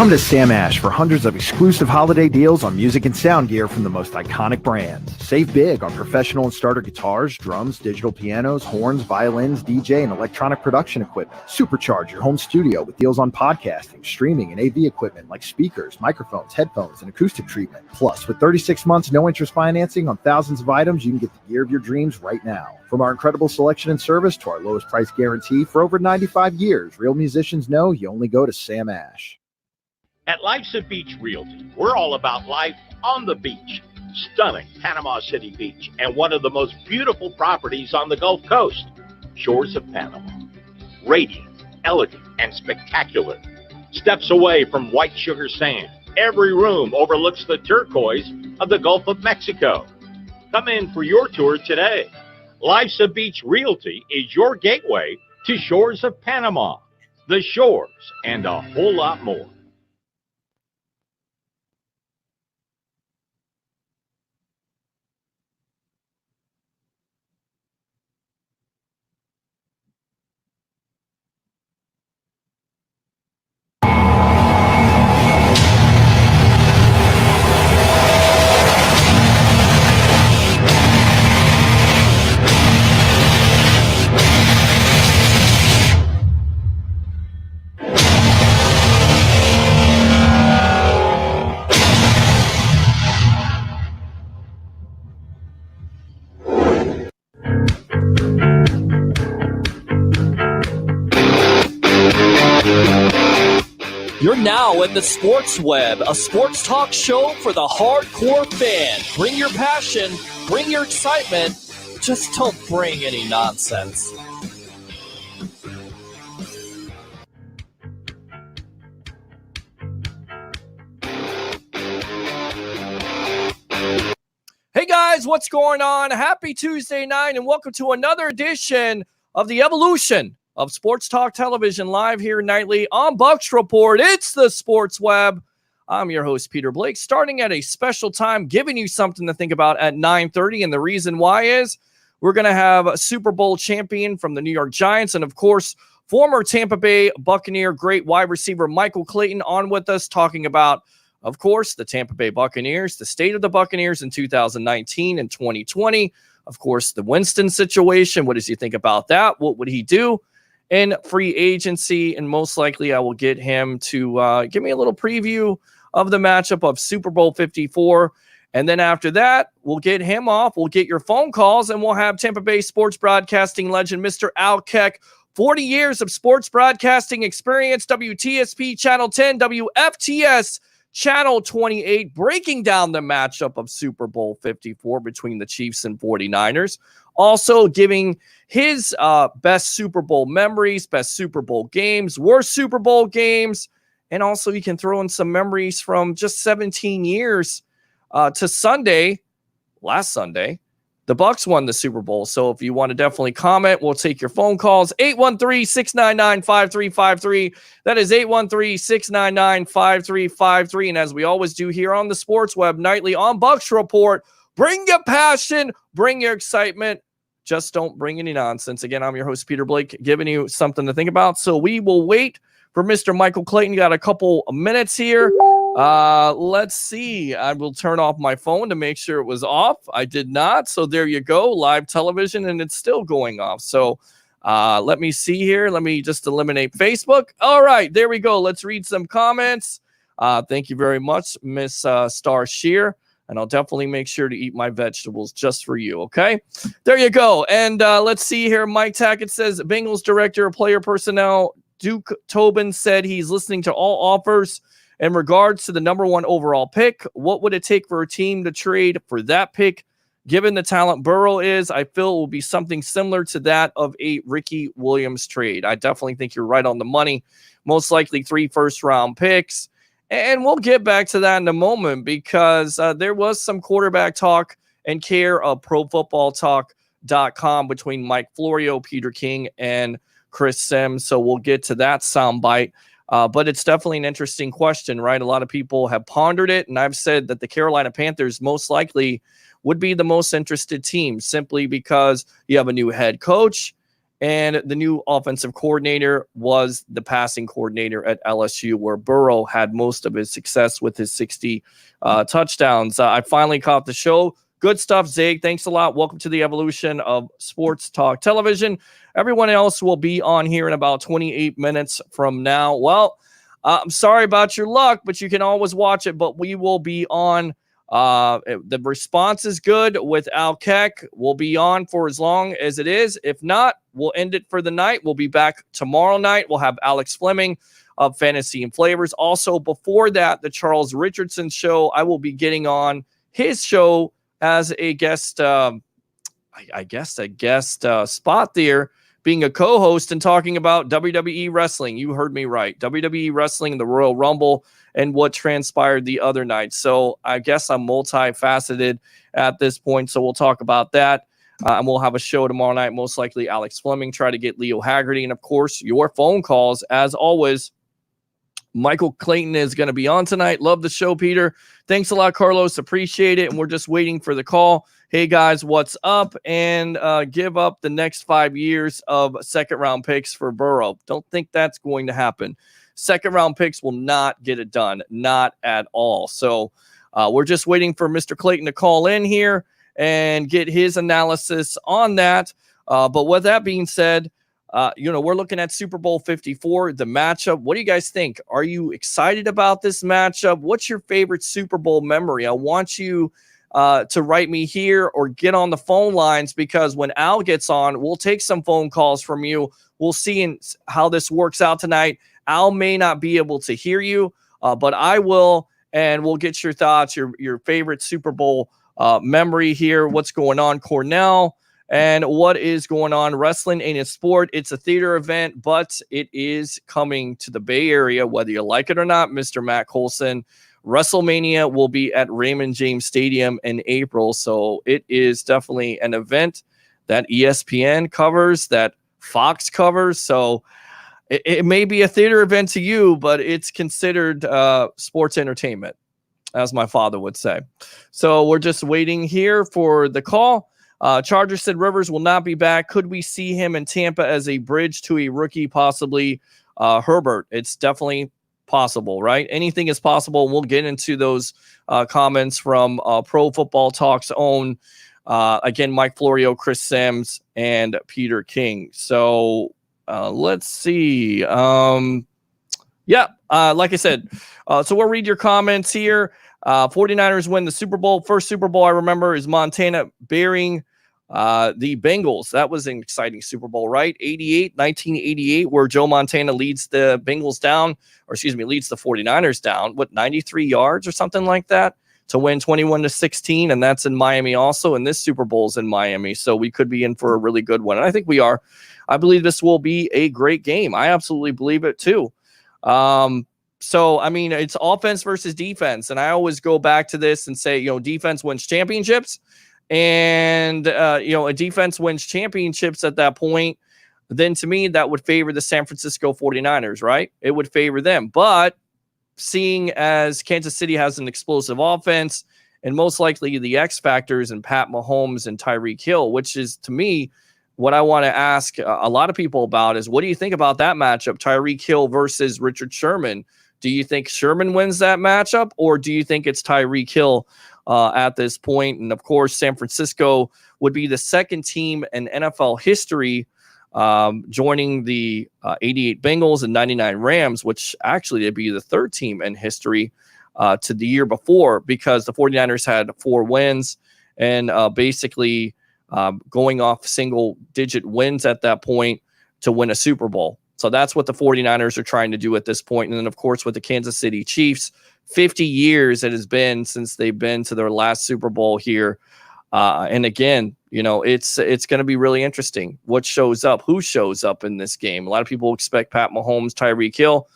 Come to Sam Ash for hundreds of exclusive holiday deals on music and sound gear from the most iconic brands. Save big on professional and starter guitars, drums, digital pianos, horns, violins, DJ, and electronic production equipment. Supercharge your home studio with deals on podcasting, streaming, and AV equipment like speakers, microphones, headphones, and acoustic treatment. Plus, with 36 months no-interest financing on thousands of items, you can get the gear of your dreams right now. From our incredible selection and service to our lowest price guarantee for over 95 years, real musicians know you only go to Sam Ash. At Life's a Beach Realty, we're all about life on the beach. Stunning Panama City Beach and one of the most beautiful properties on the Gulf Coast, Shores of Panama. Radiant, elegant, and spectacular. Steps away from white sugar sand, every room overlooks the turquoise of the Gulf of Mexico. Come in for your tour today. Life's a Beach Realty is your gateway to Shores of Panama, the shores, and a whole lot more. You're now in the Sports Web, a sports talk show for the hardcore fan. Bring your passion, bring your excitement, just don't bring any nonsense. Hey guys, what's going on? Happy Tuesday night and welcome to another edition of the evolution of Sports Talk Television live here nightly on Bucks Report. It's the Sports Web. I'm your host, Peter Blake, starting at a special time, giving you something to think about at 9:30. And the reason why is we're going to have a Super Bowl champion from the New York Giants and, of course, former Tampa Bay Buccaneer great wide receiver Michael Clayton on with us talking about, of course, the Tampa Bay Buccaneers, the state of the Buccaneers in 2019 and 2020. Of course, the Winston situation. What does he think about that? What would he do in free agency? And most likely I will get him to give me a little preview of the matchup of Super Bowl 54. And then after that, we'll get him off. We'll get your phone calls, and we'll have Tampa Bay sports broadcasting legend, Mr. Al Keck, 40 years of sports broadcasting experience, WTSP Channel 10, WFTS Channel 28, breaking down the matchup of Super Bowl 54 between the Chiefs and 49ers. Also giving his best Super Bowl memories, best Super Bowl games, worst Super Bowl games, and also you can throw in some memories from just 17 years to Sunday, last Sunday. The Bucs won the Super Bowl, so if you want to definitely comment, we'll take your phone calls. 813-699-5353. That is 813-699-5353. And as we always do here on the Sports Web nightly on Bucks Report, bring your passion, bring your excitement. Just don't bring any nonsense. Again, I'm your host, Peter Blake, giving you something to think about. So we will wait for Mr. Michael Clayton. You got a couple of minutes here. Let's see. I will turn off my phone to make sure it was off. I did not. So there you go. Live television, and it's still going off. So let me see here. Let me just eliminate Facebook. All right. There we go. Let's read some comments. Thank you very much, Miss Star Shear. And I'll definitely make sure to eat my vegetables just for you, okay? There you go. And let's see here. Mike Tackett says, Bengals director of player personnel, Duke Tobin, said he's listening to all offers in regards to the number one overall pick. What would it take for a team to trade for that pick? Given the talent Burrow is, I feel it will be something similar to that of a Ricky Williams trade. I definitely think you're right on the money. Most likely 3 first-round picks. And we'll get back to that in a moment because there was some quarterback talk and care of ProFootballTalk.com between Mike Florio, Peter King, and Chris Sims. So we'll get to that soundbite. But it's definitely an interesting question, right? A lot of people have pondered it, and I've said that the Carolina Panthers most likely would be the most interested team simply because you have a new head coach And the new offensive coordinator was the passing coordinator at LSU, where Burrow had most of his success with his 60 touchdowns. I finally caught the show. Good stuff, Zig. Thanks a lot. Welcome to the evolution of Sports Talk Television. Everyone else will be on here in about 28 minutes from now. Well, I'm sorry about your luck, but you can always watch it. But we will be on. The response is good with Al Keck. We'll be on for as long as it is. If not, we'll end it for the night. We'll be back tomorrow night. We'll have Alex Fleming of Fantasy and Flavors. Also, before that, the Charles Richardson Show. I will be getting on his show as a guest, I guess a guest spot there, being a co-host and talking about WWE wrestling. You heard me right. WWE wrestling, the Royal Rumble, and what transpired the other night. So I guess I'm multifaceted at this point. So we'll talk about that. And we'll have a show tomorrow night. Most likely Alex Fleming, try to get Leo Haggerty. And of course, your phone calls, as always. Michael Clayton is going to be on tonight. Love the show, Peter. Thanks a lot, Carlos. Appreciate it. And we're just waiting for the call. Hey, guys, what's up? And give up the next 5 years of second-round picks for Burrow. Don't think that's going to happen. Second-round picks will not get it done. Not at all. So we're just waiting for Mr. Clayton to call in here and get his analysis on that. But with that being said, we're looking at Super Bowl 54, the matchup. What do you guys think? Are you excited about this matchup? What's your favorite Super Bowl memory? I want you to write me here or get on the phone lines, because when Al gets on, we'll take some phone calls from you. We'll see how this works out tonight. Al may not be able to hear you, but I will, and we'll get your thoughts, your favorite Super Bowl memory here. What's going on, Cornell? And what is going on? Wrestling ain't a sport. It's a theater event, but it is coming to the Bay Area, whether you like it or not, Mr. Matt Colson. WrestleMania will be at Raymond James Stadium in April. So it is definitely an event that ESPN covers, that Fox covers. So it may be a theater event to you, but it's considered sports entertainment, as my father would say. So we're just waiting here for the call. Chargers said Rivers will not be back. Could we see him in Tampa as a bridge to a rookie, possibly Herbert? It's definitely possible, right? Anything is possible. We'll get into those comments from Pro Football Talk's own, again, Mike Florio, Chris Sims, and Peter King. So let's see. Like I said, so we'll read your comments here. 49ers win the Super Bowl. First Super Bowl I remember is Montana bearing the Bengals. That was an exciting Super Bowl, right? 1988, where Joe Montana leads the Bengals down, leads the 49ers down, 93 yards or something like that to win 21-16. And that's in Miami also. And this Super Bowl is in Miami. So we could be in for a really good one. And I think we are. I believe this will be a great game. I absolutely believe it too. So, I mean, it's offense versus defense. And I always go back to this and say, defense wins championships. And, a defense wins championships at that point. Then to me, that would favor the San Francisco 49ers, right? It would favor them. But seeing as Kansas City has an explosive offense and most likely the X factors and Pat Mahomes and Tyreek Hill, which is, to me, what I want to ask a lot of people about is, what do you think about that matchup, Tyreek Hill versus Richard Sherman? Do you think Sherman wins that matchup, or do you think it's Tyreek Hill at this point? And, of course, San Francisco would be the second team in NFL history joining the 88 Bengals and 99 Rams, which actually they'd be the third team in history to the year before, because the 49ers had 4 wins and basically going off single-digit wins at that point to win a Super Bowl. So that's what the 49ers are trying to do at this point. And then, of course, with the Kansas City Chiefs, 50 years it has been since they've been to their last Super Bowl here. And again, it's going to be really interesting what shows up, who shows up in this game. A lot of people expect Pat Mahomes, Tyreek Hill.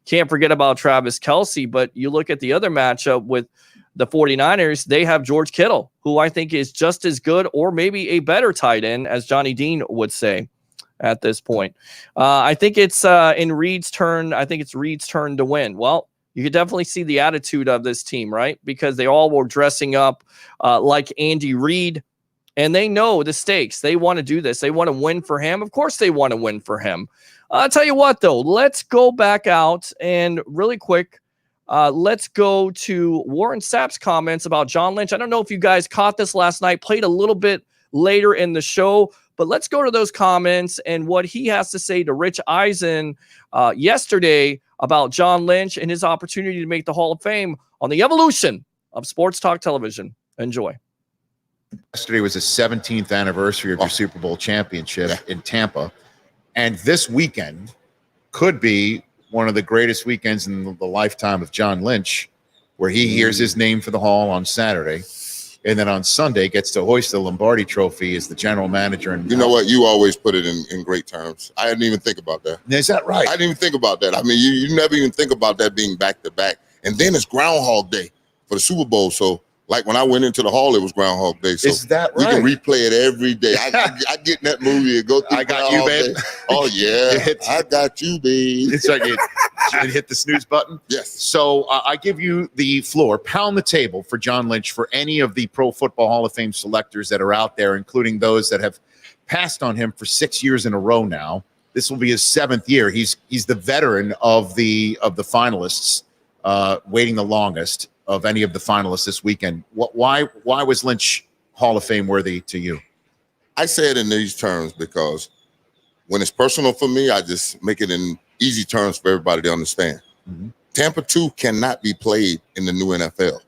Can't forget about Travis Kelce. But you look at the other matchup with the 49ers, they have George Kittle, who I think is just as good or maybe a better tight end, as Johnny Dean would say at this point. I think it's in Reed's turn. I think it's Reed's turn to win. Well, you could definitely see the attitude of this team, right? Because they all were dressing up like Andy Reid. and they know the stakes. They want to do this. They want to win for him. Of course they want to win for him. I'll tell you what, though. Let's go back out and really quick, let's go to Warren Sapp's comments about John Lynch. I don't know if you guys caught this last night, played a little bit later in the show, but let's go to those comments and what he has to say to Rich Eisen yesterday about John Lynch and his opportunity to make the Hall of Fame on the evolution of Sports Talk Television. Enjoy. Yesterday was the 17th anniversary of your Super Bowl championship in Tampa. And this weekend could be one of the greatest weekends in the lifetime of John Lynch, where he hears his name for the Hall on Saturday, and then on Sunday gets to hoist the Lombardi Trophy as the general manager. And you know what? You always put it in great terms. I didn't even think about that. Is that right? I didn't even think about that. I mean, you never even think about that being back-to-back. And then it's Groundhog Day for the Super Bowl. So, like when I went into the Hall, it was Groundhog Day. So is that right? We can replay it every day. I get in that movie and go through I got you, babe. Oh, yeah. I got you, babe. It's like it hit the snooze button. Yes. So I give you the floor. Pound the table for John Lynch for any of the Pro Football Hall of Fame selectors that are out there, including those that have passed on him for 6 years in a row now. This will be his 7th year. He's the veteran of the finalists, waiting the longest of any of the finalists this weekend. Why was Lynch Hall of Fame worthy to you? I say it in these terms because when it's personal for me, I just make it in easy terms for everybody to understand. Mm-hmm. Tampa 2 cannot be played in the new NFL.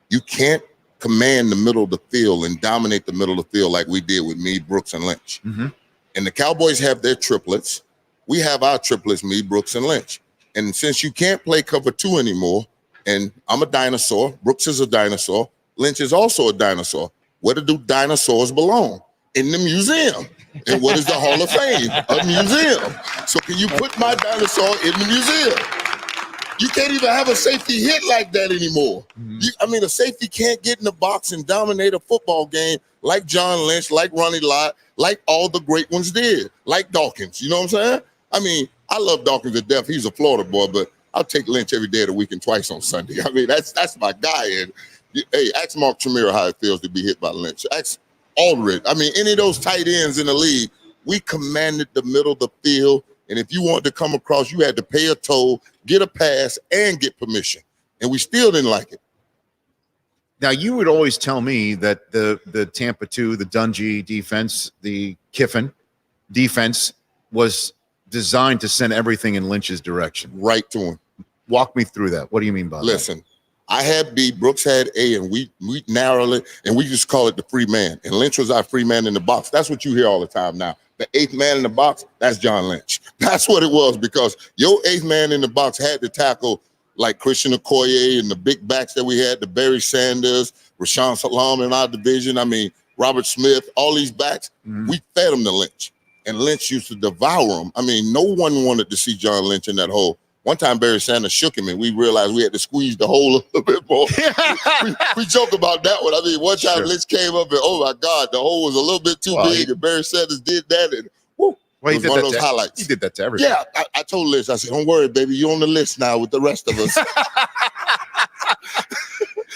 You can't command the middle of the field and dominate the middle of the field like we did with me, Brooks, and Lynch. Mm-hmm. And the Cowboys have their triplets. We have our triplets, me, Brooks, and Lynch. And since you can't play cover 2 anymore, and I'm a dinosaur, Brooks is a dinosaur, Lynch is also a dinosaur. Where do dinosaurs belong? In the museum. And what is the Hall of Fame? A museum. So can you put my dinosaur in the museum? You can't even have a safety hit like that anymore. Mm-hmm. A safety can't get in the box and dominate a football game like John Lynch, like Ronnie Lott, like all the great ones did, like Dawkins. You know what I'm saying? I love Dawkins to death. He's a Florida boy, but I'll take Lynch every day of the week and twice on Sunday. That's my guy. And hey, ask Mark Tremere how it feels to be hit by Lynch. Ask Aldridge. Any of those tight ends in the league, we commanded the middle of the field. And if you wanted to come across, you had to pay a toll, get a pass, and get permission. And we still didn't like it. Now, you would always tell me that the Tampa 2, the Dungy defense, the Kiffin defense was designed to send everything in Lynch's direction. Right to him. Walk me through that. What do you mean by that? Listen, I had B, Brooks had A, and we narrowed it, and we just call it the free man. And Lynch was our free man in the box. That's what you hear all the time now. The 8th man in the box, that's John Lynch. That's what it was, because your 8th man in the box had to tackle like Christian Okoye and the big backs that we had, the Barry Sanders, Rashawn Salam in our division. Robert Smith, all these backs, we fed them to Lynch. And Lynch used to devour them. No one wanted to see John Lynch in that hole. One time Barry Sanders shook him and we realized we had to squeeze the hole a little bit more. we joke about that one. One time Lynch came up and, oh my God, the hole was a little bit too big, and Barry Sanders did that, and whoo, well, it was one of those highlights. He did that to everybody. Yeah, I told Lynch, I said, don't worry, baby, you're on the list now with the rest of us.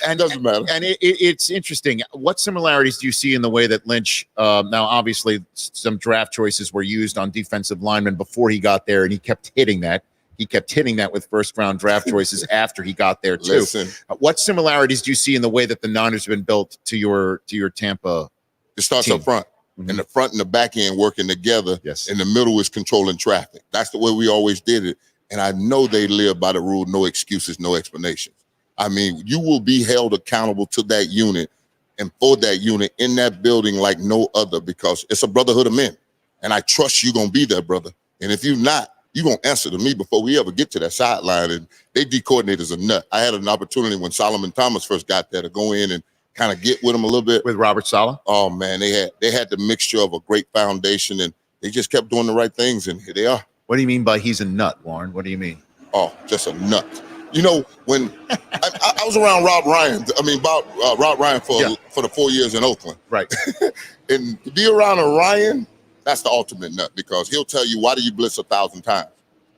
And doesn't matter. And it's interesting. What similarities do you see in the way that Lynch, now obviously some draft choices were used on defensive linemen before he got there, and he kept hitting that. He kept hitting that with first-round draft choices after he got there, too. Listen, what similarities do you see in the way that the Niners have been built to your Tampa It starts team? up front. And the front and the back end working together. Yes. And the middle is controlling traffic. That's the way we always did it. And I know they live by the rule, no excuses, no explanations. You will be held accountable to that unit and for that unit in that building like no other, because it's a brotherhood of men. And I trust you're going to be there, brother. And if you're not, you're going to answer to me before we ever get to that sideline. And they D coordinators are nut. I had an opportunity when Solomon Thomas first got there to go in and kind of get with him a little bit. With Robert Saleh? Oh, man, they had the mixture of a great foundation, and they just kept doing the right things, and here they are. What do you mean by he's a nut, Warren? What do you mean? Oh, just a nut. When I was around Rob Ryan, Rob Ryan for the 4 years in Oakland. Right. And to be around a Ryan, that's the ultimate nut, because he'll tell you, why do you blitz 1,000 times?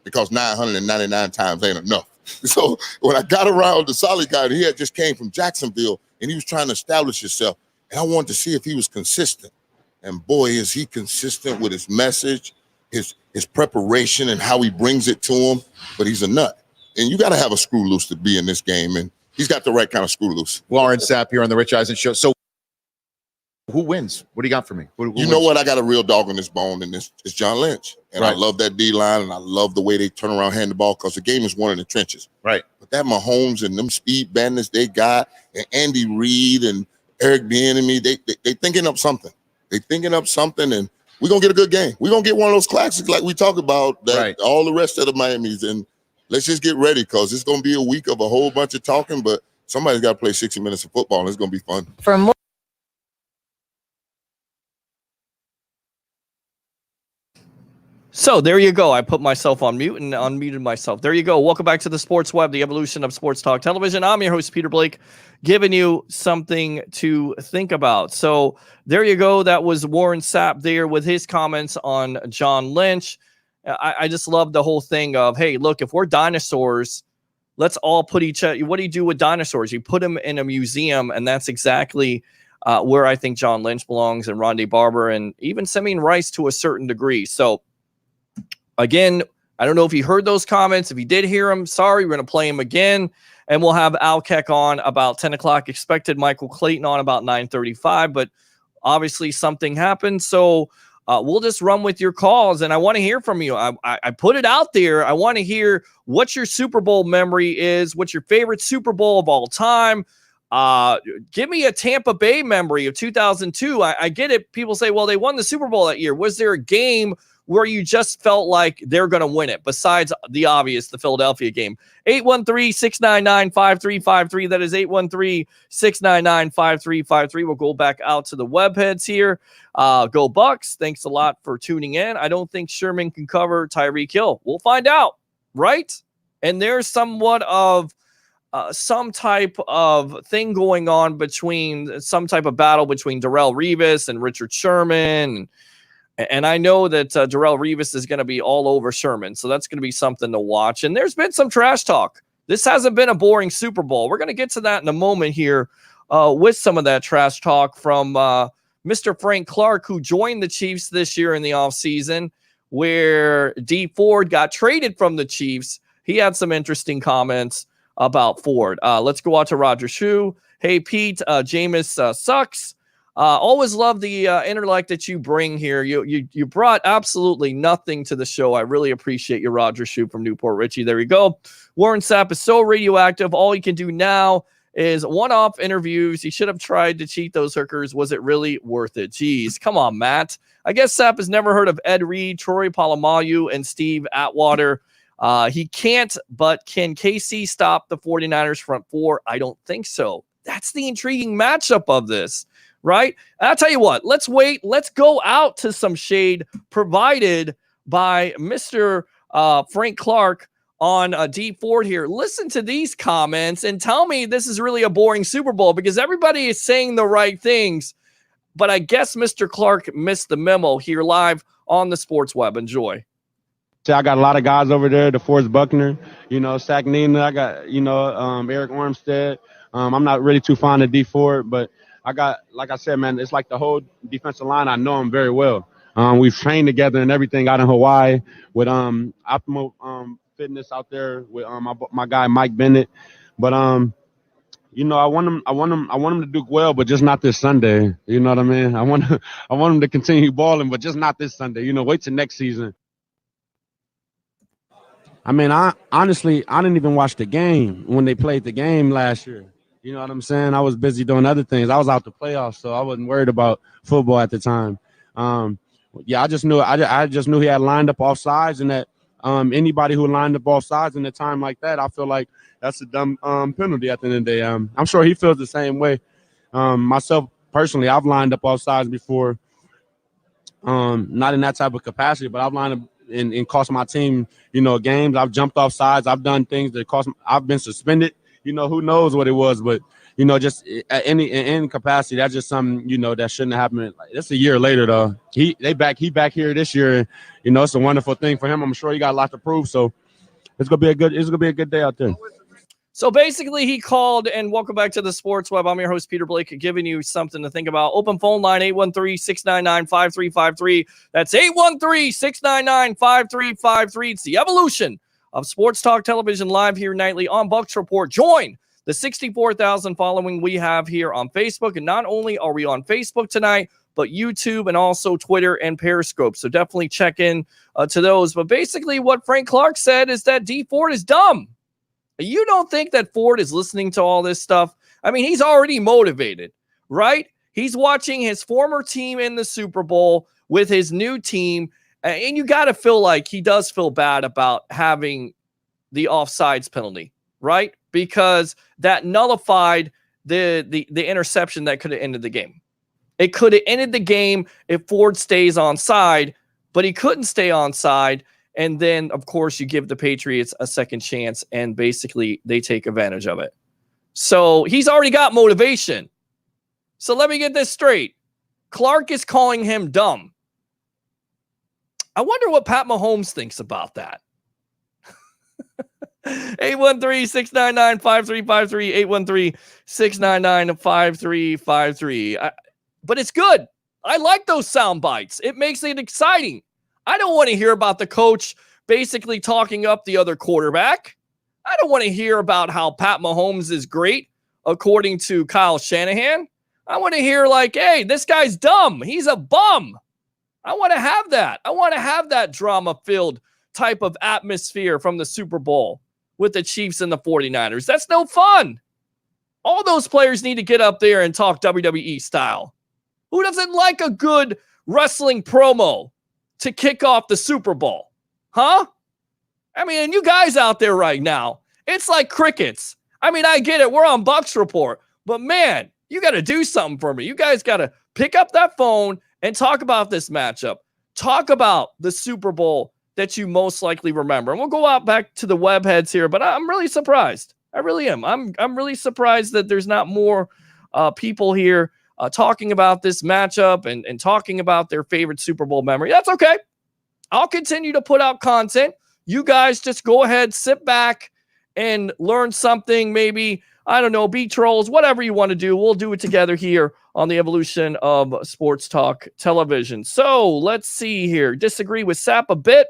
Because 999 times ain't enough. So when I got around the solid guy, he had just came from Jacksonville, and he was trying to establish himself. And I wanted to see if he was consistent. And boy, is he consistent with his message, his preparation, and how he brings it to him. But he's a nut. And you got to have a screw loose to be in this game. And he's got the right kind of screw loose. Warren Sapp here on the Rich Eisen Show. So who wins? What do you got for me? Who you know wins? what? I got a real dog in this bone, and it's John Lynch. And Right. I love that D-line, and I love the way they turn around, hand the ball, because the game is won in the trenches. Right. But that Mahomes and them speed bandits they got, and Andy Reid and Eric Bieniemy, they thinking up something. They thinking up something, and we're going to get a good game. We're going to get one of those classics like we talk about that Right. all the rest of the Miamis. And let's just get ready, because it's going to be a week of a whole bunch of talking, but somebody's got to play 60 minutes of football, and it's going to be fun. For more. So there you go. I put myself on mute and unmuted myself. There you go. Welcome back to the Sports Web, the evolution of sports talk television. I'm your host, Peter Blake, giving you something to think about. So there you go. That was Warren Sapp there with his comments on John Lynch. I just love the whole thing of, hey, look, if we're dinosaurs, let's all put each other. What do you do with dinosaurs? You put them in a museum, and that's exactly where I think John Lynch belongs, and Rondé Barber, and even Simeon Rice to a certain degree. So again, I don't know if you heard those comments. If you did hear them, sorry, we're going to play them again. And we'll have Al Keck on about 10 o'clock, expected Michael Clayton on about 9:35. But obviously something happened. So we'll just run with your calls. And I want to hear from you. I put it out there. I want to hear what your Super Bowl memory is. What's your favorite Super Bowl of all time? Give me a Tampa Bay memory of 2002. I get it. People say, well, they won the Super Bowl that year. Was there a game where you just felt like they're going to win it, besides the obvious, the Philadelphia game? 813-699-5353. That is 813-699-5353. We'll go back out to the webheads here. Go Bucks. Thanks a lot for tuning in. I don't think Sherman can cover Tyreek Hill. We'll find out, right? And there's somewhat of some type of thing going on between, some type of battle between Darrelle Revis and Richard Sherman. And I know that Darrelle Revis is going to be all over Sherman. So that's going to be something to watch. And there's been some trash talk. This hasn't been a boring Super Bowl. We're going to get to that in a moment here with some of that trash talk from Mr. Frank Clark, who joined the Chiefs this year in the offseason, where D Ford got traded from the Chiefs. He had some interesting comments about Ford. Let's go out to Roger Shue. Hey, Pete, Jameis sucks. Always love the intellect that you bring here. You brought absolutely nothing to the show. I really appreciate you, Roger Shue from Newport Richie. There you go. Warren Sapp is so radioactive. All he can do now is one-off interviews. He should have tried to cheat those hookers. Was it really worth it? Jeez, come on, Matt. I guess Sapp has never heard of Ed Reed, Troy Polamalu, and Steve Atwater. He can't, but can KC stop the 49ers front four? I don't think so. That's the intriguing matchup of this. Right? I'll tell you what, let's wait. Let's go out to some shade provided by Mr. Frank Clark on D Ford here. Listen to these comments and tell me this is really a boring Super Bowl, because everybody is saying the right things. But I guess Mr. Clark missed the memo here live on the Sports Web. Enjoy. I got a lot of guys over there, DeForest Buckner, Sack Nina. I got, Eric Armstead. I'm not really too fond of D Ford, but I got, like I said, man, it's like the whole defensive line. I know him very well. We've trained together and everything out in Hawaii with Optimal Fitness out there with my guy Mike Bennett. But I want him to do well, but just not this Sunday. You know what I mean? I want him to continue balling, but just not this Sunday. Wait till next season. I mean, I didn't even watch the game when they played the game last year. You know what I'm saying? I was busy doing other things. I was out the playoffs, so I wasn't worried about football at the time. I just knew he had lined up off sides, and that anybody who lined up off sides in a time like that, I feel like that's a dumb penalty at the end of the day. I'm sure he feels the same way. Myself personally, I've lined up off sides before. Not in that type of capacity, but I've lined up and cost my team, games. I've jumped off sides. I've done things that cost. I've been suspended. Who knows what it was, but just at any capacity, that's just something that shouldn't have happened. It's a year later though. He back here this year, and it's a wonderful thing for him. I'm sure he got a lot to prove. So it's gonna be a good day out there. So basically, he called, and welcome back to the Sports Web. I'm your host, Peter Blake, giving you something to think about. Open phone line, 813-699-5353. That's 813-699-5353. It's the evolution of Sports Talk Television live here nightly on Bucks Report. Join the 64,000 following we have here on Facebook. And not only are we on Facebook tonight, but YouTube and also Twitter and Periscope. So definitely check in to those. But basically what Frank Clark said is that D Ford is dumb. You don't think that Ford is listening to all this stuff? I mean, he's already motivated, right? He's watching his former team in the Super Bowl with his new team. And you got to feel like he does feel bad about having the offsides penalty, right? Because that nullified the interception that could have ended the game. It could have ended the game if Ford stays onside, but he couldn't stay onside. And then, of course, you give the Patriots a second chance, and basically they take advantage of it. So he's already got motivation. So let me get this straight. Clark is calling him dumb. I wonder what Pat Mahomes thinks about that. 813-699-5353, 813-699-5353. But it's good. I like those sound bites. It makes it exciting. I don't want to hear about the coach basically talking up the other quarterback. I don't want to hear about how Pat Mahomes is great, according to Kyle Shanahan. I want to hear like, hey, this guy's dumb. He's a bum. I want to have that. I want to have that drama-filled type of atmosphere from the Super Bowl with the Chiefs and the 49ers. That's no fun. All those players need to get up there and talk WWE style. Who doesn't like a good wrestling promo to kick off the Super Bowl? Huh? I mean, you guys out there right now, it's like crickets. I mean, I get it. We're on Bucks Report. But, man, you got to do something for me. You guys got to pick up that phone and talk about this matchup. Talk about the Super Bowl that you most likely remember. And we'll go out back to the web heads here, but I'm really surprised. I really am. I'm really surprised that there's not more people here talking about this matchup and talking about their favorite Super Bowl memory. That's okay. I'll continue to put out content. You guys just go ahead, sit back, and learn something. Maybe, I don't know, be trolls, whatever you want to do. We'll do it together here on the evolution of Sports Talk Television. So let's see here. Disagree with Sapp a bit.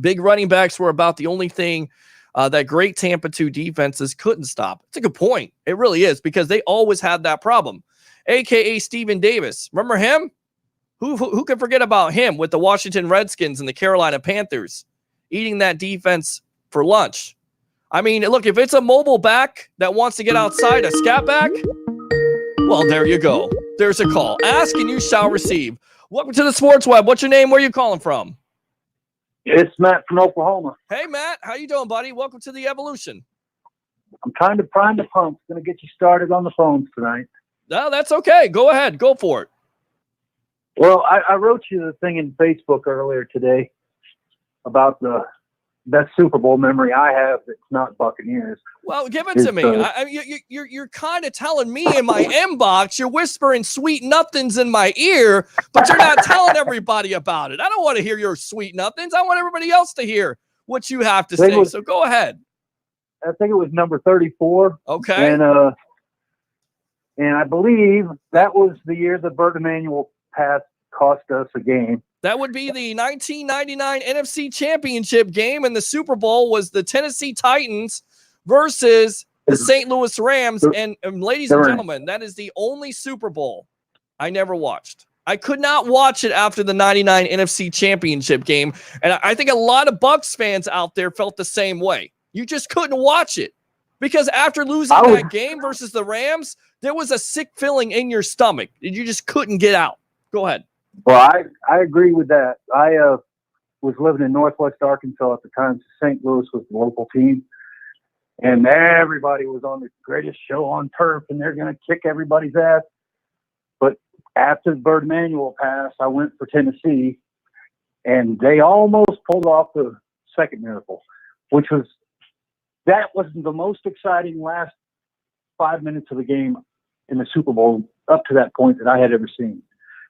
Big running backs were about the only thing that great Tampa 2 defenses couldn't stop. It's a good point. It really is, because they always had that problem. A.K.A. Steven Davis. Remember him? Who can forget about him with the Washington Redskins and the Carolina Panthers eating that defense for lunch? I mean, look, if it's a mobile back that wants to get outside, a scat back, well, there you go. There's a call. Ask and you shall receive. Welcome to the Sports Web. What's your name? Where are you calling from? It's Matt from Oklahoma. Hey, Matt. How you doing, buddy? Welcome to the evolution. I'm trying to prime the pump. Going to get you started on the phones tonight. No, that's okay. Go ahead. Go for it. Well, I wrote you the thing in Facebook earlier today about the best Super Bowl memory I have that's not Buccaneers. Well, give it to me. You're kind of telling me in my inbox, you're whispering sweet nothings in my ear, but you're not telling everybody about it. I don't want to hear your sweet nothings. I want everybody else to hear what you have to say. So go ahead. I think it was number 34. Okay. And I believe that was the year the Bert Emanuel pass cost us a game. That would be the 1999 NFC Championship game, and the Super Bowl was the Tennessee Titans versus the St. Louis Rams. And ladies and gentlemen, that is the only Super Bowl I never watched. I could not watch it after the 99 NFC Championship game, and I think a lot of Bucs fans out there felt the same way. You just couldn't watch it because after losing that game versus the Rams, there was a sick feeling in your stomach. You just couldn't get out. Go ahead. Well, I agree with that. I was living in Northwest Arkansas at the time. St. Louis was the local team, and everybody was on the greatest show on turf, and they're going to kick everybody's ass. But after the Bert Emanuel pass, I went for Tennessee, and they almost pulled off the second miracle, which was the most exciting last 5 minutes of the game in the Super Bowl up to that point that I had ever seen.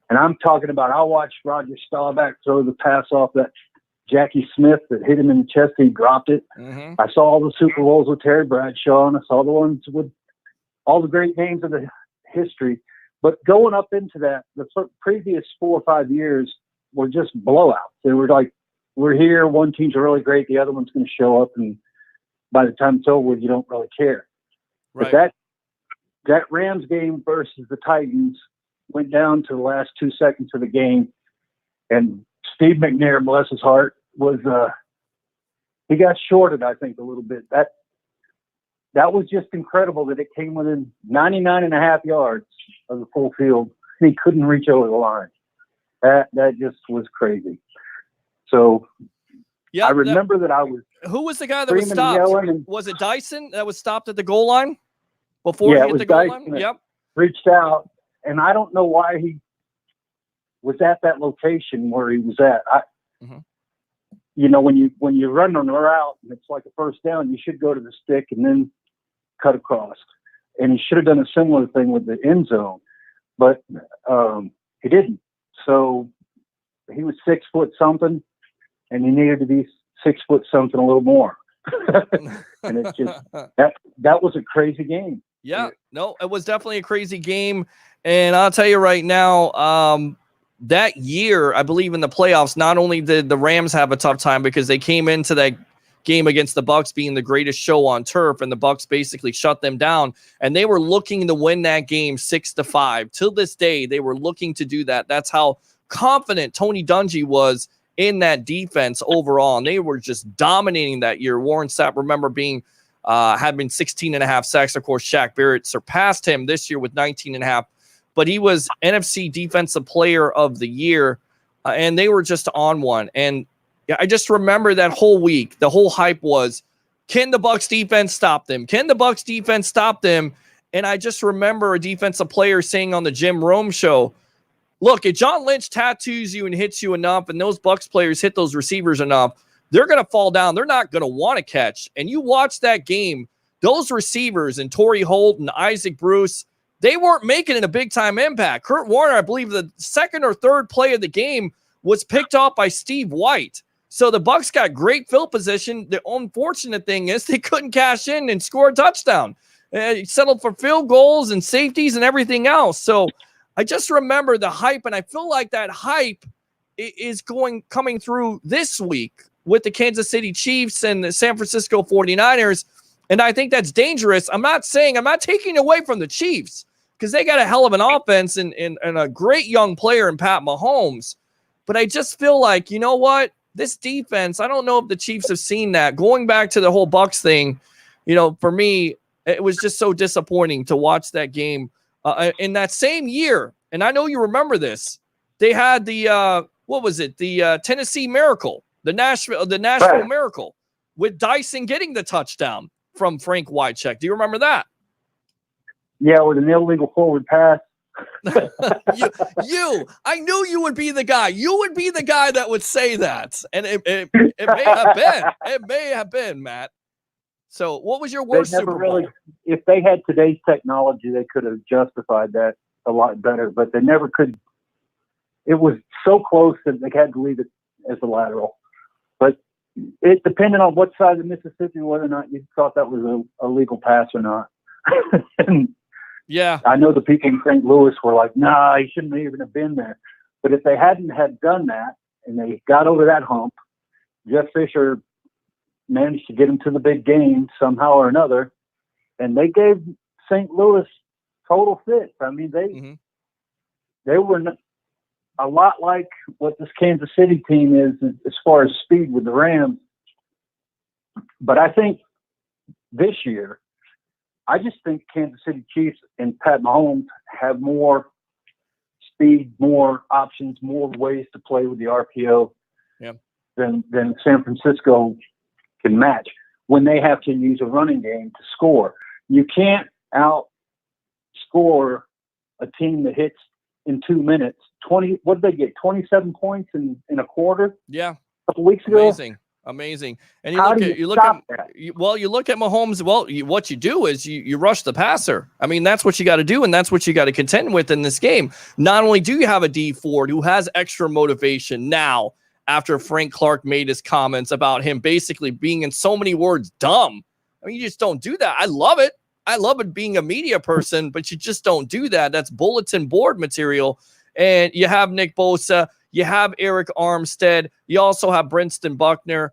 And I'm talking about, I watched Roger Staubach throw the pass off that Jackie Smith that hit him in the chest. He dropped it. Mm-hmm. I saw all the Super Bowls with Terry Bradshaw, and I saw the ones with all the great names of the history. But going up into that, the previous 4 or 5 years were just blowouts. They were like, we're here, one team's really great, the other one's going to show up, and by the time it's over, you don't really care. Right. But that Rams game versus the Titans went down to the last 2 seconds of the game, and Steve McNair, bless his heart, was he got shorted, I think, a little bit. That was just incredible that it came within 99.5 yards of the full field. He couldn't reach over the line. That just was crazy. So Yeah, I remember that I was. Who was the guy that was screaming and stopped? yelling and- Was it Dyson that was stopped at the goal line before Yeah, he it hit was the goal Dyson line? that- Yep. reached out, and I don't know why he was at that location where he was at. Mhm. You know, when you run on the route and it's like a first down, you should go to the stick and then cut across. And he should have done a similar thing with the end zone, but he didn't. So he was 6 foot something, and he needed to be 6 foot something a little more. And it's just that was a crazy game. Yeah, no, it was definitely a crazy game. And I'll tell you right now, that year, I believe in the playoffs, not only did the Rams have a tough time because they came into that game against the Bucs being the greatest show on turf, and the Bucs basically shut them down, and they were looking to win that game 6-5. Till this day, they were looking to do that. That's how confident Tony Dungy was in that defense overall, and they were just dominating that year. Warren Sapp, remember, had been 16.5 sacks. Of course, Shaq Barrett surpassed him this year with 19.5, but he was NFC Defensive Player of the Year, and they were just on one. And I just remember that whole week, the whole hype was, can the Bucs defense stop them? Can the Bucs defense stop them? And I just remember a defensive player saying on the Jim Rome show, look, if John Lynch tattoos you and hits you enough, and those Bucs players hit those receivers enough, they're going to fall down. They're not going to want to catch. And you watch that game, those receivers and Torrey Holt and Isaac Bruce, they weren't making it a big-time impact. Kurt Warner, I believe the second or third play of the game was picked off by Steve White. So the Bucs got great field position. The unfortunate thing is they couldn't cash in and score a touchdown. Settled for field goals and safeties and everything else. So I just remember the hype, and I feel like that hype is coming through this week with the Kansas City Chiefs and the San Francisco 49ers, and I think that's dangerous. I'm not taking away from the Chiefs because they got a hell of an offense and a great young player in Pat Mahomes, but I just feel like, you know what? This defense, I don't know if the Chiefs have seen that. Going back to the whole Bucs thing, you know, for me, it was just so disappointing to watch that game. In that same year, and I know you remember this, they had the the Tennessee Miracle, the Nashville Right. Miracle, with Dyson getting the touchdown from Frank Wycheck. Do you remember that? Yeah, with an illegal forward pass. I knew you would be the guy. You would be the guy that would say that, and it may have been. It may have been, Matt. So, what was your worst Super Bowl? If they had today's technology, they could have justified that a lot better, but they never could. It was so close that they had to leave it as a lateral. But it depended on what side of Mississippi, whether or not you thought that was a legal pass or not. And yeah, I know the people in St. Louis were like, nah, he shouldn't even have been there. But if they hadn't had done that and they got over that hump, Jeff Fisher managed to get him to the big game somehow or another, and they gave St. Louis total fits. I mean, they were a lot like what this Kansas City team is as far as speed with the Rams. But I think this year, I just think Kansas City Chiefs and Pat Mahomes have more speed, more options, more ways to play with the RPO than San Francisco can match when they have to use a running game to score. You can't outscore a team that hits in 2 minutes. 20, what did they get? 27 points in a quarter? Yeah. A couple weeks ago? Amazing. And you look at Mahomes. Well, what you do is you rush the passer. I mean, that's what you got to do, and that's what you got to contend with in this game. Not only do you have a D Ford who has extra motivation now after Frank Clark made his comments about him basically being, in so many words, dumb. I mean, you just don't do that. I love it. I love it being a media person, but you just don't do that. That's bulletin board material. And you have Nick Bosa, you have Eric Armstead, you also have DeForest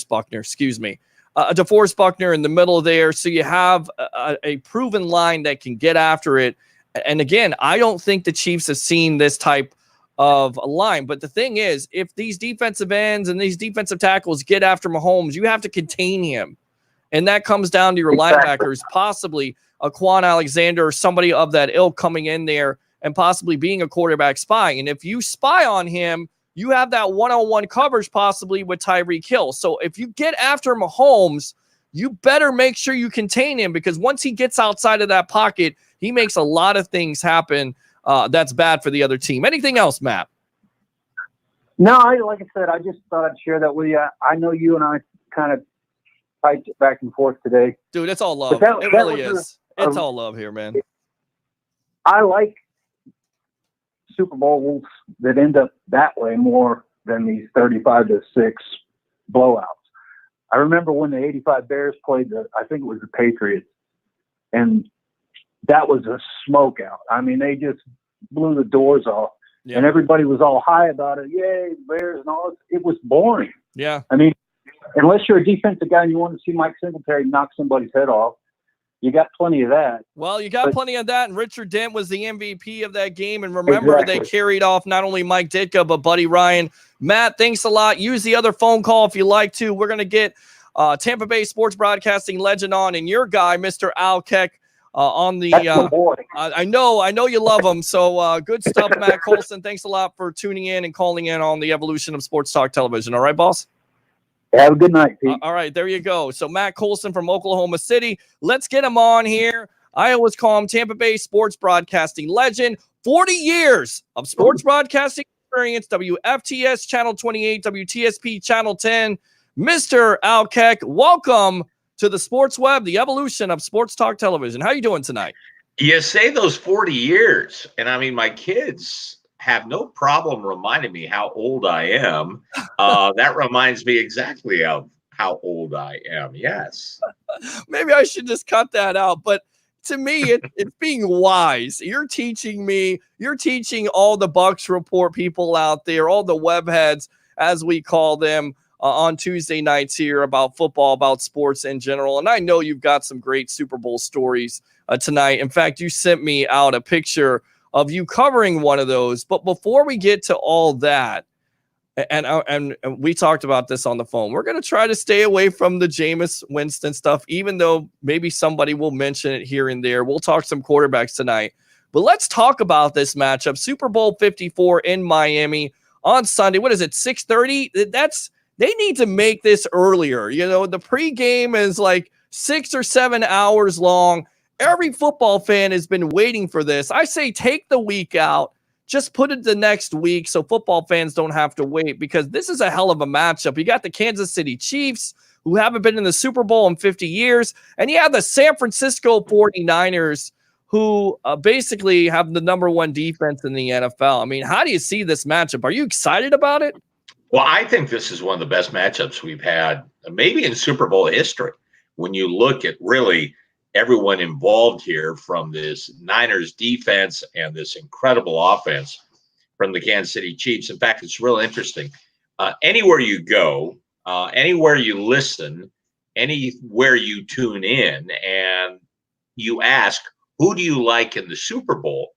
Buckner, excuse me. DeForest Buckner in the middle there. So you have a proven line that can get after it. And again, I don't think the Chiefs have seen this type of a line. But the thing is, if these defensive ends and these defensive tackles get after Mahomes, you have to contain him. And that comes down to your linebackers, possibly a Quan Alexander or somebody of that ilk coming in there and possibly being a quarterback spy. And if you spy on him, you have that one-on-one coverage possibly with Tyreek Hill. So if you get after Mahomes, you better make sure you contain him, because once he gets outside of that pocket, he makes a lot of things happen that's bad for the other team. Anything else, Matt? No, like I said, I just thought I'd share that with you. I know you and I kind of fight back and forth today. Dude, it's all love. It really is. It's all love here, man. I like Super Bowls that end up that way more than these 35-6 blowouts. I remember when the 85 Bears played I think it was the Patriots, and that was a smoke out. I mean, they just blew the doors off, and everybody was all high about it. Yay, Bears and all. It was boring. Yeah. I mean, unless you're a defensive guy and you want to see Mike Singletary knock somebody's head off, you got plenty of that. Well, you got plenty of that, and Richard Dent was the MVP of that game. And remember, they carried off not only Mike Ditka, but Buddy Ryan. Matt, thanks a lot. Use the other phone call if you like to. We're going to get Tampa Bay sports broadcasting legend on, and your guy, Mr. Al Keck, on the I know you love him. So good stuff, Matt Colson. Thanks a lot for tuning in and calling in on the evolution of Sports Talk Television. All right, boss? Have a good night, Pete. All right, there you go. So Matt Colson from Oklahoma City. Let's get him on here. I always call him Tampa Bay sports broadcasting legend. 40 years of sports broadcasting experience, WFTS Channel 28, WTSP Channel 10. Mr. Al Keck, welcome to the Sports Web, the evolution of Sports Talk Television. How you doing tonight? You say those 40 years, and I mean, my kids have no problem reminding me how old I am. That reminds me exactly of how old I am. Yes. Maybe I should just cut that out. But to me, it's being wise. You're teaching me. You're teaching all the Bucks Report people out there, all the web heads, as we call them, on Tuesday nights here about football, about sports in general. And I know you've got some great Super Bowl stories tonight. In fact, you sent me out a picture of you covering one of those. But before we get to all that, and we talked about this on the phone, we're going to try to stay away from the Jameis Winston stuff, even though maybe somebody will mention it here and there. We'll talk some quarterbacks tonight. But let's talk about this matchup. Super Bowl 54 in Miami on Sunday. What is it, 6:30? They need to make this earlier. You know, the pregame is like 6 or 7 hours long. Every football fan has been waiting for this. I say take the week out. Just put it the next week so football fans don't have to wait, because this is a hell of a matchup. You got the Kansas City Chiefs, who haven't been in the Super Bowl in 50 years, and you have the San Francisco 49ers, who basically have the number one defense in the NFL. I mean, how do you see this matchup? Are you excited about it? Well, I think this is one of the best matchups we've had, maybe in Super Bowl history. When you look at really everyone involved here, from this Niners defense and this incredible offense from the Kansas City Chiefs. In fact, it's real interesting. Anywhere you go, anywhere you listen, anywhere you tune in, and you ask, who do you like in the Super Bowl?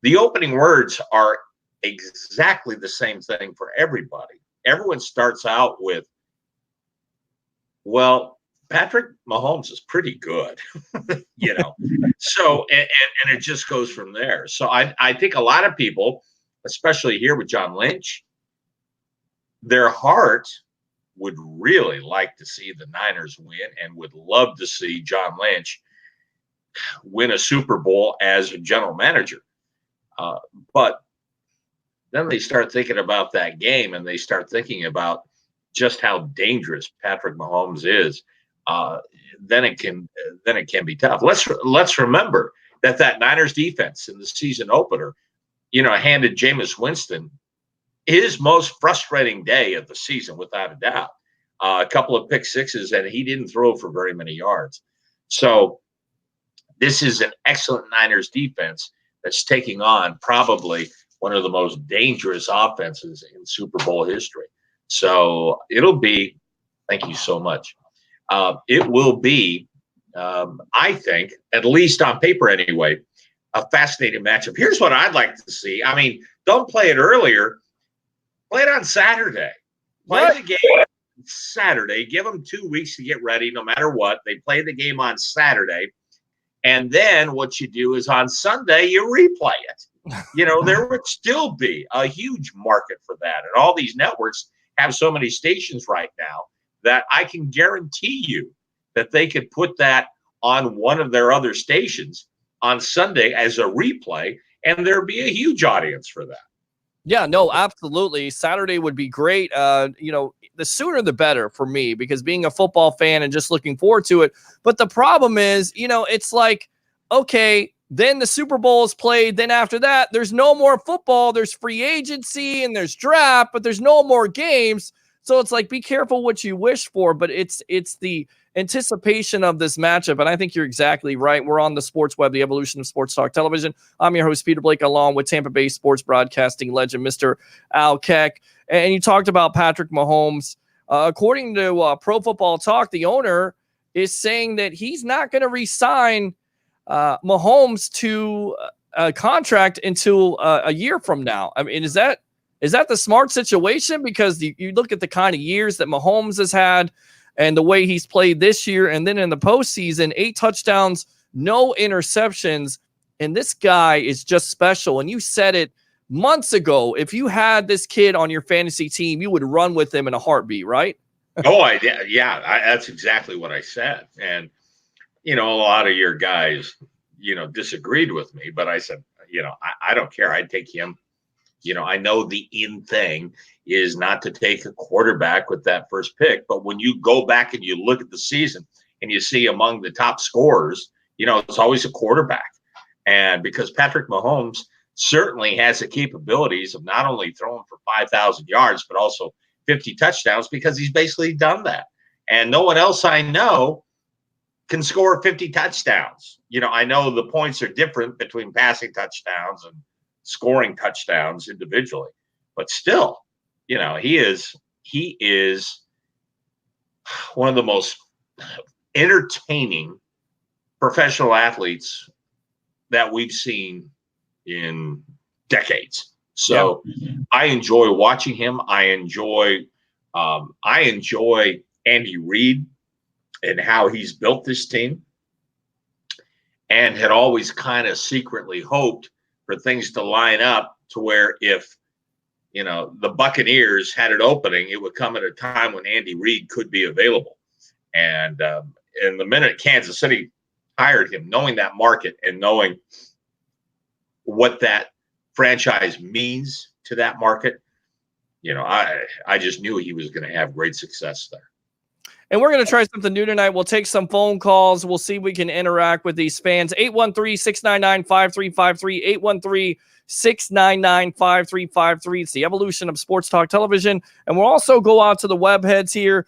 The opening words are exactly the same thing for everybody. Everyone starts out with, well, Patrick Mahomes is pretty good, you know. So, and it just goes from there. So I think a lot of people, especially here with John Lynch, their heart would really like to see the Niners win and would love to see John Lynch win a Super Bowl as a general manager. But then they start thinking about that game, and they start thinking about just how dangerous Patrick Mahomes is. Then it can be tough. Let's remember that Niners defense in the season opener, you know, handed Jameis Winston his most frustrating day of the season, without a doubt. A couple of pick sixes, and he didn't throw for very many yards. So this is an excellent Niners defense that's taking on probably one of the most dangerous offenses in Super Bowl history. So it'll be, thank you so much. It will be, I think, at least on paper anyway, a fascinating matchup. Here's what I'd like to see. I mean, don't play it earlier. Play it on Saturday. Play the game Saturday. Give them 2 weeks to get ready no matter what. They play the game on Saturday. And then what you do is on Sunday, you replay it. There would still be a huge market for that. And all these networks have so many stations right now that I can guarantee you that they could put that on one of their other stations on Sunday as a replay, and there'd be a huge audience for that. Yeah, no, absolutely. Saturday would be great. The sooner the better for me, because being a football fan and just looking forward to it. But the problem is, it's like, okay, then the Super Bowl is played. Then after that, there's no more football. There's free agency and there's draft, but there's no more games. So it's like, be careful what you wish for, but it's the anticipation of this matchup. And I think you're exactly right. We're on the Sports Web, the evolution of sports talk television. I'm your host, Peter Blake, along with Tampa Bay sports broadcasting legend, Mr. Al Keck. And you talked about Patrick Mahomes. According to Pro Football Talk, the owner is saying that he's not going to re-sign Mahomes to a contract until a year from now. I mean, is that the smart situation? Because you look at the kind of years that Mahomes has had and the way he's played this year, and then in the postseason, 8 touchdowns, no interceptions, and this guy is just special. And you said it months ago. If you had this kid on your fantasy team, you would run with him in a heartbeat, right? Oh, that's exactly what I said. And, a lot of your guys, disagreed with me, but I said, I don't care. I'd take him. I know the in thing is not to take a quarterback with that first pick, but when you go back and you look at the season and you see among the top scorers, it's always a quarterback. And because Patrick Mahomes certainly has the capabilities of not only throwing for 5,000 yards, but also 50 touchdowns, because he's basically done that. And no one else I know can score 50 touchdowns. I know the points are different between passing touchdowns and scoring touchdowns individually, but still, he is one of the most entertaining professional athletes that we've seen in decades. So I enjoy watching him. I enjoy Andy Reid and how he's built this team, and had always kind of secretly hoped for things to line up to where if, the Buccaneers had an opening, it would come at a time when Andy Reid could be available. And the minute Kansas City hired him, knowing that market and knowing what that franchise means to that market, I just knew he was going to have great success there. And we're going to try something new tonight. We'll take some phone calls. We'll see if we can interact with these fans. 813-699-5353, 813-699-5353. It's the evolution of sports talk television. And we'll also go out to the web heads here,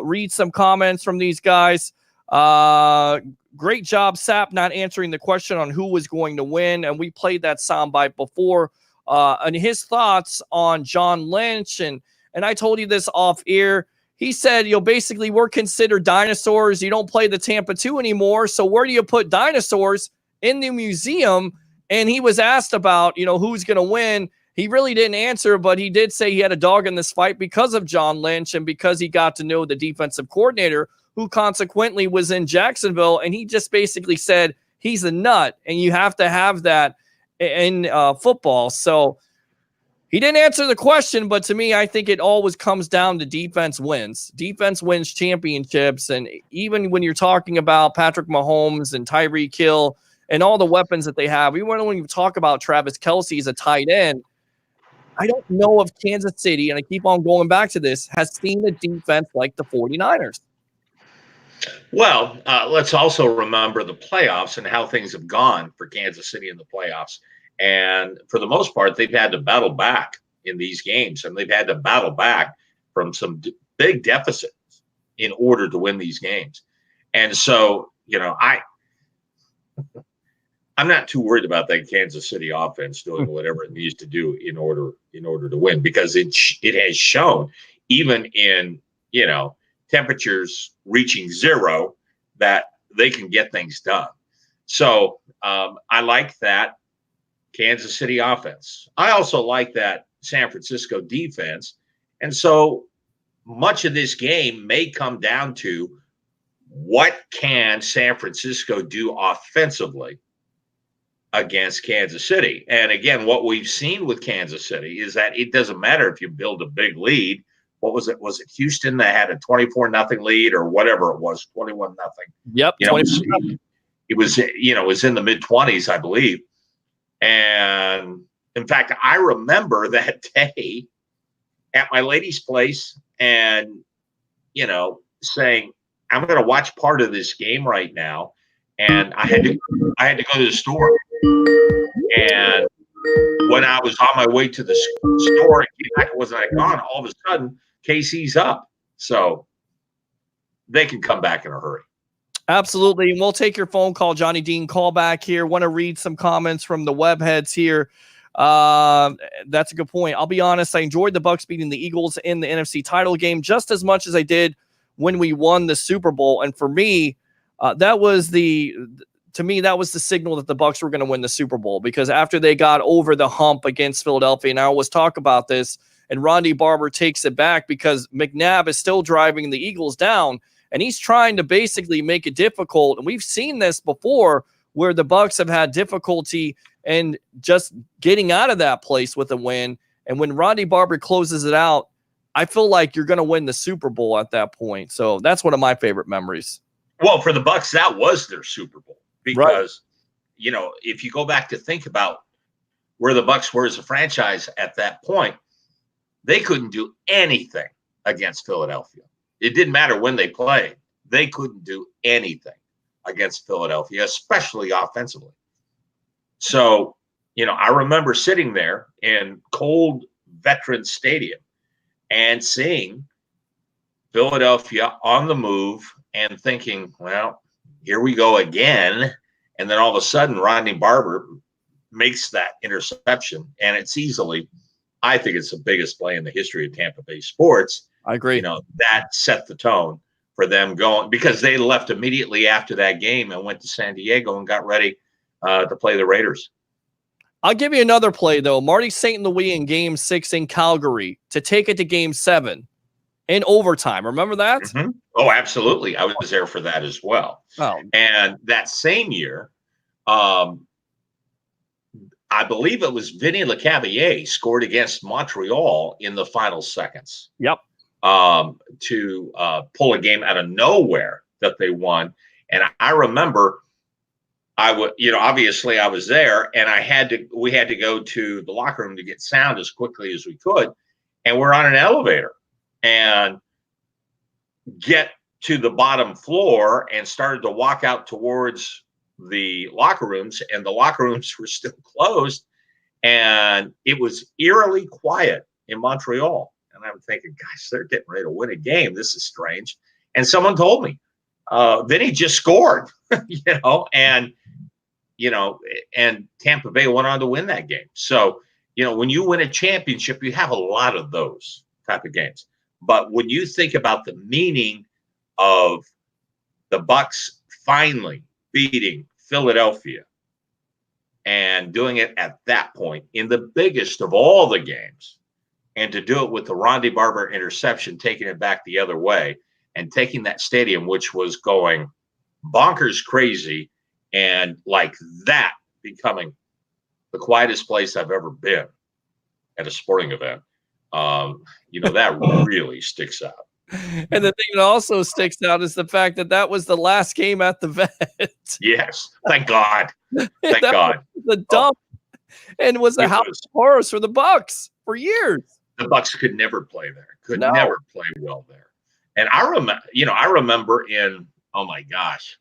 read some comments from these guys. Great job, Sap, not answering the question on who was going to win. And we played that soundbite before. And his thoughts on John Lynch. And I told you this off air. He said, basically we're considered dinosaurs. You don't play the Tampa 2 anymore. So where do you put dinosaurs? In the museum? And he was asked about, who's going to win. He really didn't answer, but he did say he had a dog in this fight because of John Lynch and because he got to know the defensive coordinator, who consequently was in Jacksonville. And he just basically said he's a nut, and you have to have that in football. So he didn't answer the question, but to me, I think it always comes down to defense wins. Defense wins championships. And even when you're talking about Patrick Mahomes and Tyreek Hill and all the weapons that they have, even when you talk about Travis Kelce as a tight end, I don't know if Kansas City, and I keep on going back to this, has seen a defense like the 49ers. Well, let's also remember the playoffs and how things have gone for Kansas City in the playoffs. And for the most part, they've had to battle back in these games, and they've had to battle back from some big deficits in order to win these games. And so, I'm not too worried about that Kansas City offense doing whatever it needs to do in order to win, because it has shown, even in temperatures reaching zero, that they can get things done. So I like that Kansas City offense. I also like that San Francisco defense. And so much of this game may come down to, what can San Francisco do offensively against Kansas City? And again, what we've seen with Kansas City is that it doesn't matter if you build a big lead. What was it? Was it Houston that had a 24-0 lead, or whatever it was, 21-0? Yep. It was in the mid-20s, I believe. And in fact, I remember that day at my lady's place and, saying, I'm going to watch part of this game right now. And I had to go to the store. And when I was on my way to the store, it wasn't gone. All of a sudden, KC's up. So they can come back in a hurry. Absolutely. And we'll take your phone call, Johnny Dean. Call back here. Want to read some comments from the web heads here. That's a good point. I'll be honest, I enjoyed the Bucs beating the Eagles in the NFC title game just as much as I did when we won the Super Bowl. And for me, that was the signal that the Bucs were going to win the Super Bowl, because after they got over the hump against Philadelphia, and I always talk about this, and Ronde Barber takes it back because McNabb is still driving the Eagles down, and he's trying to basically make it difficult. And we've seen this before where the Bucs have had difficulty and just getting out of that place with a win. And when Ronde Barber closes it out, I feel like you're going to win the Super Bowl at that point. So that's one of my favorite memories. Well, for the Bucs, that was their Super Bowl, because, if you go back to think about where the Bucs were as a franchise at that point, they couldn't do anything against Philadelphia. It didn't matter when they played. They couldn't do anything against Philadelphia, especially offensively. So, I remember sitting there in cold Veterans Stadium and seeing Philadelphia on the move and thinking, well, here we go again. And then all of a sudden, Ronde Barber makes that interception. And I think it's the biggest play in the history of Tampa Bay sports. I agree. That set the tone for them going, because they left immediately after that game and went to San Diego and got ready to play the Raiders. I'll give you another play, though. Marty St. Louis in Game 6 in Calgary to take it to Game 7 in overtime. Remember that? Mm-hmm. Oh, absolutely. I was there for that as well. Oh. And that same year, I believe it was Vinny Lecavalier scored against Montreal in the final seconds. Yep. To pull a game out of nowhere that they won. And I remember obviously I was there, and we had to go to the locker room to get sound as quickly as we could. And we're on an elevator and get to the bottom floor and started to walk out towards the locker rooms, and the locker rooms were still closed, and it was eerily quiet in Montreal. And I'm thinking, gosh, they're getting ready to win a game. This is strange. And someone told me, Vinny just scored, and Tampa Bay went on to win that game. So, when you win a championship, you have a lot of those type of games. But when you think about the meaning of the Bucs finally beating Philadelphia and doing it at that point in the biggest of all the games, and to do it with the Ronde Barber interception, taking it back the other way and taking that stadium, which was going bonkers crazy, and like that becoming the quietest place I've ever been at a sporting event. That really sticks out. And the thing that also sticks out is the fact that was the last game at the Vet. Yes. Thank God. Thank God. The dump. And was a house of horrors for the Bucs for years. The Bucs could never play there. Never play well there. And I remember in, oh my gosh,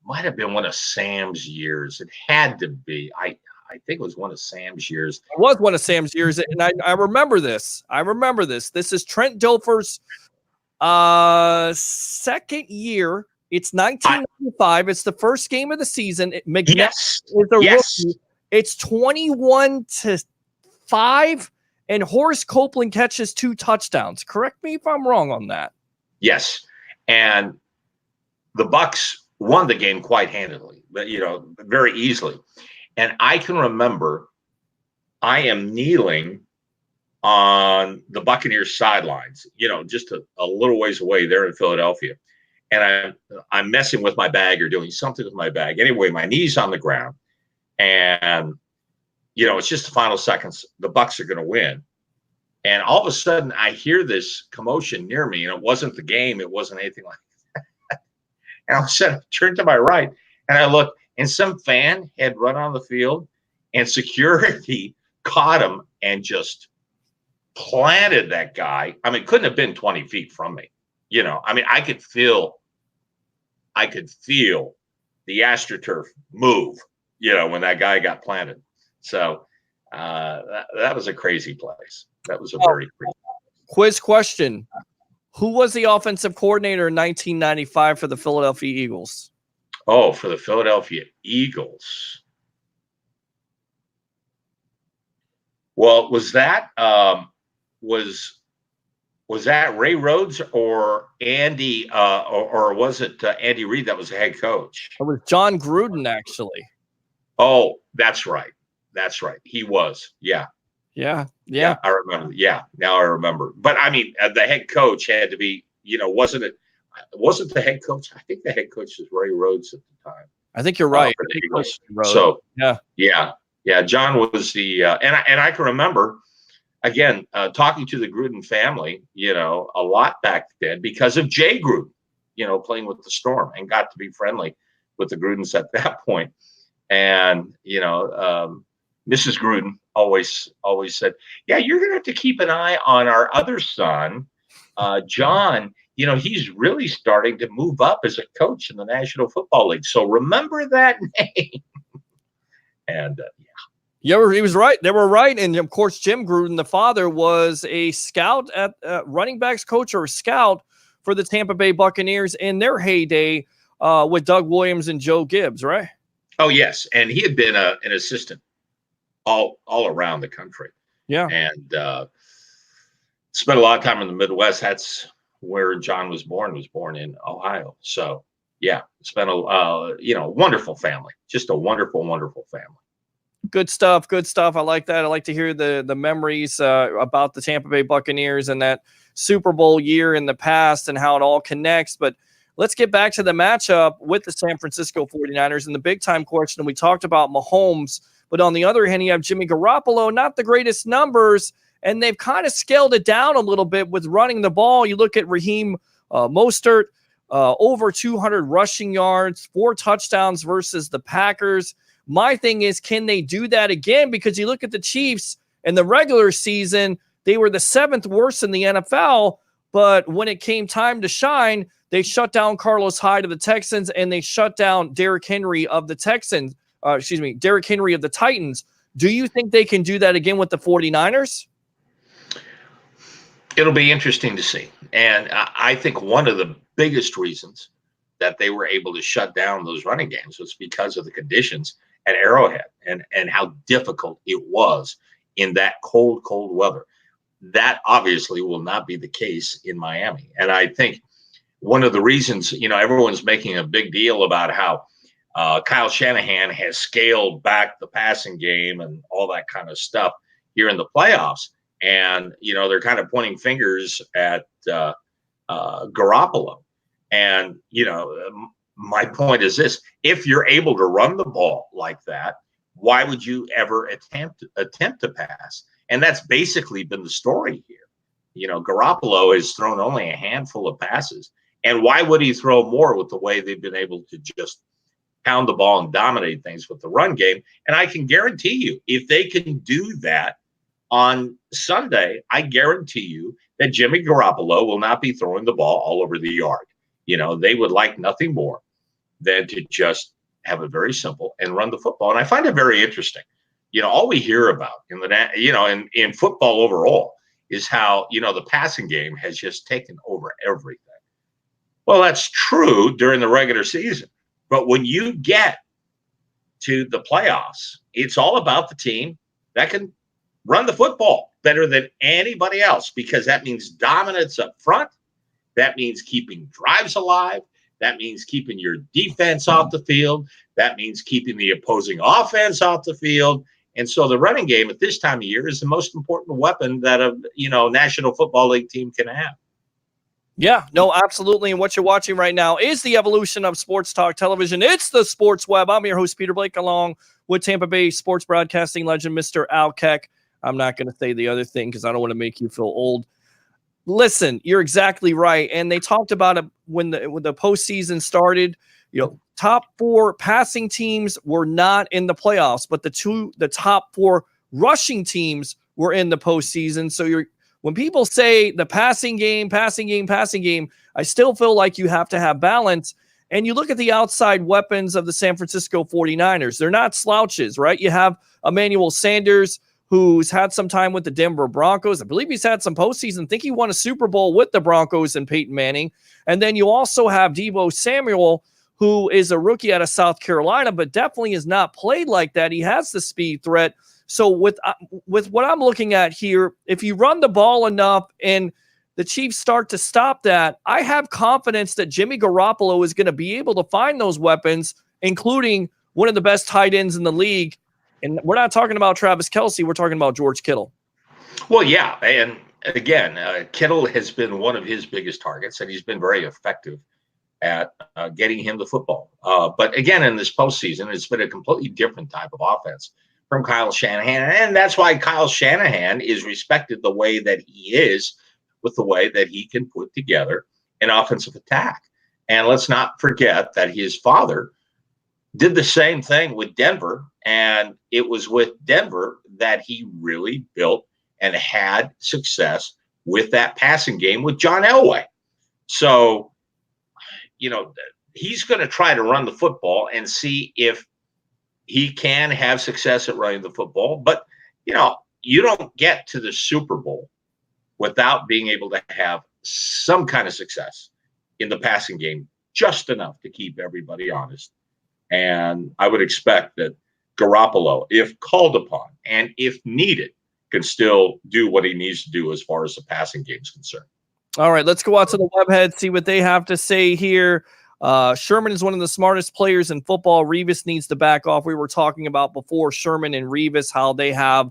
might have been one of Sam's years. It had to be. I I think it was one of Sam's years. It was one of Sam's years, and I remember this. This is Trent Dilfer's second year. It's 1995. It's the first game of the season. McNabb Yes. is a Yes. rookie. It's 21-5, and Horace Copeland catches 2 touchdowns. Correct me if I'm wrong on that. Yes. And the Bucks won the game quite handily, but very easily. And I can remember I am kneeling on the Buccaneers sidelines, just a little ways away there in Philadelphia. And I'm messing with my bag or doing something with my bag. Anyway, my knee's on the ground, and it's just the final seconds. The Bucks are going to win. And all of a sudden I hear this commotion near me, and it wasn't the game. It wasn't anything like that. And all of a sudden I turned to my right and I looked, and some fan had run on the field, and security caught him and just planted that guy. I mean, it couldn't have been 20 feet from me. I could feel the AstroTurf move, when that guy got planted. So that was a crazy place. That was a very crazy place. Quiz question. Who was the offensive coordinator in 1995 for the Philadelphia Eagles? Oh, for the Philadelphia Eagles. Well, was that Ray Rhodes or Andy or was it Andy Reid that was the head coach? It was John Gruden, actually. Oh, that's right. That's right. He was. Yeah. Yeah. I remember. Yeah. Now I remember. But I mean, the head coach had to be, wasn't the head coach? I think the head coach was Ray Rhodes at the time. I think you're right. For the Eagles. So yeah. John was the and I can remember again talking to the Gruden family, a lot back then because of Jay Gruden, playing with the Storm, and got to be friendly with the Grudens at that point. And Mrs. Gruden always said, "Yeah, you're gonna have to keep an eye on our other son, John. He's really starting to move up as a coach in the National Football League. So remember that name." And he was right. They were right. And of course, Jim Gruden, the father, was a scout at running backs coach or a scout for the Tampa Bay Buccaneers in their heyday with Doug Williams and Joe Gibbs, right? Oh, yes. And he had been an assistant all around the country. Yeah. And spent a lot of time in the Midwest. That's where John was born in Ohio. So, yeah, spent a wonderful family. Just a wonderful, wonderful family. Good stuff. I like that. I like to hear the memories about the Tampa Bay Buccaneers and that Super Bowl year in the past and how it all connects. But let's get back to the matchup with the San Francisco 49ers and the big-time question. We talked about Mahomes, but on the other hand, you have Jimmy Garoppolo, not the greatest numbers, and they've kind of scaled it down a little bit with running the ball. You look at Raheem Mostert, over 200 rushing yards, 4 touchdowns versus the Packers. My thing is, can they do that again? Because you look at the Chiefs in the regular season, they were the 7th worst in the NFL, but when it came time to shine, they shut down Carlos Hyde of the Texans, and they shut down Derrick Henry of the Titans. Do you think they can do that again with the 49ers? It'll be interesting to see. And I think one of the biggest reasons that they were able to shut down those running games was because of the conditions at Arrowhead and how difficult it was in that cold weather. That obviously will not be the case in Miami. And I think one of the reasons, everyone's making a big deal about how Kyle Shanahan has scaled back the passing game and all that kind of stuff here in the playoffs. And, they're kind of pointing fingers at Garoppolo. And, my point is this: if you're able to run the ball like that, why would you ever attempt to pass? And that's basically been the story here. Garoppolo has thrown only a handful of passes. And why would he throw more with the way they've been able to just pound the ball and dominate things with the run game? And I can guarantee you, if they can do that on Sunday, I guarantee you that Jimmy Garoppolo will not be throwing the ball all over the yard. They would like nothing more than to just have it very simple and run the football. And I find it very interesting. all we hear about in football overall is how, the passing game has just taken over everything. Well, that's true during the regular season. But when you get to the playoffs, it's all about the team that can run the football better than anybody else, because that means dominance up front. That means keeping drives alive. That means keeping your defense off the field. That means keeping the opposing offense off the field. And so the running game at this time of year is the most important weapon that a National Football League team can have. Yeah, no, absolutely. And what you're watching right now is the evolution of sports talk television. It's the Sports Web. I'm your host, Peter Blake, along with Tampa Bay sports broadcasting legend, Mr. Al Keck. I'm not going to say the other thing because I don't want to make you feel old. Listen, you're exactly right. And they talked about it when the postseason started. Top 4 passing teams were not in the playoffs, but the top 4 rushing teams were in the postseason. So when people say the passing game, I still feel like you have to have balance. And you look at the outside weapons of the San Francisco 49ers. They're not slouches, right? You have Emmanuel Sanders, who's had some time with the Denver Broncos. I believe he's had some postseason. I think he won a Super Bowl with the Broncos and Peyton Manning. And then you also have Deebo Samuel, who is a rookie out of South Carolina, but definitely has not played like that. He has the speed threat. So with what I'm looking at here, if you run the ball enough and the Chiefs start to stop that, I have confidence that Jimmy Garoppolo is going to be able to find those weapons, including one of the best tight ends in the league. And we're not talking about Travis Kelce. We're talking about George Kittle. Well, yeah. And again, Kittle has been one of his biggest targets, and he's been very effective at getting him the football. But again, in this postseason, it's been a completely different type of offense from Kyle Shanahan. And that's why Kyle Shanahan is respected the way that he is, with the way that he can put together an offensive attack. And let's not forget that his father did the same thing with Denver. And it was with Denver that he really built and had success with that passing game with John Elway. So, he's going to try to run the football and see if he can have success at running the football. But, you don't get to the Super Bowl without being able to have some kind of success in the passing game, just enough to keep everybody honest. And I would expect that Garoppolo, if called upon and if needed, can still do what he needs to do as far as the passing game is concerned. All right, let's go out to the webhead, see what they have to say here. Sherman is one of the smartest players in football. Revis needs to back off. We were talking about before Sherman and Revis, how they have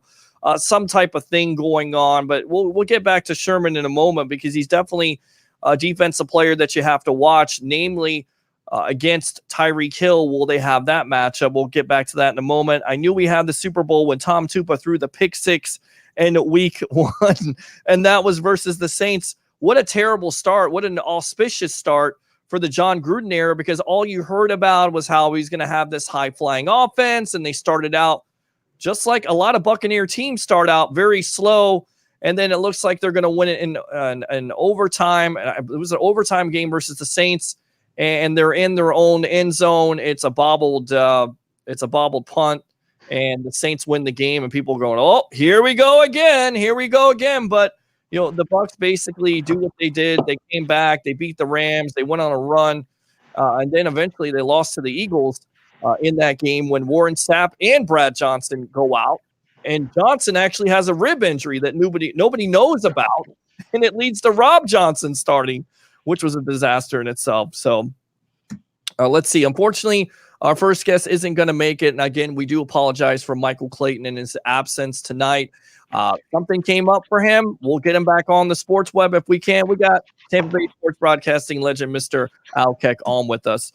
some type of thing going on. But we'll get back to Sherman in a moment, because he's definitely a defensive player that you have to watch, namely against Tyreek Hill. Will they have that matchup? We'll get back to that in a moment. I knew we had the Super Bowl when Tom Tupa threw the pick six in week 1, and that was versus the Saints. What a terrible start. What an auspicious start for the John Gruden era, because all you heard about was how he's going to have this high-flying offense, and they started out just like a lot of Buccaneer teams start out very slow, and then it looks like they're going to win it in overtime. It was an overtime game versus the Saints, and they're in their own end zone. It's a bobbled punt, and the Saints win the game, and people are going, "Oh, here we go again." But the Bucs basically do what they did. They came back, they beat the Rams, they went on a run, and then eventually they lost to the Eagles in that game when Warren Sapp and Brad Johnson go out. And Johnson actually has a rib injury that nobody knows about, and it leads to Rob Johnson starting, which was a disaster in itself. So let's see. Unfortunately, our first guest isn't going to make it. And again, we do apologize for Michael Clayton in his absence tonight. Something came up for him. We'll get him back on the Sports Web if we can. We got Tampa Bay sports broadcasting legend, Mr. Al Keck, on with us.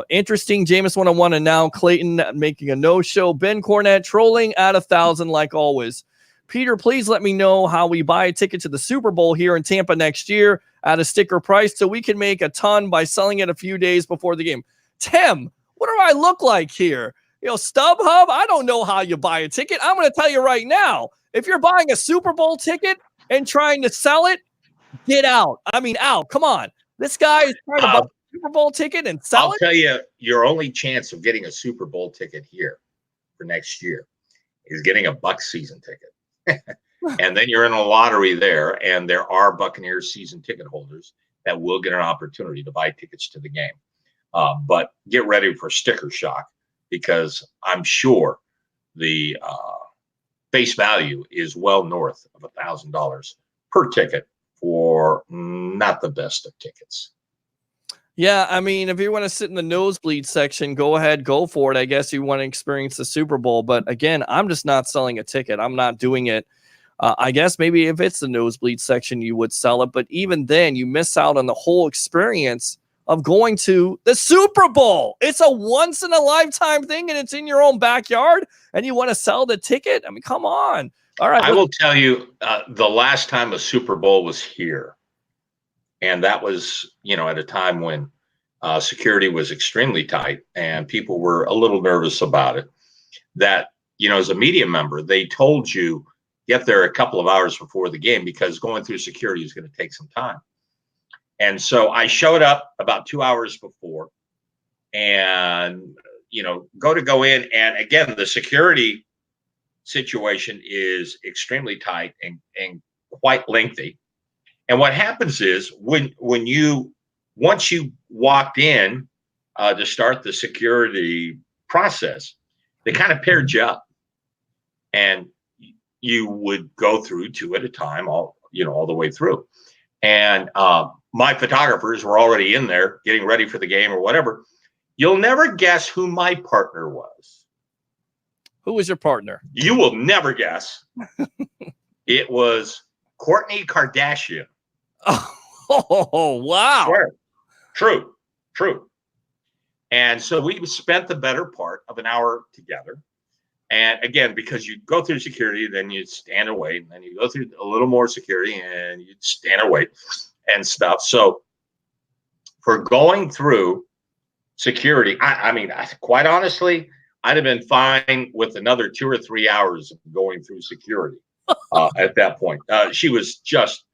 Interesting, Jameis 101, and now Clayton making a no-show. Ben Cornett trolling at 1,000 like always. Peter, please let me know how we buy a ticket to the Super Bowl here in Tampa next year at a sticker price so we can make a ton by selling it a few days before the game. Tim, what do I look like here? StubHub, I don't know how you buy a ticket. I'm going to tell you right now, if you're buying a Super Bowl ticket and trying to sell it, get out. I mean, Al, come on. This guy is trying to buy a Super Bowl ticket and sell it. I'll tell you, your only chance of getting a Super Bowl ticket here for next year is getting a Bucs season ticket. And then you're in a lottery there, and there are Buccaneers season ticket holders that will get an opportunity to buy tickets to the game. But get ready for sticker shock, because I'm sure the face value is well north of $1,000 per ticket for not the best of tickets. Yeah, I mean, if you want to sit in the nosebleed section, go ahead, go for it. I guess you want to experience the Super Bowl. But again, I'm just not selling a ticket. I'm not doing it. I guess maybe if it's the nosebleed section, you would sell it. But even then, you miss out on the whole experience of going to the Super Bowl. It's a once-in-a-lifetime thing, and it's in your own backyard, and you want to sell the ticket? I mean, come on. All right. I will tell you, the last time a Super Bowl was here, and that was, at a time when security was extremely tight and people were a little nervous about it, that, as a media member, they told you, get there a couple of hours before the game, because going through security is going to take some time. And so I showed up about 2 hours before and, go in. And again, the security situation is extremely tight and quite lengthy. And what happens is once you walked in to start the security process, they kind of paired you up, and you would go through two at a time, all the way through. And my photographers were already in there getting ready for the game or whatever. You'll never guess who my partner was. Who was your partner? You will never guess. It was Kourtney Kardashian. Oh, wow. Swear. True. And so we spent the better part of an hour together. And again, because you go through security, then you stand and wait, and then you go through a little more security and you stand and wait and stuff. So for going through security, I mean, quite honestly, I'd have been fine with another 2 or 3 hours of going through security at that point. She was just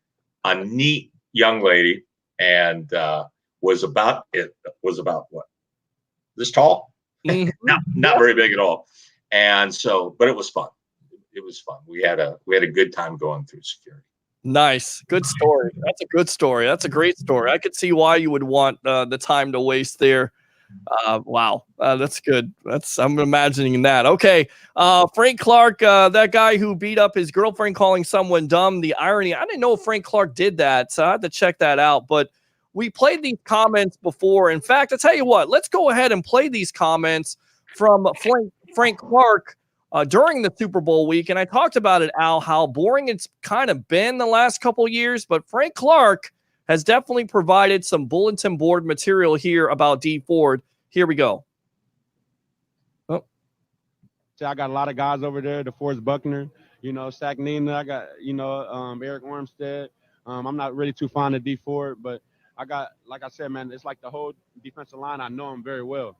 a neat young lady, and was about what? This tall? Not very big at all. And so, but it was fun. It was fun. We had a good time going through security. Nice. Good story. That's a good story. That's a great story. I could see why you would want the time to waste there. Wow. That's good. I'm imagining that. Okay. Frank Clark, that guy who beat up his girlfriend calling someone dumb, the irony. I didn't know Frank Clark did that, so I had to check that out. But we played these comments before. In fact, I'll tell you what, let's go ahead and play these comments from Frank Clark during the Super Bowl week. And I talked about it, Al, how boring it's kind of been the last couple of years. But Frank Clark has definitely provided some bulletin board material here about Dee Ford. Here we go. Oh. So I got a lot of guys over there, DeForest Buckner, Sack Nina. I got, Eric Armstead. I'm not really too fond of Dee Ford, but I got, like I said, man, it's like the whole defensive line. I know him very well.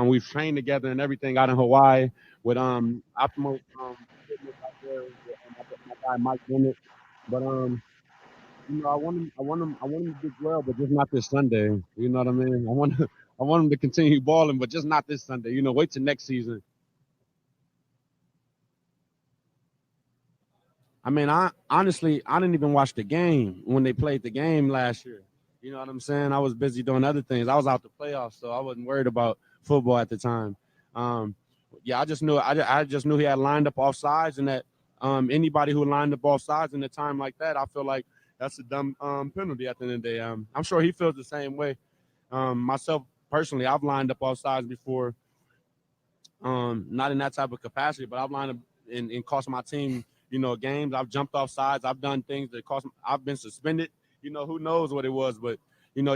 We've trained together and everything out in Hawaii with Optimal Fitness out there with my guy Mike Bennett. But I want him to do well, but just not this Sunday. You know what I mean? I want him to continue balling, but just not this Sunday. Wait till next season. I mean, I honestly didn't even watch the game when they played the game last year. You know what I'm saying? I was busy doing other things. I was out the playoffs, so I wasn't worried about football at the time. I just knew he had lined up off sides, and that anybody who lined up off sides in a time like that, I feel like that's a dumb penalty at the end of the day. I'm sure he feels the same way. Myself personally, I've lined up off sides before, not in that type of capacity, but I've lined up and cost my team, games. I've jumped off sides. I've done things that I've been suspended. Who knows what it was, but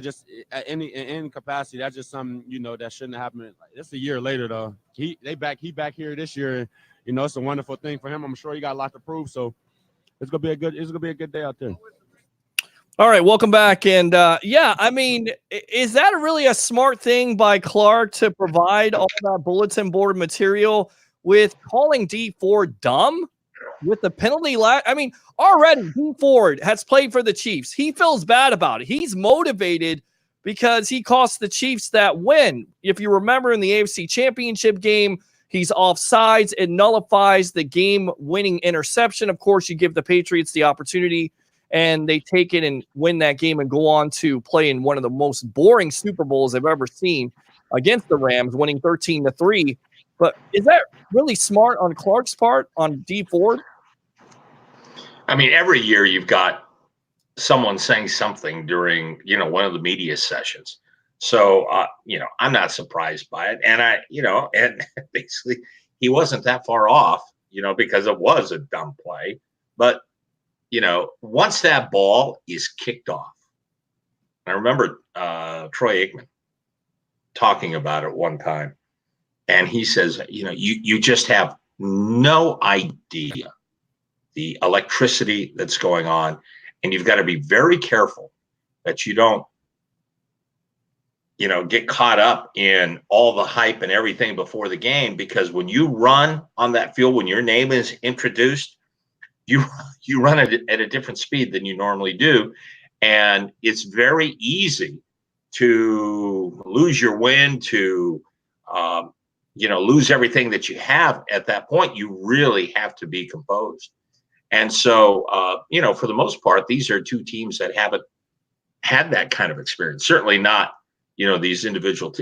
just at any capacity, that's just something that shouldn't have happened. It's a year later though. He back here this year. It's a wonderful thing for him. I'm sure he got a lot to prove. So it's gonna be a good day out there. All right, welcome back. And I mean, is that really a smart thing by Clark to provide all that bulletin board material with calling Dee Ford dumb with the penalty? I mean, already Dee Ford has played for the Chiefs. He feels bad about it. He's motivated because he cost the Chiefs that win. If you remember in the AFC Championship game, He's offsides. It nullifies the game-winning interception. Of course, you give the Patriots the opportunity, and they take it and win that game and go on to play in one of the most boring Super Bowls I've ever seen against the Rams, winning 13-3. But is that really smart on Clark's part, on D Ford? I mean, every year you've got someone saying something during, one of the media sessions. So, I'm not surprised by it. And and basically he wasn't that far off, because it was a dumb play. But, once that ball is kicked off, I remember Troy Aikman talking about it one time. And he says, you just have no idea the electricity that's going on. And you've got to be very careful that you don't, get caught up in all the hype and everything before the game, because when you run on that field, when your name is introduced, you run at a different speed than you normally do. And it's very easy to lose your wind, to, lose everything that you have at that point. You really have to be composed. And so, for the most part, these are two teams that haven't had that kind of experience. Certainly not, these individual,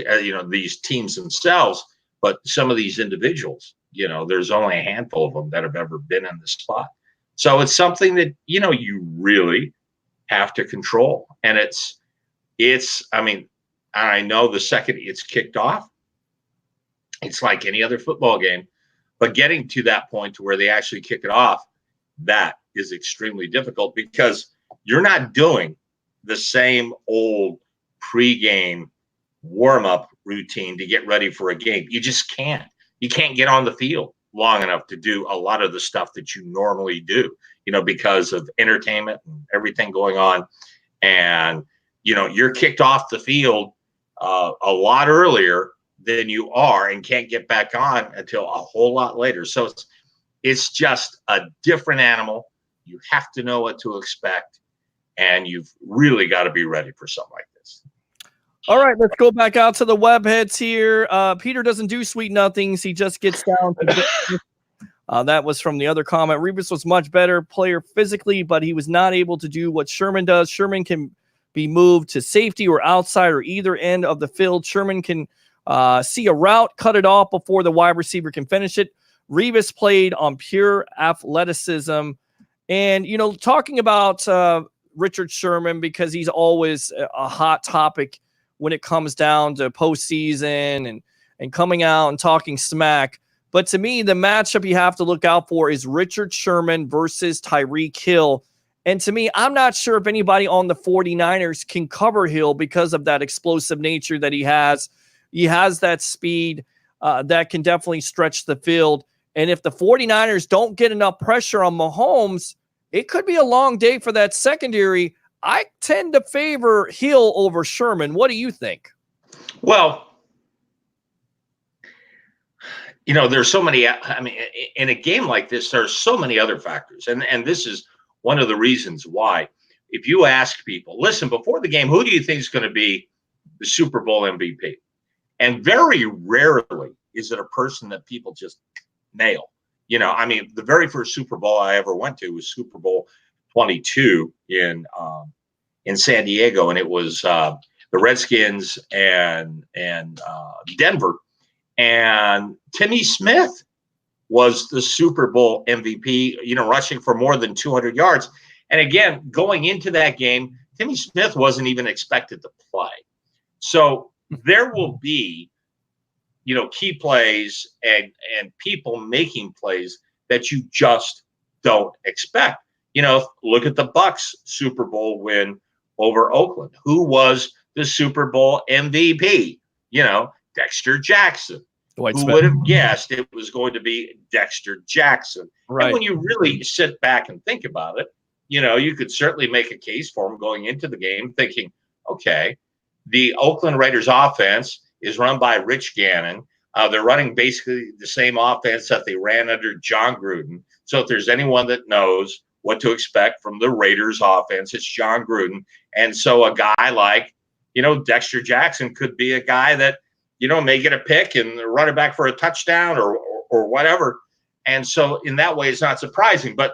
these teams themselves, but some of these individuals, there's only a handful of them that have ever been in this spot. So it's something that, you really have to control. And I know the second it's kicked off, it's like any other football game, but getting to that point to where they actually kick it off, that is extremely difficult, because you're not doing the same old pregame warm-up routine to get ready for a game. You just can't. You can't get on the field long enough to do a lot of the stuff that you normally do, because of entertainment and everything going on. And, you're kicked off the field a lot earlier than you are, and can't get back on until a whole lot later. So it's just a different animal. You have to know what to expect, and you've really got to be ready for something like this. All right, let's go back out to the web heads here. Peter doesn't do sweet nothings. He just gets down to that was from the other comment. Revis was much better player physically, but he was not able to do what Sherman does. Sherman can be moved to safety or outside or either end of the field. Sherman can see a route, cut it off before the wide receiver can finish it. Revis played on pure athleticism. And, talking about Richard Sherman, because he's always a hot topic when it comes down to postseason and coming out and talking smack. But to me, the matchup you have to look out for is Richard Sherman versus Tyreek Hill. And to me, I'm not sure if anybody on the 49ers can cover Hill because of that explosive nature that he has. He has that speed that can definitely stretch the field. And if the 49ers don't get enough pressure on Mahomes, it could be a long day for that secondary. I tend to favor Hill over Sherman. What do you think? Well, there's so many, in a game like this, there's so many other factors. And this is one of the reasons why, if you ask people, listen, before the game, who do you think is going to be the Super Bowl MVP? And very rarely is it a person that people just nail. The very first Super Bowl I ever went to was Super Bowl 22 in San Diego, and it was the Redskins and Denver, and Timmy Smith was the Super Bowl MVP, rushing for more than 200 yards. And again, going into that game, Timmy Smith wasn't even expected to play. So there will be, key plays and people making plays that you just don't expect. Look at the Bucs Super Bowl win over Oakland. Who was the Super Bowl MVP? Dexter Jackson. Who would have guessed it was going to be Dexter Jackson? Right. And when you really sit back and think about it, you could certainly make a case for him going into the game thinking, okay, the Oakland Raiders offense is run by Rich Gannon. They're running basically the same offense that they ran under John Gruden. So if there's anyone that knows what to expect from the Raiders offense, it's John Gruden. And so a guy like, Dexter Jackson could be a guy that, may get a pick and run it back for a touchdown or whatever. And so in that way, it's not surprising. But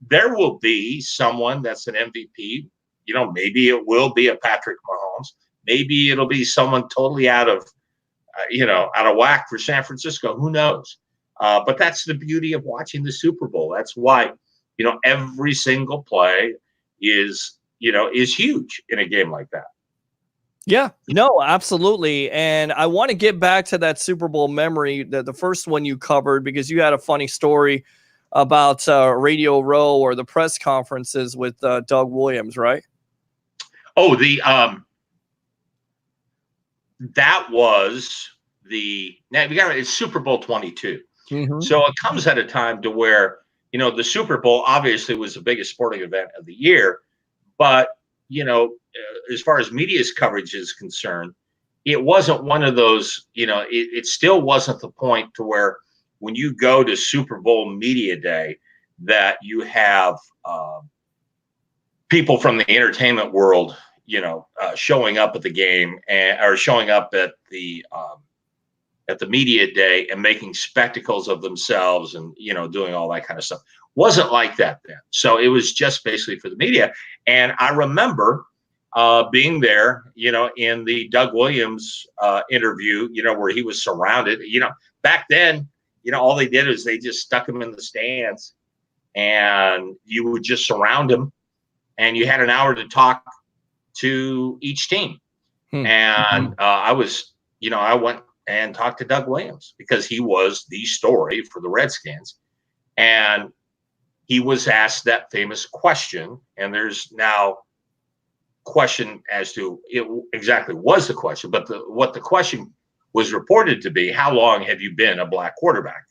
there will be someone that's an MVP. Maybe it will be a Patrick Mahomes. Maybe it'll be someone totally out of whack for San Francisco. Who knows? But that's the beauty of watching the Super Bowl. That's why, every single play is huge in a game like that. Yeah, no, absolutely. And I want to get back to that Super Bowl memory, the first one you covered, because you had a funny story about Radio Row or the press conferences with Doug Williams, right? Oh, that was it's Super Bowl 22. Mm-hmm. So it comes at a time to where, the Super Bowl obviously was the biggest sporting event of the year, but, as far as media's coverage is concerned, it wasn't one of those, it still wasn't the point to where when you go to Super Bowl media day that you have people from the entertainment world, showing up at the game or showing up at the media day and making spectacles of themselves and, doing all that kind of stuff. Wasn't like that then. So it was just basically for the media. And I remember being there, in the Doug Williams interview, where he was surrounded. Back then, all they did is they just stuck him in the stands and you would just surround him and you had an hour to talk to each team. And I went and talked to Doug Williams because he was the story for the Redskins. And he was asked that famous question, and there's now question as to it exactly was the question, but what the question was reported to be: how long have you been a black quarterback?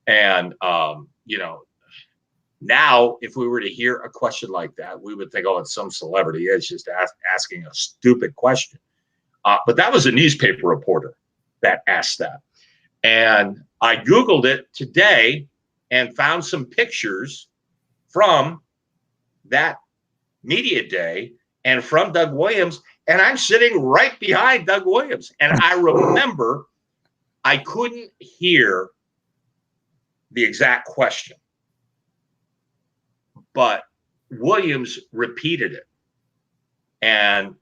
And now if we were to hear a question like that, we would think, oh, it's some celebrity. It's just asking a stupid question. But that was a newspaper reporter that asked that. And I Googled it today and found some pictures from that media day and from Doug Williams. And I'm sitting right behind Doug Williams. And I remember I couldn't hear the exact question, but Williams repeated it. And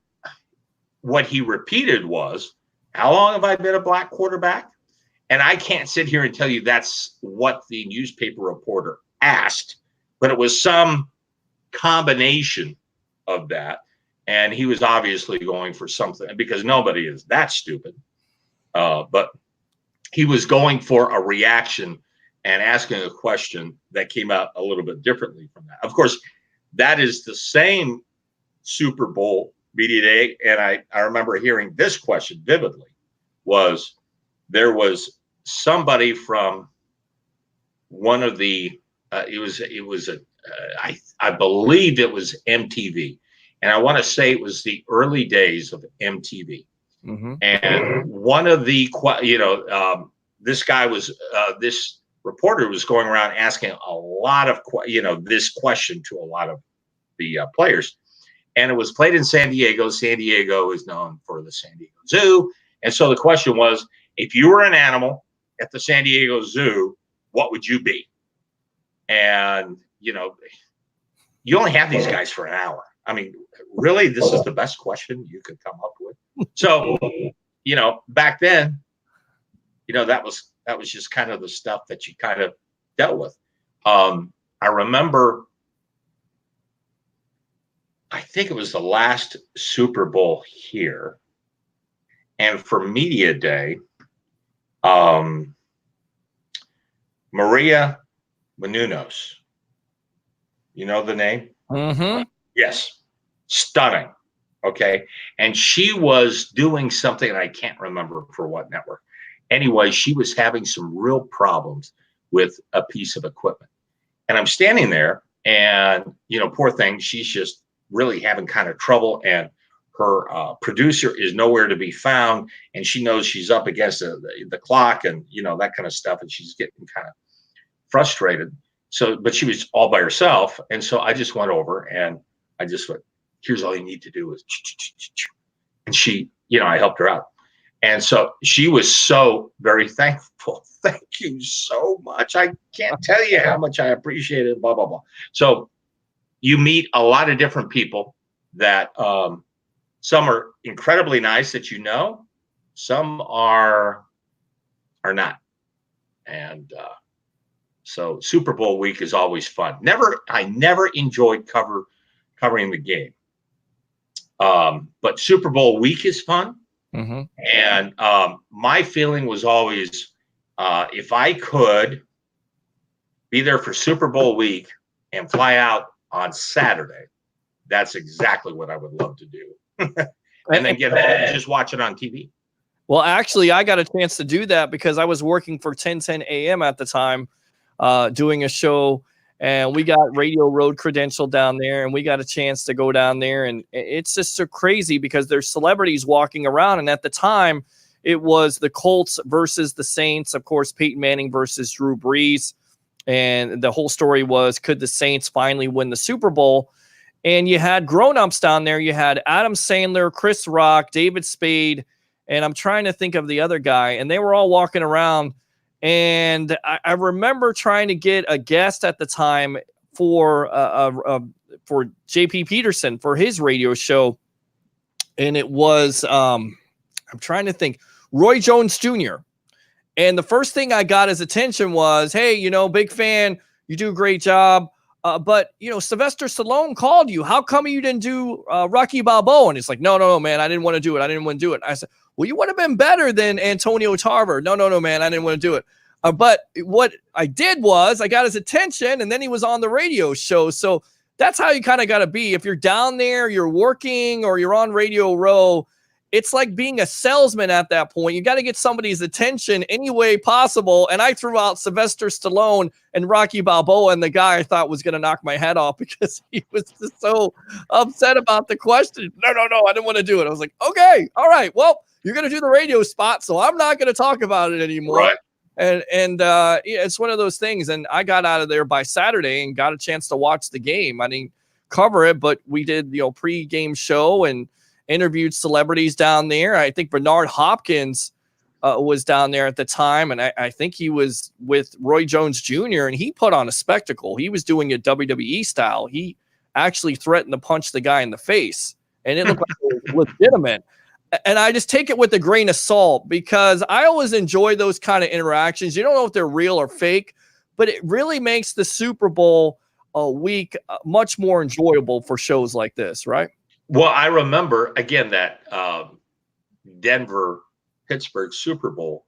what he repeated was, how long have I been a black quarterback? And I can't sit here and tell you that's what the newspaper reporter asked, but it was some combination of that. And he was obviously going for something, because nobody is that stupid. But he was going for a reaction and asking a question that came out a little bit differently from that. Of course, that is the same Super Bowl media day. And I remember hearing this question vividly. There was somebody from one of the I believe it was MTV, and I want to say it was the early days of MTV. Mm-hmm. And one of the this guy was this reporter was going around asking a lot of this question to a lot of the players, and it was played in San Diego. San Diego is known for the San Diego Zoo. And so the question was, if you were an animal at the San Diego Zoo, what would you be? And, you only have these guys for an hour. I mean, really, this is the best question you could come up with. So, back then, that was just kind of the stuff that you kind of dealt with. I remember, I think it was the last Super Bowl here. And for media day, Maria Menounos, you know the name? Mm-hmm. Yes. Stunning. Okay. And she was doing something, and I can't remember for what network. Anyway, she was having some real problems with a piece of equipment. And I'm standing there and, poor thing, she's just really having kind of trouble. And her producer is nowhere to be found, and she knows she's up against the clock and that kind of stuff, and she's getting kind of frustrated. So, but she was all by herself, and so I just went over and I just went, "Here's all you need to do is," and she, I helped her out. And so she was so very thankful. Thank you so much. I can't tell you how much I appreciate it, blah, blah, blah. So you meet a lot of different people that some are incredibly nice that you know, some are not. And so Super Bowl week is always fun. I never enjoyed covering the game. But Super Bowl week is fun. Mm-hmm. And my feeling was always, if I could be there for Super Bowl week and fly out on Saturday, that's exactly what I would love to do. And then get home and just watch it on TV. Well, actually, I got a chance to do that because I was working for 1010 AM at the time, doing a show, and we got Radio Road credential down there, and we got a chance to go down there, and it's just so crazy because there's celebrities walking around, and at the time, it was the Colts versus the Saints, of course, Peyton Manning versus Drew Brees, and the whole story was, could the Saints finally win the Super Bowl? And you had grown-ups down there. You had Adam Sandler, Chris Rock, David Spade, and I'm trying to think of the other guy, and they were all walking around. And I remember trying to get a guest at the time for J.P. Peterson for his radio show, and it was I'm trying to think, Roy Jones Jr. And the first thing I got his attention was, hey, big fan, you do a great job. But, Sylvester Stallone called you. How come you didn't do Rocky Balboa? And it's like, no, man, I didn't want to do it. I said, well, you would have been better than Antonio Tarver. No, man, I didn't want to do it. But what I did was I got his attention, and then he was on the radio show. So that's how you kind of got to be. If you're down there, you're working, or you're on Radio Row, it's like being a salesman at that point. You got to get somebody's attention any way possible. And I threw out Sylvester Stallone and Rocky Balboa, and the guy I thought was going to knock my head off because he was just so upset about the question. No, I didn't want to do it. I was like, okay, all right, well, you're going to do the radio spot, so I'm not going to talk about it anymore. Right. And it's one of those things. And I got out of there by Saturday and got a chance to watch the game. I didn't cover it, but we did, pre-game show and interviewed celebrities down there. I think Bernard Hopkins was down there at the time, and I think he was with Roy Jones Jr., and he put on a spectacle. He was doing it WWE style. He actually threatened to punch the guy in the face, and it looked like it was legitimate. And I just take it with a grain of salt because I always enjoy those kind of interactions. You don't know if they're real or fake, but it really makes the Super Bowl week much more enjoyable for shows like this, right? Well, I remember, again, that Denver-Pittsburgh Super Bowl.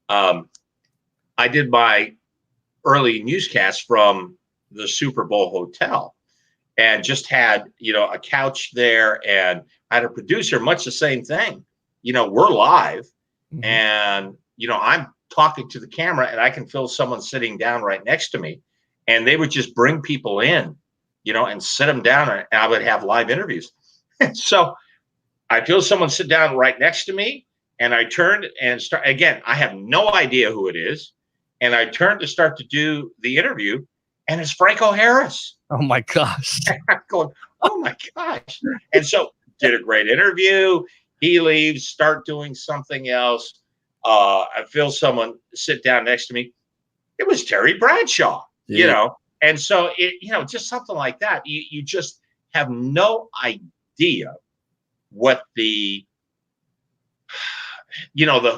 I did my early newscast from the Super Bowl hotel and just had, a couch there, and I had a producer, much the same thing. We're live, mm-hmm. and, I'm talking to the camera, and I can feel someone sitting down right next to me, and they would just bring people in, and sit them down, and I would have live interviews. So I feel someone sit down right next to me, and I turned and start again. I have no idea who it is. And I turned to start to do the interview, and it's Franco Harris. Oh my gosh. I'm going, oh my gosh. And so did a great interview. He leaves, start doing something else. I feel someone sit down next to me. It was Terry Bradshaw, And so just something like that. You just have no idea what the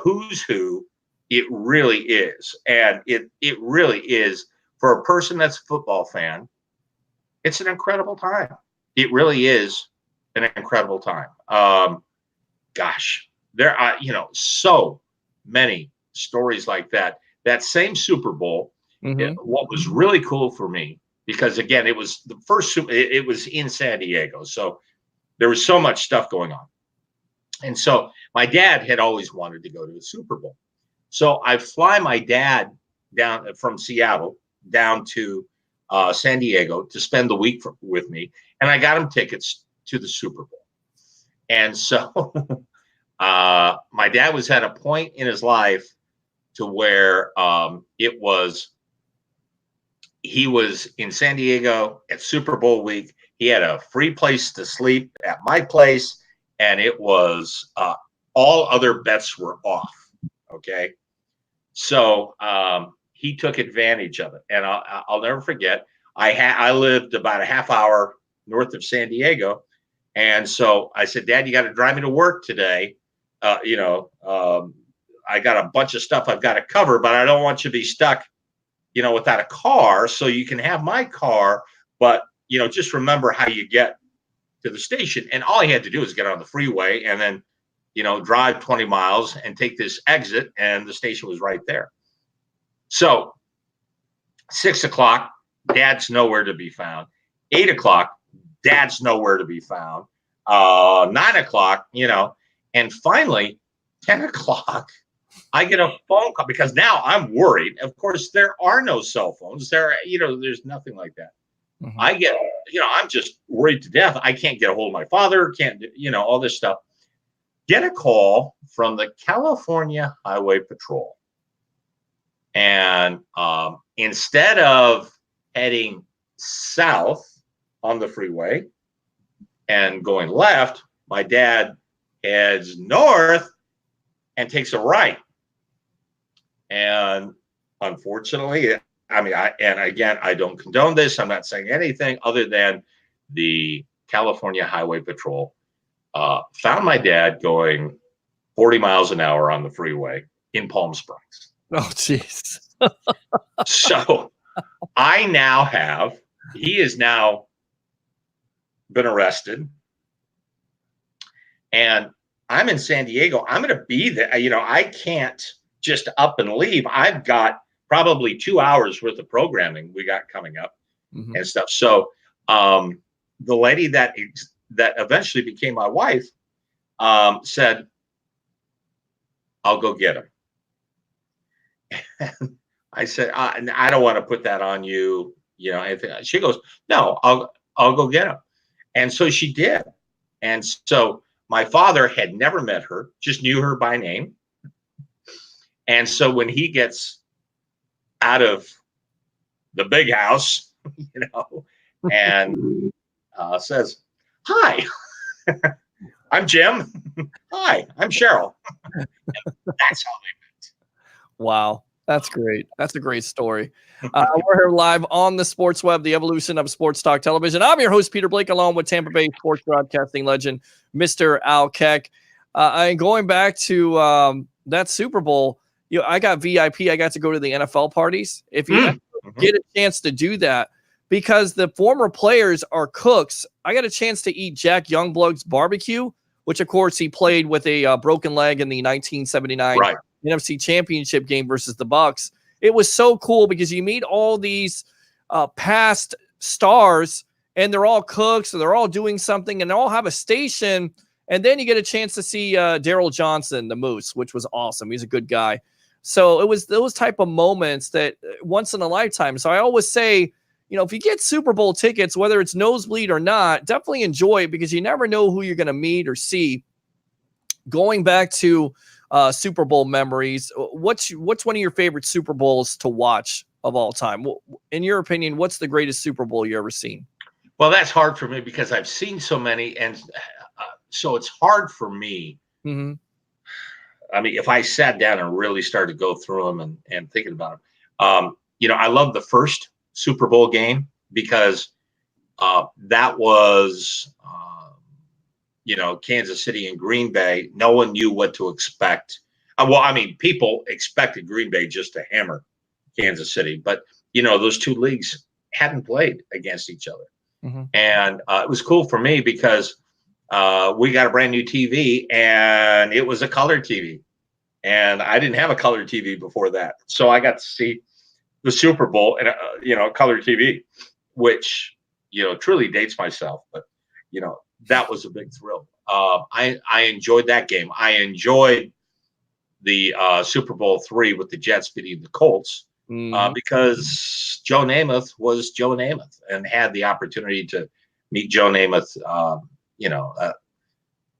who's who it really is. And it really is, for a person that's a football fan, it's an incredible time. It really is an incredible time. Gosh, there are, so many stories like that. That same Super Bowl, mm-hmm. What was really cool for me, because again, it was the first, it was in San Diego. So there was so much stuff going on. And so my dad had always wanted to go to the Super Bowl. So I fly my dad down from Seattle down to San Diego to spend the week with me. And I got him tickets to the Super Bowl. And so my dad was at a point in his life to where he was in San Diego at Super Bowl week. He had a free place to sleep at my place. and it was all other bets were off. Okay, so he took advantage of it, and I'll never forget. I lived about a half hour north of San Diego, and so I said, "Dad, you got to drive me to work today. I got a bunch of stuff I've got to cover, but I don't want you to be stuck, without a car. So you can have my car, but just remember how you get to the station." And all he had to do was get on the freeway and then, drive 20 miles and take this exit, and the station was right there. So 6 o'clock, Dad's nowhere to be found. 8 o'clock, Dad's nowhere to be found. 9 o'clock, and finally 10 o'clock, I get a phone call because now I'm worried. Of course, there are no cell phones. There's nothing like that. Mm-hmm. I get, I'm just worried to death. I can't get a hold of my father, can't, all this stuff. Get a call from the California Highway Patrol. And instead of heading south on the freeway and going left, my dad heads north and takes a right. And unfortunately, I don't condone this. I'm not saying anything other than the California Highway Patrol found my dad going 40 miles an hour on the freeway in Palm Springs. Oh, jeez. So he has now been arrested, and I'm in San Diego. I'm going to be there. I can't just up and leave. I've got probably 2 hours worth of programming we got coming up and stuff. So the lady that eventually became my wife said, "I'll go get him." And I said, I don't want to put that on you, anything. She goes, "No, I'll go get him." And so she did. And so my father had never met her, just knew her by name. And so when he gets out of the big house, and says, "Hi, I'm Jim. Hi, I'm Cheryl." That's how they met. Wow. That's great. That's a great story. We're here live on the Sports Web, the evolution of sports talk television. I'm your host, Peter Blake, along with Tampa Bay sports broadcasting legend, Mr. Al Keck. And going back to that Super Bowl, I got VIP. I got to go to the NFL parties. If you get a chance to do that, because the former players are cooks, I got a chance to eat Jack Youngblood's barbecue, which, of course, he played with a broken leg in the 1979 NFC Championship game versus the Bucs. It was so cool because you meet all these past stars, and they're all cooks, so they're all doing something, and they all have a station. And then you get a chance to see Daryl Johnson, the Moose, which was awesome. He's a good guy. So it was those type of moments that once in a lifetime. So I always say, if you get Super Bowl tickets, whether it's nosebleed or not, definitely enjoy it because you never know who you're going to meet or see. Going back to Super Bowl memories, what's one of your favorite Super Bowls to watch of all time? In your opinion, what's the greatest Super Bowl you ever seen? Well, that's hard for me because I've seen so many, and so it's hard for me. Mm-hmm. I mean, if I sat down and really started to go through them and thinking about them, I love the first Super Bowl game because that was, Kansas City and Green Bay. No one knew what to expect. People expected Green Bay just to hammer Kansas City, but those two leagues hadn't played against each other. Mm-hmm. And it was cool for me because we got a brand new TV and it was a color TV. And I didn't have a color TV before that. So I got to see the Super Bowl and, color TV, which, truly dates myself. But, that was a big thrill. I enjoyed that game. I enjoyed the Super Bowl III with the Jets beating the Colts because Joe Namath was Joe Namath and had the opportunity to meet Joe Namath,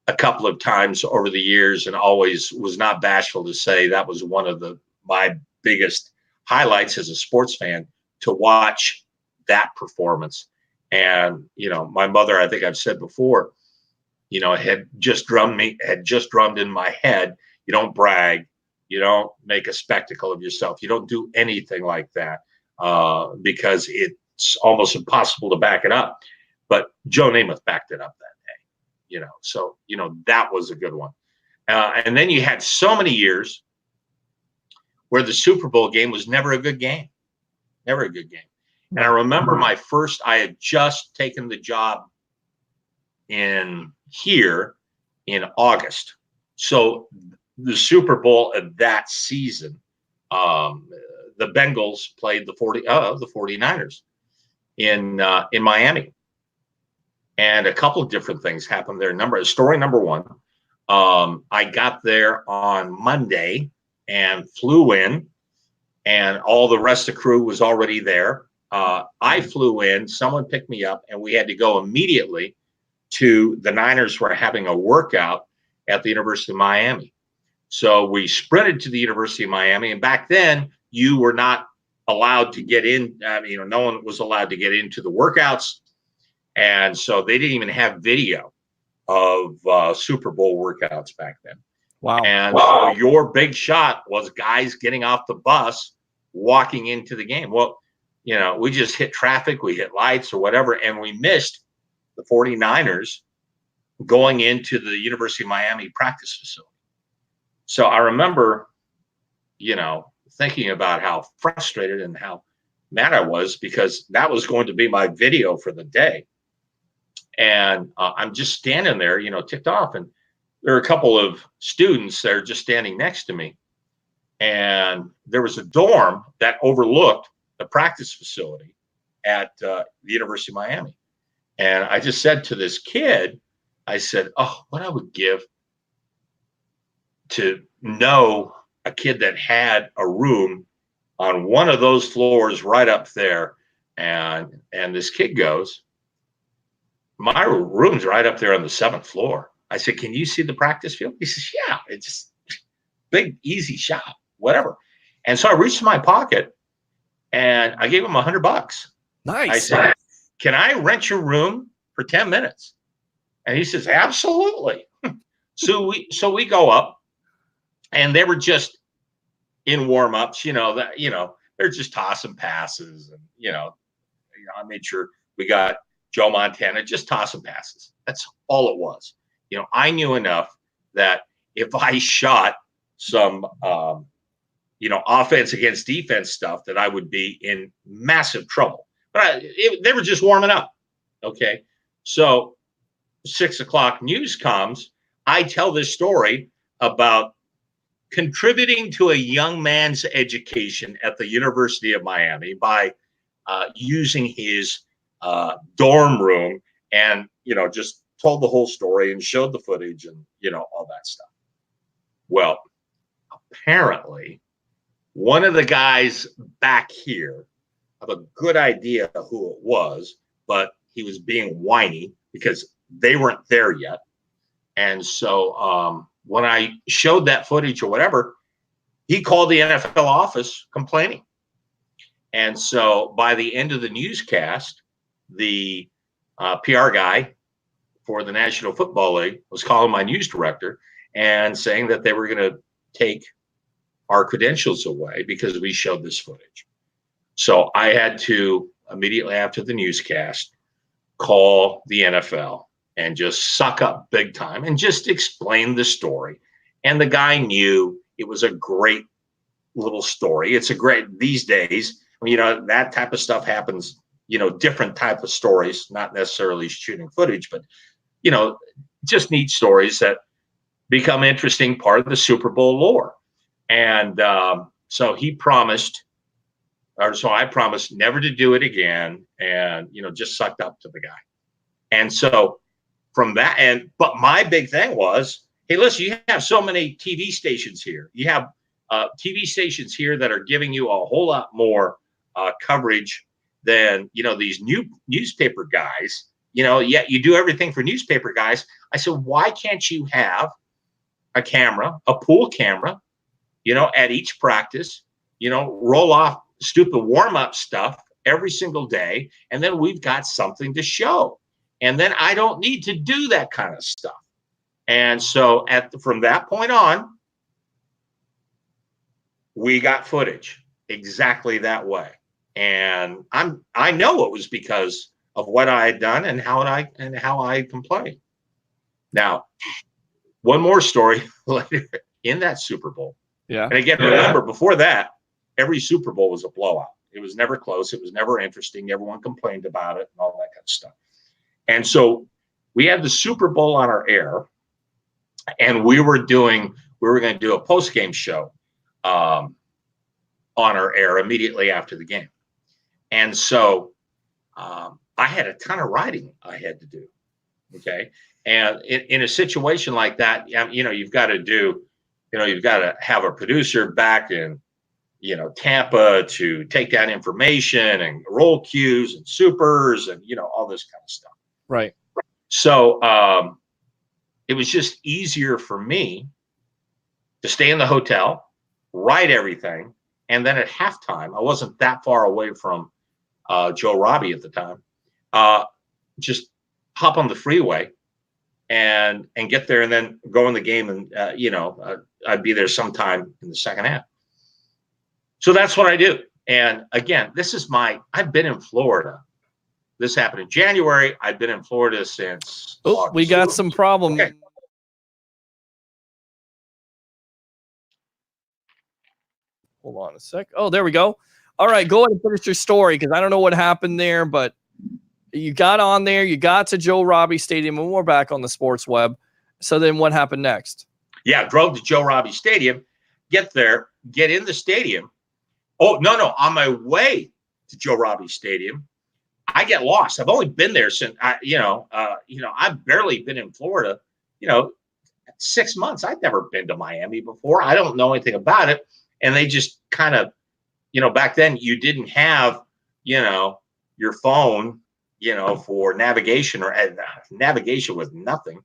a couple of times over the years, and always was not bashful to say that was one of my biggest highlights as a sports fan, to watch that performance. And, my mother, I think I've said before, had just drummed in my head. You don't brag. You don't make a spectacle of yourself. You don't do anything like that because it's almost impossible to back it up. But Joe Namath backed it up that day, so, that was a good one. And then you had so many years where the Super Bowl game was never a good game, never a good game. And I remember I had just taken the job here in August. So the Super Bowl of that season, the Bengals played the 49ers in Miami. And a couple of different things happened there. Story number one, I got there on Monday and flew in, and all the rest of the crew was already there. I flew in, someone picked me up, and we had to go immediately to the Niners were having a workout at the University of Miami. So we sprinted to the University of Miami, and back then you were not allowed to get in. No one was allowed to get into the workouts. And so they didn't even have video of Super Bowl workouts back then. Wow. And so your big shot was guys getting off the bus, walking into the game. Well, we just hit traffic, we hit lights or whatever, and we missed the 49ers going into the University of Miami practice facility. So I remember, thinking about how frustrated and how mad I was because that was going to be my video for the day. And I'm just standing there, ticked off. And there are a couple of students that are just standing next to me. And there was a dorm that overlooked the practice facility at the University of Miami. And I just said to this kid, I said, oh, what I would give to know a kid that had a room on one of those floors right up there. And this kid goes, my room's right up there on the 7th floor. I said, can you see the practice field? He says, yeah, it's just big, easy shot, whatever. And so I reached in my pocket and I gave him $100. Nice. I said, can I rent your room for 10 minutes? And he says, absolutely. So we go up, and they were just in warm-ups, they're just tossing passes. And, I made sure we got Joe Montana, just tossing passes. That's all it was. I knew enough that if I shot some, offense against defense stuff, that I would be in massive trouble. But they were just warming up. Okay. So 6 o'clock news comes. I tell this story about contributing to a young man's education at the University of Miami by using his dorm room, and just told the whole story and showed the footage and all that stuff. Well, apparently one of the guys back here, I have a good idea who it was, but he was being whiny because they weren't there yet. And so when I showed that footage or whatever, he called the NFL office complaining. And so by the end of the newscast, the PR guy for the National Football League was calling my news director and saying that they were going to take our credentials away because we showed this footage. So I had to, immediately after the newscast, call the NFL and just suck up big time and just explain the story. And the guy knew it was a great little story. It's a great, these days, that type of stuff happens, different type of stories, not necessarily shooting footage, but, just neat stories that become interesting part of the Super Bowl lore. And so I promised never to do it again, and, just sucked up to the guy. And so from that, but my big thing was, hey, listen, you have so many TV stations here. You have TV stations here that are giving you a whole lot more coverage than, these new newspaper guys, yet you do everything for newspaper guys. I said, why can't you have a camera, a pool camera, at each practice, roll off stupid warm-up stuff every single day, and then we've got something to show. And then I don't need to do that kind of stuff. And so from that point on, we got footage exactly that way. And I know it was because of what I had done and how I complained. Now, one more story later in that Super Bowl. Yeah. And again, remember, before that, every Super Bowl was a blowout. It was never close. It was never interesting. Everyone complained about it and all that kind of stuff. And so we had the Super Bowl on our air, and we were going to do a post-game show on our air immediately after the game. And so I had a ton of writing I had to do. Okay. And in a situation like that, you've got to have a producer back in, Tampa to take that information and roll cues and supers and, all this kind of stuff. Right. So it was just easier for me to stay in the hotel, write everything. And then at halftime, I wasn't that far away from Joe Robbie at the time, just hop on the freeway and get there and then go in the game. And, I'd be there sometime in the second half. So that's what I do. And again, I've been in Florida. This happened in January. I've been in Florida since. Oh, we got some problem. Okay. Hold on a sec. Oh, there we go. All right, go ahead and finish your story because I don't know what happened there, but you got on there. You got to Joe Robbie Stadium, and we're back on the sports web. So then what happened next? Yeah, drove to Joe Robbie Stadium, get there, get in the stadium. Oh, no. On my way to Joe Robbie Stadium, I get lost. I've only been there since, I've barely been in Florida, 6 months. I'd never been to Miami before. I don't know anything about it. And they just kind of, back then you didn't have, your phone, for navigation or navigation was nothing.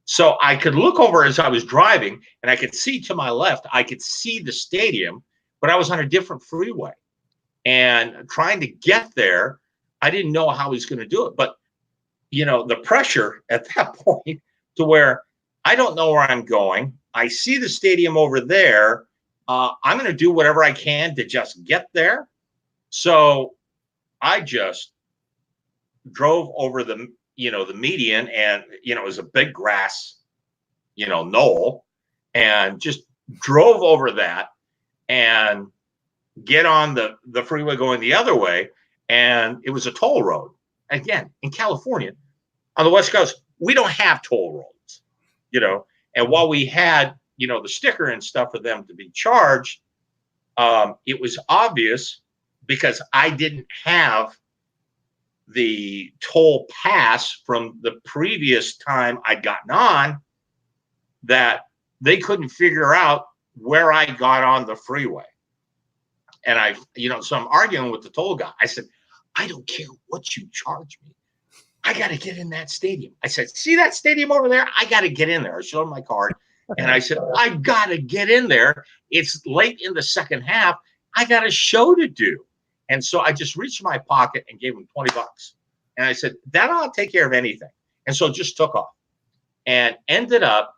So I could look over as I was driving and I could see to my left, I could see the stadium, but I was on a different freeway and trying to get there. I didn't know how he was going to do it, but the pressure at that point to where I don't know where I'm going. I see the stadium over there. I'm going to do whatever I can to just get there. So I just drove over the median, and it was a big grass knoll, and just drove over that and get on the freeway going the other way. And it was a toll road. Again, in California on the West Coast, we don't have toll roads, and while we had the sticker and stuff for them to be charged, it was obvious because I didn't have the toll pass from the previous time I'd gotten on, that they couldn't figure out where I got on the freeway. And so I'm arguing with the toll guy. I said, I don't care what you charge me. I got to get in that stadium. I said, see that stadium over there? I got to get in there. I showed him my card. And I said, I got to get in there. It's late in the second half. I got a show to do. And so I just reached in my pocket and gave him $20. And I said, that'll take care of anything. And so just took off and ended up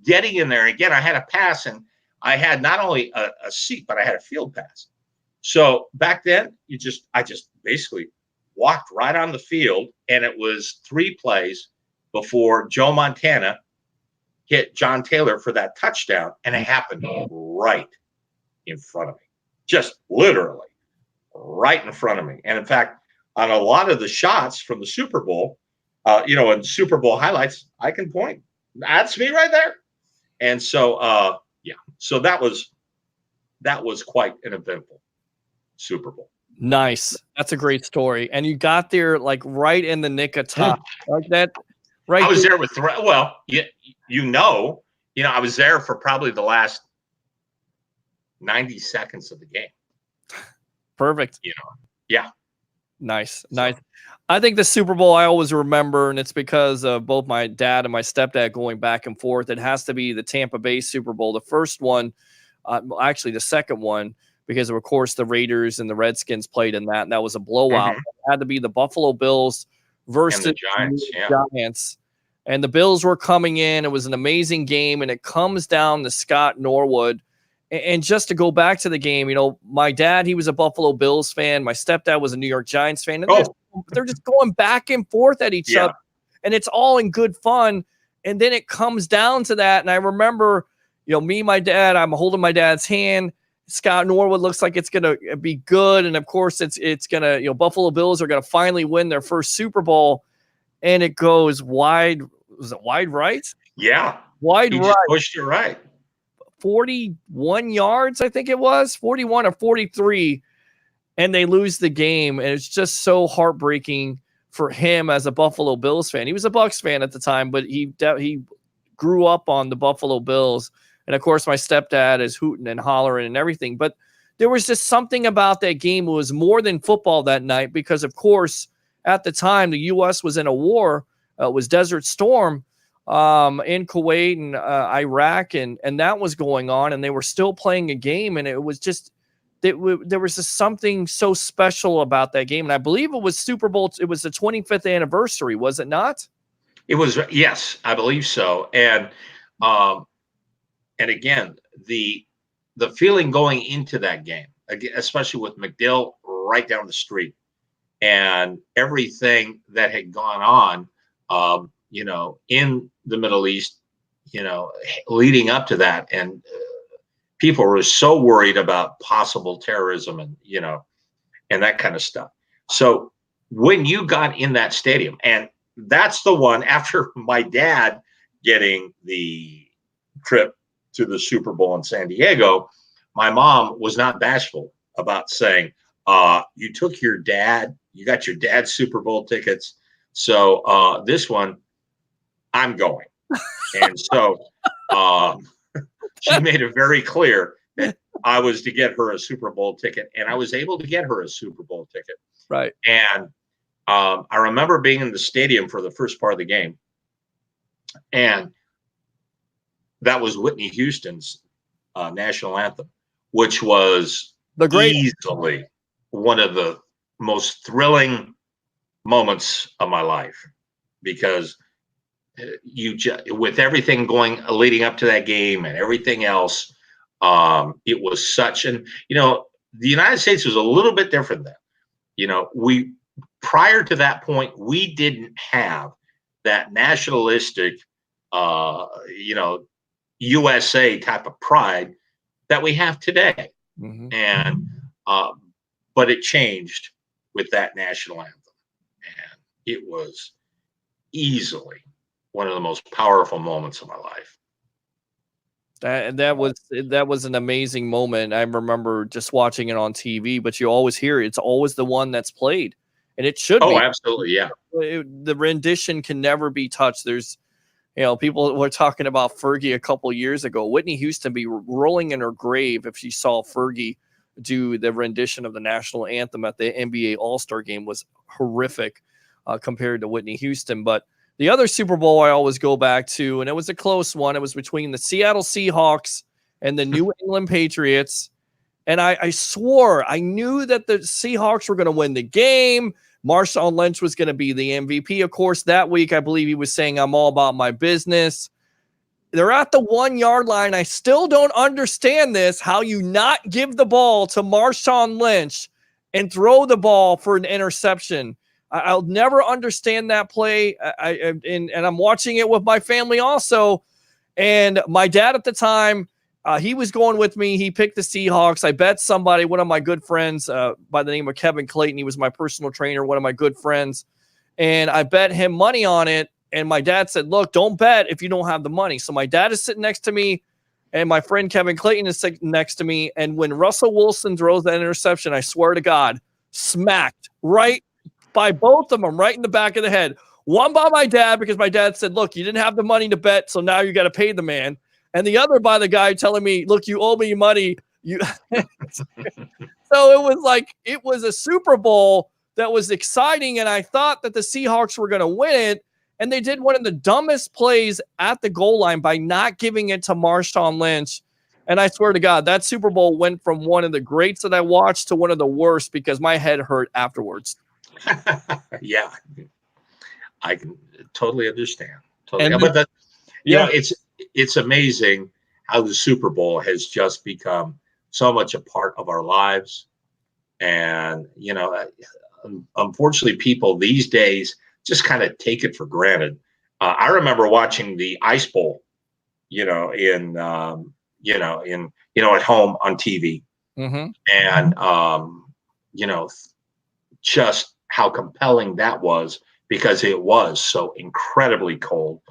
getting in there. Again, I had a pass, and I had not only a seat, but I had a field pass. So back then, I just basically walked right on the field, and it was 3 plays before Joe Montana hit John Taylor for that touchdown, and it happened right in front of me, just literally right in front of me. And in fact, on a lot of the shots from the Super Bowl, in Super Bowl highlights, I can point. That's me right there. And so, so that was quite an eventful Super Bowl. Nice. That's a great story. And you got there like right in the nick of time, like that. Right. I was there with, I was there for probably the last 90 seconds of the game. Perfect. Yeah. Nice. I think the Super Bowl I always remember, and it's because of both my dad and my stepdad going back and forth. It has to be the Tampa Bay Super Bowl. The first one, actually the second one, because of course the Raiders and the Redskins played in that, and that was a blowout. Mm-hmm. It had to be the Buffalo Bills versus the Giants. Giants. and the Bills were coming in. It was an amazing game, and it comes down to Scott Norwood. And just to go back to the game, you know, my dad, he was a Buffalo Bills fan. My stepdad was a New York Giants fan. And they're just going back and forth at each other. And it's all in good fun. And then it comes down to that. And I remember, you know, me, my dad, I'm holding my dad's hand. Scott Norwood looks like it's going to be good. And of course, it's going to, you know, Buffalo Bills are going to finally win their first Super Bowl. And it goes wide. Was it wide right? Yeah. Wide right. Just pushed it right. 41 yards, I think it was 41 or 43, and they lose the game. And it's just so heartbreaking for him as a Buffalo Bills fan. He was a Bucs fan at the time, but he grew up on the Buffalo Bills. And of course, my stepdad is hooting and hollering and everything. But there was just something about that game. It was more than football that night because, of course, at the time, the U.S. was in a war. It was Desert Storm in Kuwait and Iraq, and that was going on, and they were still playing a game, and it was just there was just something so special about that game. And I believe it was Super Bowl. It was the 25th anniversary, was it not? It was, yes, I believe so. And again, the feeling going into that game, especially with McDill right down the street, and everything that had gone on, you know, in the Middle East, you know, leading up to that. And people were so worried about possible terrorism and, you know, and that kind of stuff. So when you got in that stadium, and that's the one after my dad getting the trip to the Super Bowl in San Diego, my mom was not bashful about saying, you took your dad, you got your dad's Super Bowl tickets. So this one, I'm going. And so she made it very clear that I was to get her a Super Bowl ticket, and I was able to get her a Super Bowl ticket. Right. And I remember being in the stadium for the first part of the game, and that was Whitney Houston's national anthem, which was easily one of the most thrilling moments of my life, because with everything leading up to that game and everything else, it was such an, you know, the United States was a little bit different then. You know, prior to that point, we didn't have that nationalistic, you know, USA type of pride that we have today. Mm-hmm. And but it changed with that national anthem, and it was easily one of the most powerful moments of my life. That was an amazing moment. I remember just watching it on TV, but you always hear it. It's always the one that's played, and it should be. Oh, absolutely, yeah. The rendition can never be touched. There's, you know, people were talking about Fergie a couple years ago. Whitney Houston be rolling in her grave if she saw Fergie do the rendition of the national anthem at the NBA All-Star game. Was horrific compared to Whitney Houston. But the other Super Bowl I always go back to, and it was a close one. It was between the Seattle Seahawks and the New England Patriots. And I swore I knew that the Seahawks were going to win the game. Marshawn Lynch was going to be the MVP. Of course, that week, I believe he was saying, I'm all about my business. They're at the 1 yard line. I still don't understand this, how you not give the ball to Marshawn Lynch and throw the ball for an interception. I'll never understand that play. And I'm watching it with my family also. And my dad at the time, he was going with me. He picked the Seahawks. I bet somebody, one of my good friends by the name of Kevin Clayton, he was my personal trainer, one of my good friends. And I bet him money on it. And my dad said, look, don't bet if you don't have the money. So my dad is sitting next to me, and my friend Kevin Clayton is sitting next to me. And when Russell Wilson throws that interception, I swear to God, smacked right by both of them, right in the back of the head. One by my dad, because my dad said, look, you didn't have the money to bet, so now you got to pay the man. And the other by the guy telling me, look, you owe me money. So it was a Super Bowl that was exciting, and I thought that the Seahawks were going to win it, and they did one of the dumbest plays at the goal line by not giving it to Marshawn Lynch. And I swear to God, that Super Bowl went from one of the greats that I watched to one of the worst because my head hurt afterwards. Yeah, I can totally understand. And But yeah, it's amazing how the Super Bowl has just become so much a part of our lives. And, unfortunately, people these days just kind of take it for granted. I remember watching the Ice Bowl, at home on TV, mm-hmm. and just how compelling that was because it was so incredibly cold.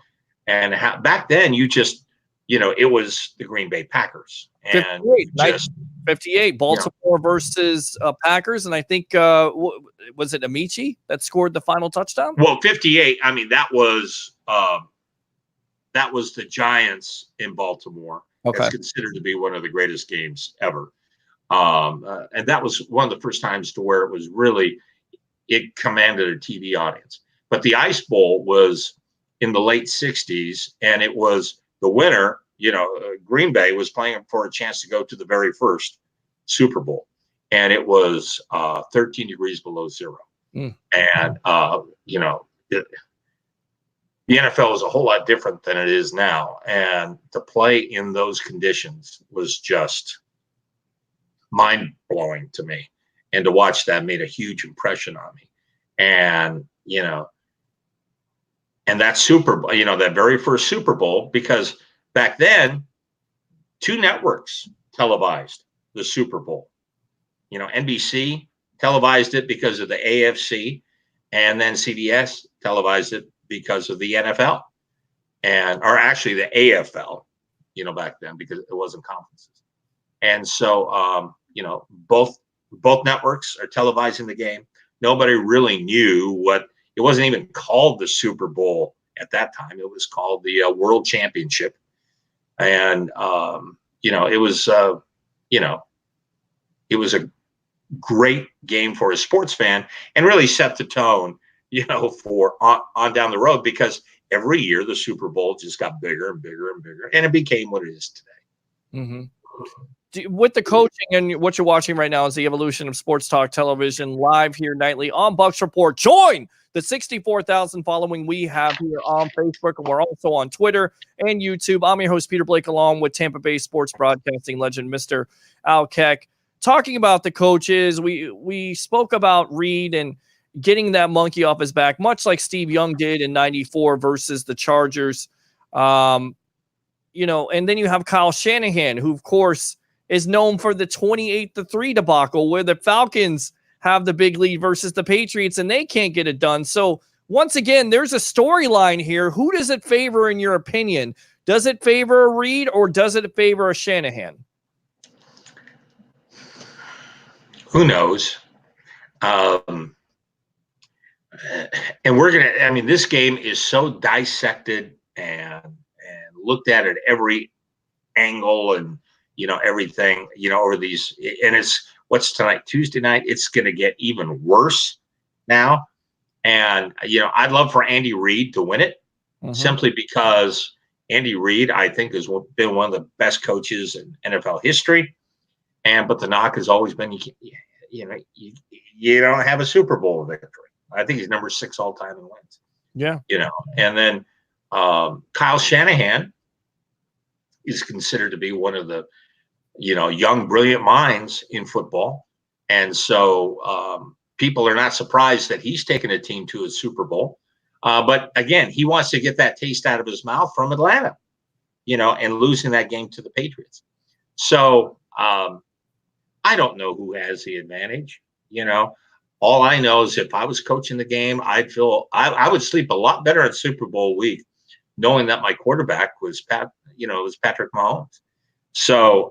And back then, it was the Green Bay Packers, and 58, just 58, Baltimore versus Packers, and I think was it Amici that scored the final touchdown? 58. I mean, that was the Giants in Baltimore. Okay. That's considered to be one of the greatest games ever. And that was one of the first times to where it commanded a TV audience. But the Ice Bowl was in the late 60s, and it was the winner. Green Bay was playing for a chance to go to the very first Super Bowl, and it was 13 degrees below zero. And, the NFL is a whole lot different than it is now. And to play in those conditions was just mind-blowing to me. And to watch that made a huge impression on me. And, and that Super Bowl, that very first Super Bowl, because back then, 2 networks televised the Super Bowl. NBC televised it because of the AFC, and then CBS televised it because of the NFL, or actually the AFL, back then, because it wasn't conferences. And so, both networks are televising the game. Nobody really knew it wasn't even called the Super Bowl at that time. It was called the World Championship. And, it was a great game for a sports fan, and really set the tone, for on down the road, because every year the Super Bowl just got bigger and bigger and bigger, and it became what it is today. Mm-hmm. With the coaching and what you're watching right now is the evolution of sports talk television, live here nightly on Bucks Report. Join the 64,000 following we have here on Facebook, and we're also on Twitter and YouTube. I'm your host, Peter Blake, along with Tampa Bay sports broadcasting legend, Mr. Al Keck. Talking about the coaches, we spoke about Reed and getting that monkey off his back, much like Steve Young did in '94 versus the Chargers. And then you have Kyle Shanahan, who, of course, is known for the 28-3 debacle where the Falcons have the big lead versus the Patriots and they can't get it done. So once again, there's a storyline here. Who does it favor in your opinion? Does it favor a Reed or does it favor a Shanahan? Who knows? And this game is so dissected and looked at every angle and, everything, over these, and what's tonight, Tuesday night, it's going to get even worse now. And, I'd love for Andy Reid to win it, simply because Andy Reid, I think, has been one of the best coaches in NFL history. But the knock has always been, you don't have a Super Bowl victory. I think he's number 6 all time in wins. Yeah. And then Kyle Shanahan is considered to be one of the, young, brilliant minds in football. And so people are not surprised that he's taken a team to a Super Bowl. But again, he wants to get that taste out of his mouth from Atlanta, and losing that game to the Patriots. So I don't know who has the advantage. All I know is if I was coaching the game, I would sleep a lot better on Super Bowl week, knowing that my quarterback was Patrick Mahomes. So,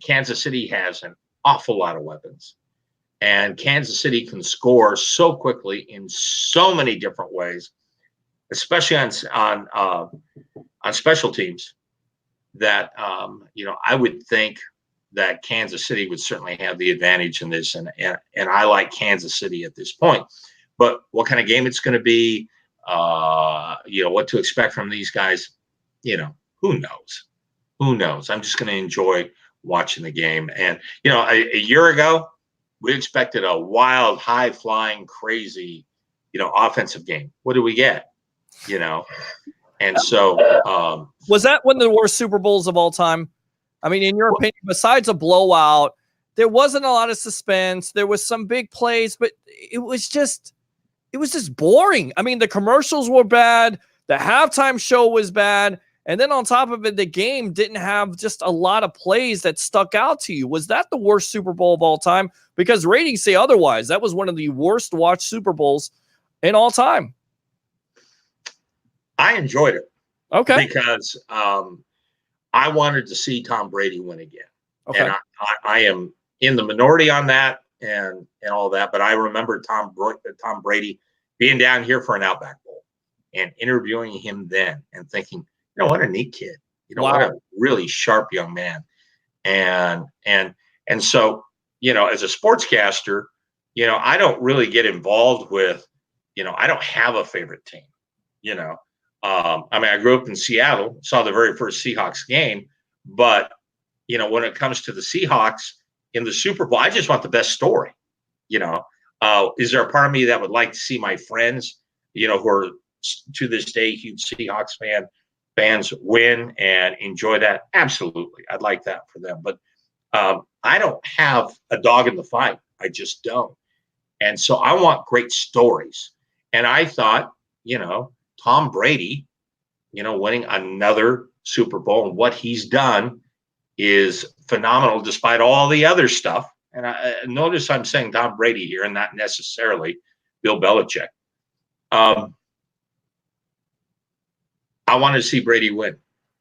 Kansas City has an awful lot of weapons, and Kansas City can score so quickly in so many different ways, especially on special teams, that I would think that Kansas City would certainly have the advantage in this, and I like Kansas City at this point. But what kind of game it's going to be, what to expect from these guys, who knows? Who knows? I'm just going to enjoy watching the game. And, a year ago, we expected a wild, high-flying, crazy, offensive game. What do we get? you know. And so was that one of the worst Super Bowls of all time? I mean, in your opinion, besides a blowout, there wasn't a lot of suspense. There was some big plays, but it was just boring. I mean, the commercials were bad. The halftime show was bad. And then on top of it, the game didn't have just a lot of plays that stuck out to you. Was that the worst Super Bowl of all time? Because ratings say otherwise. That was one of the worst watched Super Bowls in all time. I enjoyed it. Okay. Because I wanted to see Tom Brady win again. Okay. And I am in the minority on that and all that. But I remember Tom Brady being down here for an Outback Bowl and interviewing him then and thinking, you know, what a neat kid. You know, what a really sharp young man. And so, you know, as a sportscaster, you know, I don't really get involved with, you know, I don't have a favorite team, you know. I mean, I grew up in Seattle, saw the very first Seahawks game, but, you know, when it comes to the Seahawks in the Super Bowl, I just want the best story, you know. Is there a part of me that would like to see my friends, you know, who are to this day huge Seahawks fans win and enjoy that? Absolutely. I'd like that for them. But I don't have a dog in the fight. I just don't. And so I want great stories. And I thought, you know, Tom Brady, you know, winning another Super Bowl and what he's done is phenomenal despite all the other stuff. And I notice I'm saying Tom Brady here and not necessarily Bill Belichick. I wanted to see Brady win.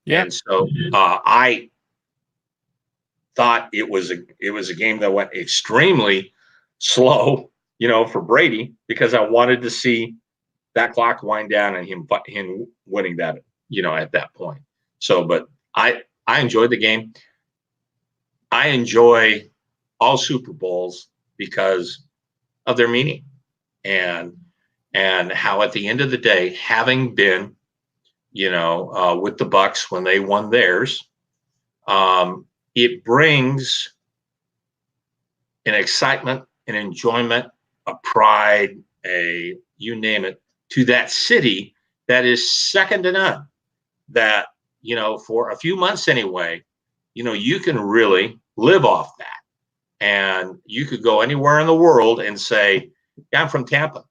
Yeah. And so I thought it was a game that went extremely slow, you know, for Brady, because I wanted to see that clock wind down and him winning that, you know, at that point. So, but I enjoyed the game. I enjoy all Super Bowls because of their meaning and how at the end of the day, having been, you know, with the Bucks when they won theirs, it brings an excitement, an enjoyment, a pride, you name it, to that city that is second to none. That, you know, for a few months anyway, you know, you can really live off that. And you could go anywhere in the world and say, yeah, I'm from Tampa.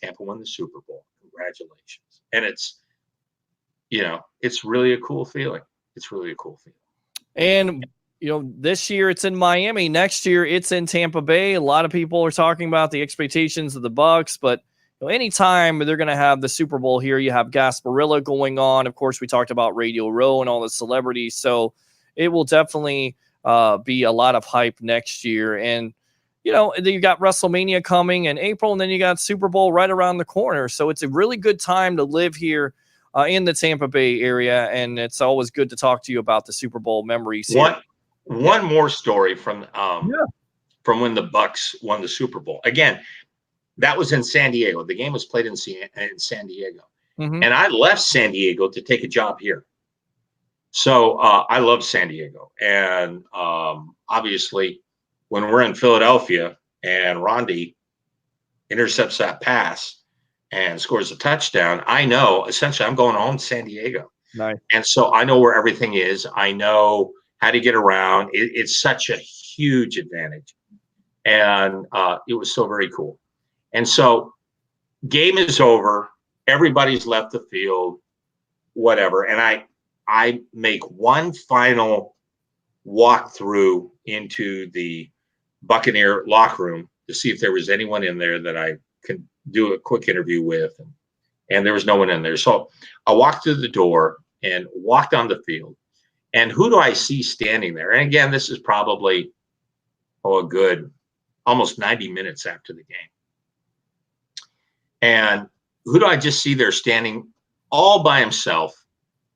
Tampa won the Super Bowl. Congratulations. And it's, you know, it's really a cool feeling. It's really a cool feeling. And, you know, this year it's in Miami. Next year it's in Tampa Bay. A lot of people are talking about the expectations of the Bucks, but you know, anytime they're going to have the Super Bowl here, you have Gasparilla going on. Of course, we talked about Radio Row and all the celebrities. So it will definitely be a lot of hype next year. And, you know, you got WrestleMania coming in April, and then you got Super Bowl right around the corner. So it's a really good time to live here in the Tampa Bay area. And it's always good to talk to you about the Super Bowl memories here. One more story from when the Bucks won the Super Bowl. Again, that was in San Diego. The game was played in San Diego. Mm-hmm. And I left San Diego to take a job here. So I love San Diego. And obviously, when we're in Philadelphia and Rondi intercepts that pass and scores a touchdown, I know essentially I'm going home to San Diego. Nice. And so I know where everything is. I know how to get around. It's such a huge advantage. And it was so very cool. And so game is over. Everybody's left the field, whatever. And I make one final walk through into the Buccaneer locker room to see if there was anyone in there that I could do a quick interview with. And there was no one in there. So I walked through the door and walked on the field. And who do I see standing there? And again, this is probably, a good almost 90 minutes after the game. And who do I just see there standing all by himself,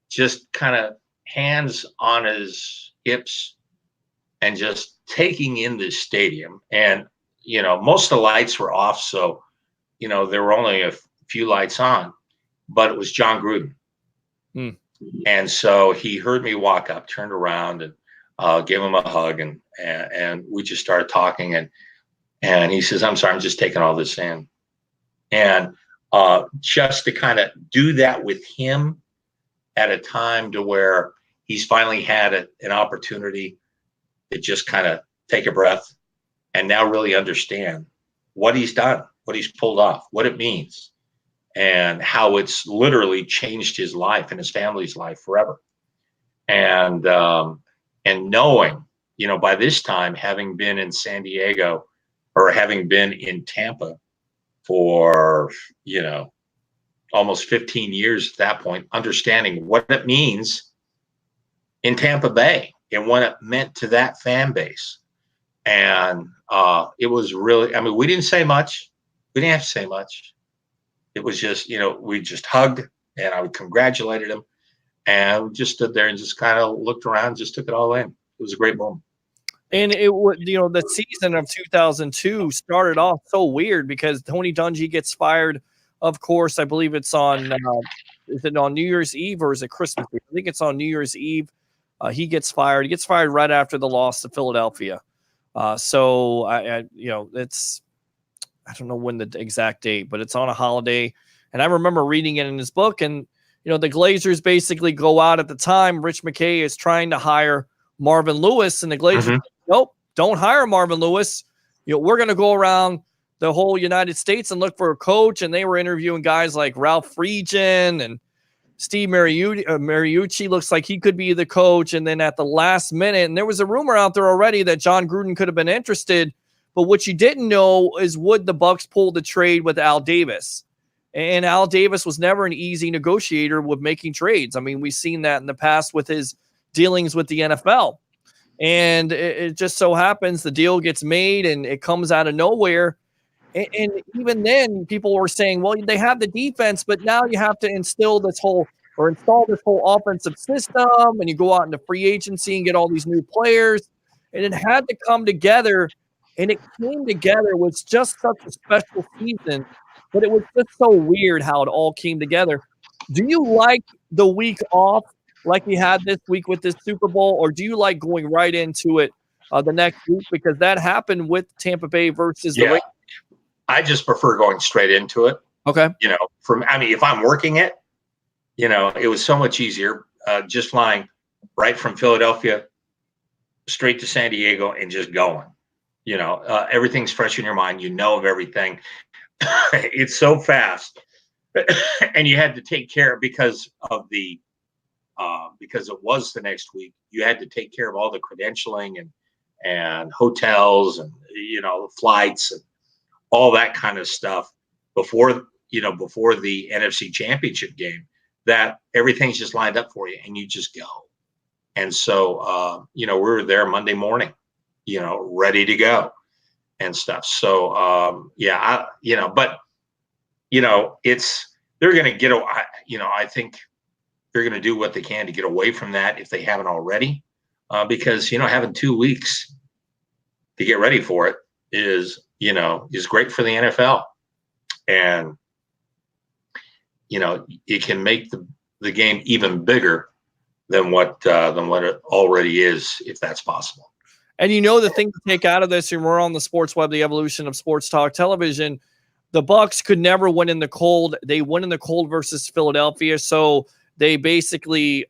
just kind of hands on his hips and just taking in this stadium? And, you know, most of the lights were off. So, you know, there were only a few lights on, but it was John Gruden. And so he heard me walk up, turned around and gave him a hug. And we just started talking. And he says, I'm sorry, I'm just taking all this in. And just to kind of do that with him at a time to where he's finally had an opportunity to just kind of take a breath and now really understand what he's done, what he's pulled off, what it means, and how it's literally changed his life and his family's life forever. And knowing, by this time, having been in San Diego or having been in Tampa for, almost 15 years at that point, understanding what it means in Tampa Bay and what it meant to that fan base. And it was really, we didn't say much. We didn't have to say much. It was just, we just hugged and I congratulated him. And we just stood there and just kind of looked around, just took it all in. It was a great moment. And it was, the season of 2002 started off so weird because Tony Dungy gets fired. Of course, I believe it's on, is it on New Year's Eve or is it Christmas Eve? I think it's on New Year's Eve. He gets fired. He gets fired right after the loss to Philadelphia. So it's, I don't know when the exact date, but it's on a holiday. And I remember reading it in his book, and the Glazers basically go out at the time. Rich McKay is trying to hire Marvin Lewis, and the Glazers, nope, don't hire Marvin Lewis. We're going to go around the whole United States and look for a coach. And they were interviewing guys like Ralph Friedgen and Steve Mariucci. Looks like he could be the coach. And then at the last minute, and there was a rumor out there already that John Gruden could have been interested. But what you didn't know is would the Bucks pull the trade with Al Davis? And Al Davis was never an easy negotiator with making trades. We've seen that in the past with his dealings with the NFL. And it just so happens the deal gets made and it comes out of nowhere. And even then, people were saying, well, they have the defense, but now you have to install this whole offensive system, and you go out into free agency and get all these new players. And it had to come together, and it came together. It was just such a special season, but it was just so weird how it all came together. Do you like the week off like we had this week with this Super Bowl, or do you like going right into it the next week? Because that happened with Tampa Bay versus the Raiders. I just prefer going straight into it. Okay. If I'm working it, it was so much easier just flying right from Philadelphia straight to San Diego and just going. Everything's fresh in your mind. Of everything. It's so fast. And you had to take care because it was the next week. You had to take care of all the credentialing and hotels and, flights and all that kind of stuff before the NFC Championship game, that everything's just lined up for you and you just go. And so, we were there Monday morning, ready to go and stuff. So, they're going to get, I think they're going to do what they can to get away from that if they haven't already, because, having 2 weeks to get ready for it is great for the NFL. And, it can make the game even bigger than what it already is, if that's possible. And the thing to take out of this, and we're on the Sports Web, the evolution of sports talk television, the Bucks could never win in the cold. They won in the cold versus Philadelphia, so they basically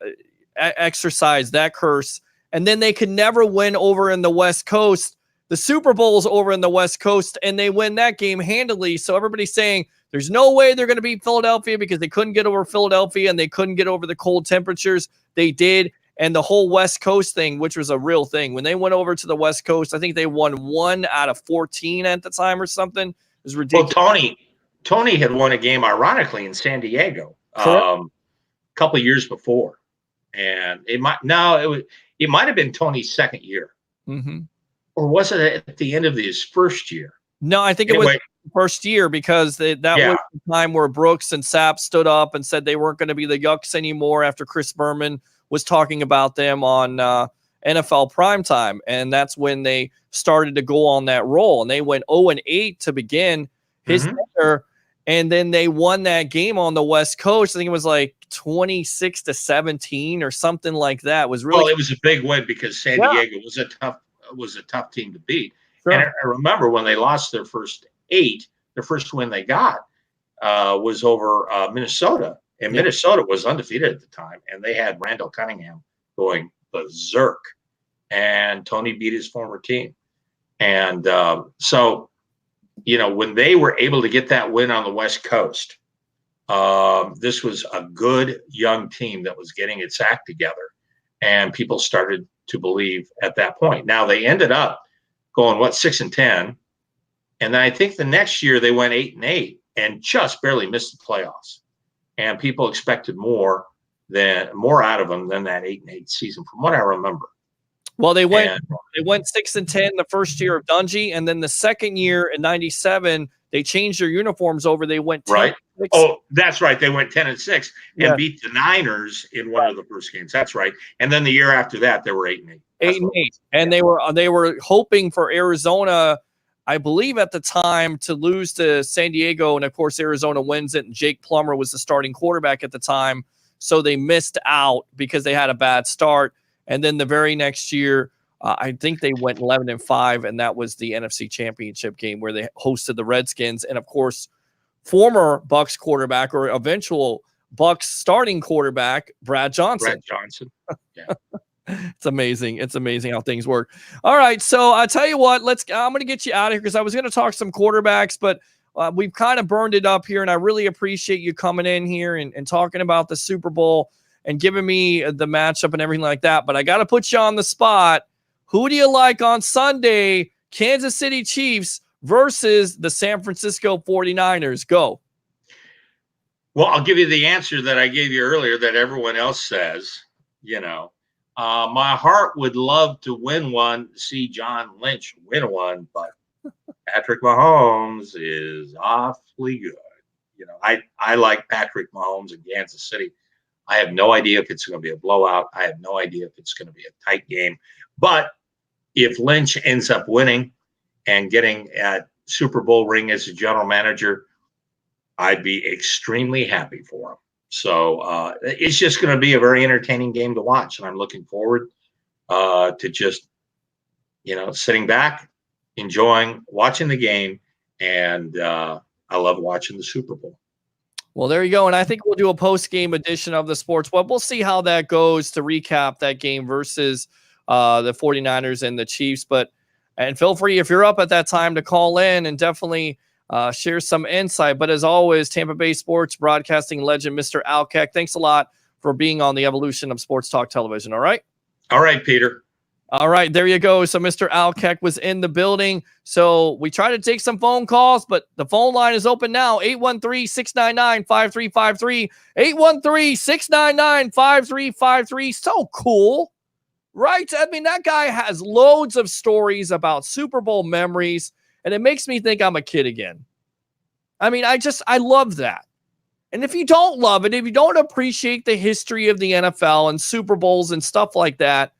exercised that curse. And then they could never win over in the West Coast. The Super Bowl's over in the West Coast, and they win that game handily. So everybody's saying there's no way they're going to beat Philadelphia because they couldn't get over Philadelphia and they couldn't get over the cold temperatures. They did. And the whole West Coast thing, which was a real thing. When they went over to the West Coast, I think they won 1 out of 14 at the time or something. It was ridiculous. Well, Tony had won a game, ironically, in San Diego a couple of years before. And it might have been Tony's second year. Mm-hmm. Or was it at the end of his first year? No, I think it was first year because that was the time where Brooks and Sapp stood up and said they weren't going to be the Yucks anymore after Chris Berman was talking about them on NFL primetime. And that's when they started to go on that roll. And they went 0-8 to begin his tenure. And then they won that game on the West Coast. I think it was like 26-17 or something like that. It was it was a big win because San Diego was a tough team to beat. Sure. And I remember when they lost their first 8, the first win they got, was over Minnesota, and Yeah. Minnesota was undefeated at the time, and they had Randall Cunningham going berserk, and Tony beat his former team, and so when they were able to get that win on the West Coast, this was a good young team that was getting its act together, and people started to believe at that point. Now they ended up going 6-10, and then I think the next year they went 8-8 and just barely missed the playoffs. And people expected more out of them than that 8-8 season, from what I remember. Well, they went 6-10 the first year of Dungy, and then the second year in '97 they changed their uniforms over. They went 10-6. Right. Oh, that's right. They went 10-6 and beat the Niners in one of the first games. That's right. And then the year after that, they were 8-8. 8-8, and they were hoping for Arizona, I believe at the time, to lose to San Diego, and of course Arizona wins it. And Jake Plummer was the starting quarterback at the time, so they missed out because they had a bad start. And then the very next year, I think they went 11-5, and that was the NFC Championship game where they hosted the Redskins. And of course, former Bucs quarterback, or eventual Bucs starting quarterback, Brad Johnson. Yeah. It's amazing. It's amazing how things work. All right, so I tell you what, I'm going to get you out of here because I was going to talk some quarterbacks, but we've kind of burned it up here, and I really appreciate you coming in here and talking about the Super Bowl and giving me the matchup and everything like that. But I got to put you on the spot. Who do you like on Sunday? Kansas City Chiefs versus the San Francisco 49ers. Go. Well, I'll give you the answer that I gave you earlier that everyone else says. My heart would love to win one, see John Lynch win one, but Patrick Mahomes is awfully good. I like Patrick Mahomes in Kansas City. I have no idea if it's going to be a blowout. I have no idea if it's going to be a tight game. But if Lynch ends up winning and getting a Super Bowl ring as a general manager, I'd be extremely happy for him. So it's just going to be a very entertaining game to watch. And I'm looking forward to just, sitting back, enjoying, watching the game. And I love watching the Super Bowl. Well, there you go. And I think we'll do a post-game edition of the Sports Web. We'll see how that goes to recap that game versus the 49ers and the Chiefs. And feel free, if you're up at that time, to call in and definitely share some insight. But as always, Tampa Bay sports broadcasting legend, Mr. Al Keck, thanks a lot for being on the evolution of Sports Talk Television. All right? All right, Peter. All right, there you go. So Mr. Al Keck was in the building. So we try to take some phone calls, but the phone line is open now, 813-699-5353, 813-699-5353. So cool, right? I mean, that guy has loads of stories about Super Bowl memories, and it makes me think I'm a kid again. I mean, I love that. And if you don't love it, if you don't appreciate the history of the NFL and Super Bowls and stuff like that,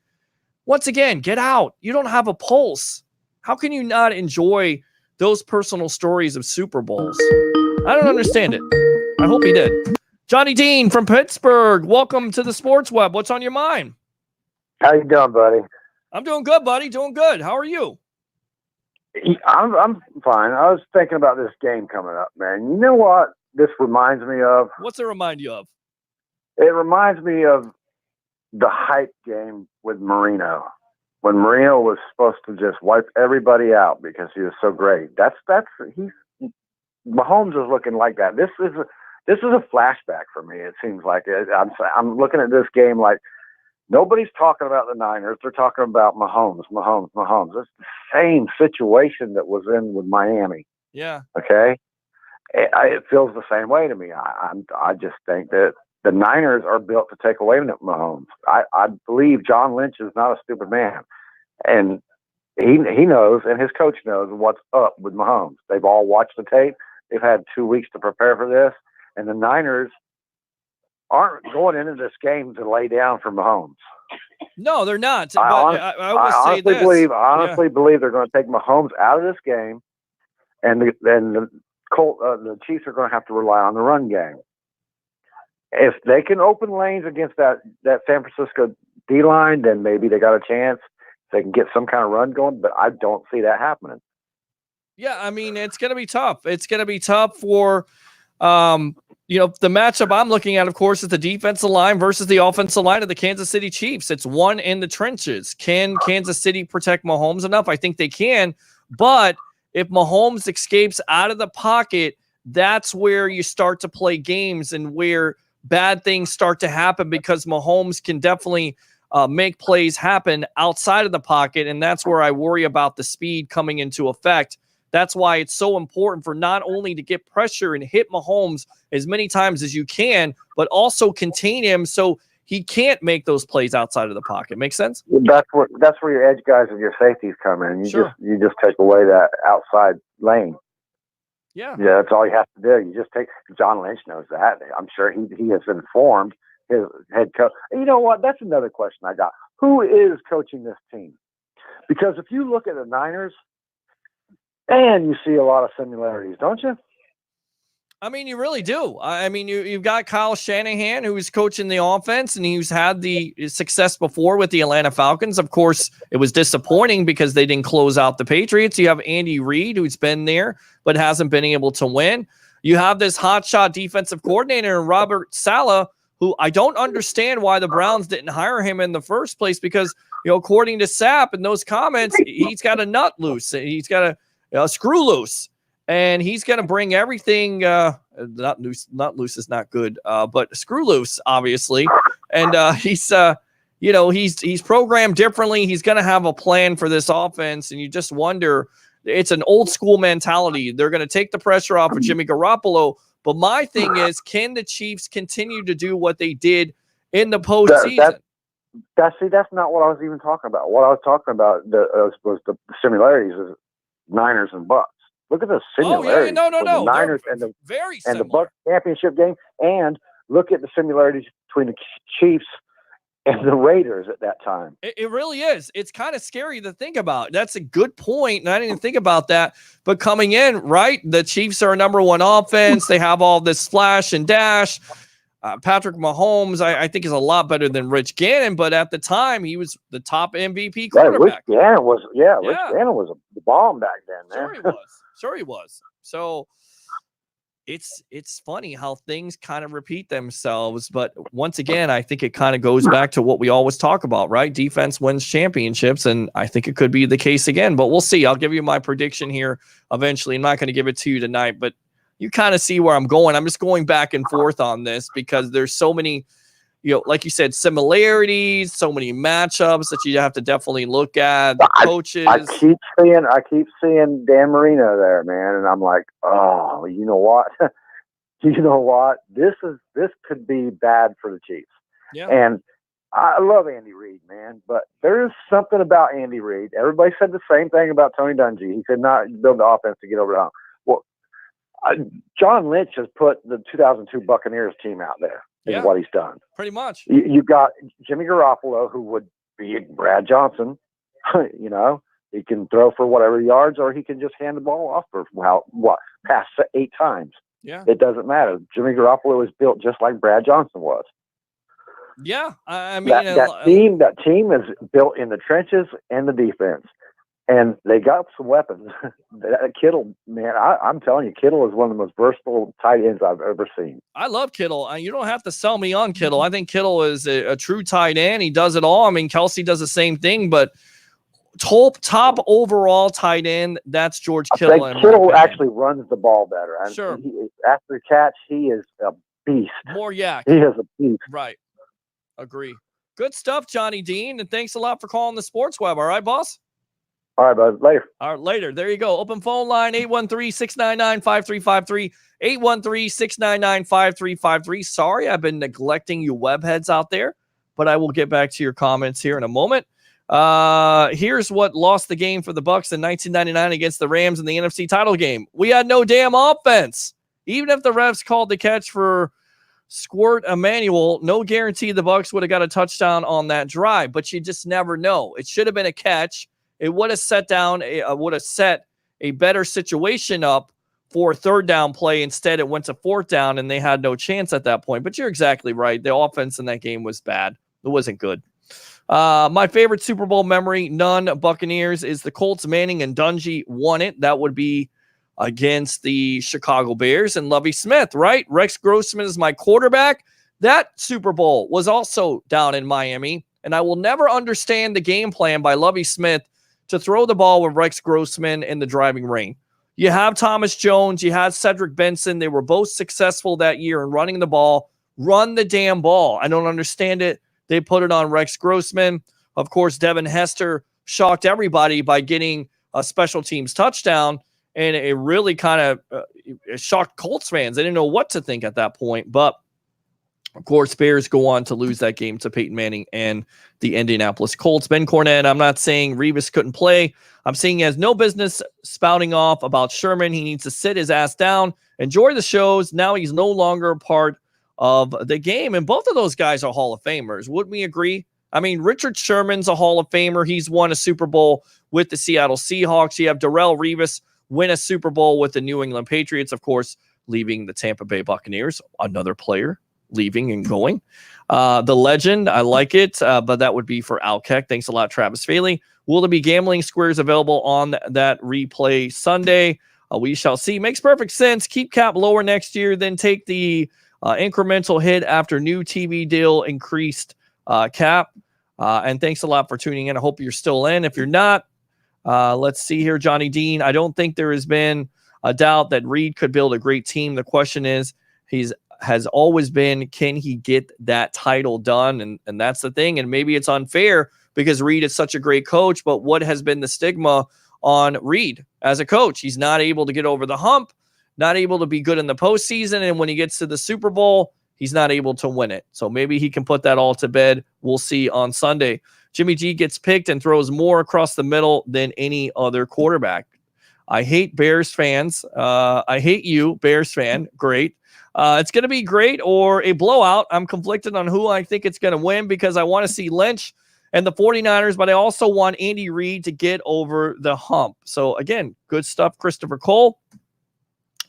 once again, get out. You don't have a pulse. How can you not enjoy those personal stories of Super Bowls? I don't understand it. I hope he did. Johnny Dean from Pittsburgh, welcome to the Sports Web. What's on your mind? How you doing, buddy? I'm doing good, buddy. Doing good. How are you? I'm fine. I was thinking about this game coming up, man. You know what this reminds me of? What's it remind you of? It reminds me of the hype game with Marino, when Marino was supposed to just wipe everybody out because he was so great. Mahomes is looking like that. This is a flashback for me. It seems like I'm looking at this game like nobody's talking about the Niners. They're talking about Mahomes. It's the same situation that was in with Miami. Yeah. Okay. It feels the same way to me. I just think that the Niners are built to take away from Mahomes. I believe John Lynch is not a stupid man. And he knows, and his coach knows what's up with Mahomes. They've all watched the tape. They've had 2 weeks to prepare for this. And the Niners aren't going into this game to lay down for Mahomes. No, they're not. I honestly believe they're going to take Mahomes out of this game, and the Chiefs are going to have to rely on the run game. If they can open lanes against that San Francisco D-line, then maybe they got a chance. They can get some kind of run going, but I don't see that happening. Yeah, I mean, it's going to be tough. It's going to be tough for The matchup I'm looking at, of course, is the defensive line versus the offensive line of the Kansas City Chiefs. It's one in the trenches. Can Kansas City protect Mahomes enough? I think they can. But if Mahomes escapes out of the pocket, that's where you start to play games and where bad things start to happen, because Mahomes can definitely make plays happen outside of the pocket. And that's where I worry about the speed coming into effect. That's why it's so important for not only to get pressure and hit Mahomes as many times as you can, but also contain him so he can't make those plays outside of the pocket. Make sense? That's where your edge guys and your safeties come in. You just take away that outside lane. Yeah, that's all you have to do. You just take. John Lynch knows that. I'm sure he has informed his head coach. And you know what? That's another question I got. Who is coaching this team? Because if you look at the Niners, and you see a lot of similarities, don't you? I mean, you really do. I mean, you've got Kyle Shanahan, who's coaching the offense, and he's had the success before with the Atlanta Falcons. Of course, it was disappointing because they didn't close out the Patriots. You have Andy Reid, who's been there but hasn't been able to win. You have this hotshot defensive coordinator, Robert Saleh, who I don't understand why the Browns didn't hire him in the first place, because, according to Sapp and those comments, he's got a nut loose. He's got a screw loose, and he's going to bring everything. Not loose is not good, but screw loose, obviously. And he's programmed differently. He's going to have a plan for this offense, and you just wonder. It's an old school mentality. They're going to take the pressure off of Jimmy Garoppolo. But my thing is, can the Chiefs continue to do what they did in the postseason? That's not what I was even talking about. What I was talking about was the similarities of Niners and Bucks. Look at the similarities. No. The Niners and the very and the Bucks championship game, and look at the similarities between the Chiefs and the Raiders at that time. It really is. It's kind of scary to think about. That's a good point, and I didn't even think about that. But coming in, right, the Chiefs are a number one offense. They have all this flash and dash. Patrick Mahomes, I think, is a lot better than Rich Gannon, but at the time, he was the top MVP quarterback. Rich Gannon was a bomb back then, man. Sure he was. So it's funny how things kind of repeat themselves. But once again, I think it kind of goes back to what we always talk about, right? Defense wins championships, and I think it could be the case again. But we'll see. I'll give you my prediction here eventually. I'm not going to give it to you tonight, but you kind of see where I'm going. I'm just going back and forth on this because there's so many, like you said, similarities, so many matchups that you have to definitely look at. The coaches. I keep seeing Dan Marino there, man, and I'm like, oh, you know what? This could be bad for the Chiefs. Yeah. And I love Andy Reid, man, but there is something about Andy Reid. Everybody said the same thing about Tony Dungy. He could not build the offense to get over the hump. Well, John Lynch has put the 2002 Buccaneers team out there. Is what he's done. Pretty much. You got Jimmy Garoppolo, who would be Brad Johnson. He can throw for whatever yards, or he can just hand the ball off for past 8 times. Yeah, it doesn't matter. Jimmy Garoppolo is built just like Brad Johnson was. Yeah, I mean that team is built in the trenches and the defense. And they got some weapons. Kittle, man, I'm telling you, Kittle is one of the most versatile tight ends I've ever seen. I love Kittle. You don't have to sell me on Kittle. I think Kittle is a true tight end. He does it all. I mean, Kelsey does the same thing, but top overall tight end, that's George Kittle. I think Kittle actually runs the ball better. Sure. After the catch, he is a beast. More yak. He is a beast. Right. Agree. Good stuff, Johnny Dean, and thanks a lot for calling the Sports Web. All right, boss? All right, bud. Later. All right, later. There you go. Open phone line, 813-699-5353, 813-699-5353. Sorry, I've been neglecting you webheads out there, but I will get back to your comments here in a moment. Here's what lost the game for the Bucs in 1999 against the Rams in the NFC title game. We had no damn offense. Even if the refs called the catch for Squirt Emmanuel, no guarantee the Bucs would have got a touchdown on that drive, but you just never know. It should have been a catch. It would have set a better situation up for a third down play. Instead, it went to fourth down, and they had no chance at that point. But you're exactly right. The offense in that game was bad. It wasn't good. My favorite Super Bowl memory, none Buccaneers, is the Colts. Manning and Dungy won it. That would be against the Chicago Bears and Lovie Smith, right? Rex Grossman is my quarterback. That Super Bowl was also down in Miami, and I will never understand the game plan by Lovie Smith to throw the ball with Rex Grossman in the driving rain. You have Thomas Jones, you had Cedric Benson. They were both successful that year in running the ball. Run the damn ball. I don't understand it. They put it on Rex Grossman. Of course, Devin Hester shocked everybody by getting a special teams touchdown, and it really kind of shocked Colts fans. They didn't know what to think at that point, but of course, Bears go on to lose that game to Peyton Manning and the Indianapolis Colts. Ben Cornett, I'm not saying Revis couldn't play. I'm saying he has no business spouting off about Sherman. He needs to sit his ass down, enjoy the shows. Now he's no longer a part of the game. And both of those guys are Hall of Famers. Wouldn't we agree? I mean, Richard Sherman's a Hall of Famer. He's won a Super Bowl with the Seattle Seahawks. You have Darrelle Revis win a Super Bowl with the New England Patriots, of course, leaving the Tampa Bay Buccaneers, another player leaving and going. The legend, I like it, but that would be for Al Keck. Thanks a lot, Travis Faley. Will there be gambling squares available on that replay Sunday? We shall see. Makes perfect sense. Keep cap lower next year, then take the incremental hit after new TV deal increased cap. And thanks a lot for tuning in. I hope you're still in. If you're not, let's see here, Johnny Dean. I don't think there has been a doubt that Reed could build a great team. The question is, has always been, can he get that title done? And that's the thing. And maybe it's unfair because Reed is such a great coach, but what has been the stigma on Reed as a coach? He's not able to get over the hump, not able to be good in the postseason. And when he gets to the Super Bowl, he's not able to win it. So maybe he can put that all to bed. We'll see on Sunday. Jimmy G gets picked and throws more across the middle than any other quarterback. I hate Bears fans. I hate you, Bears fan. Great. It's going to be great or a blowout. I'm conflicted on who I think it's going to win because I want to see Lynch and the 49ers, but I also want Andy Reid to get over the hump. So, again, good stuff, Christopher Cole.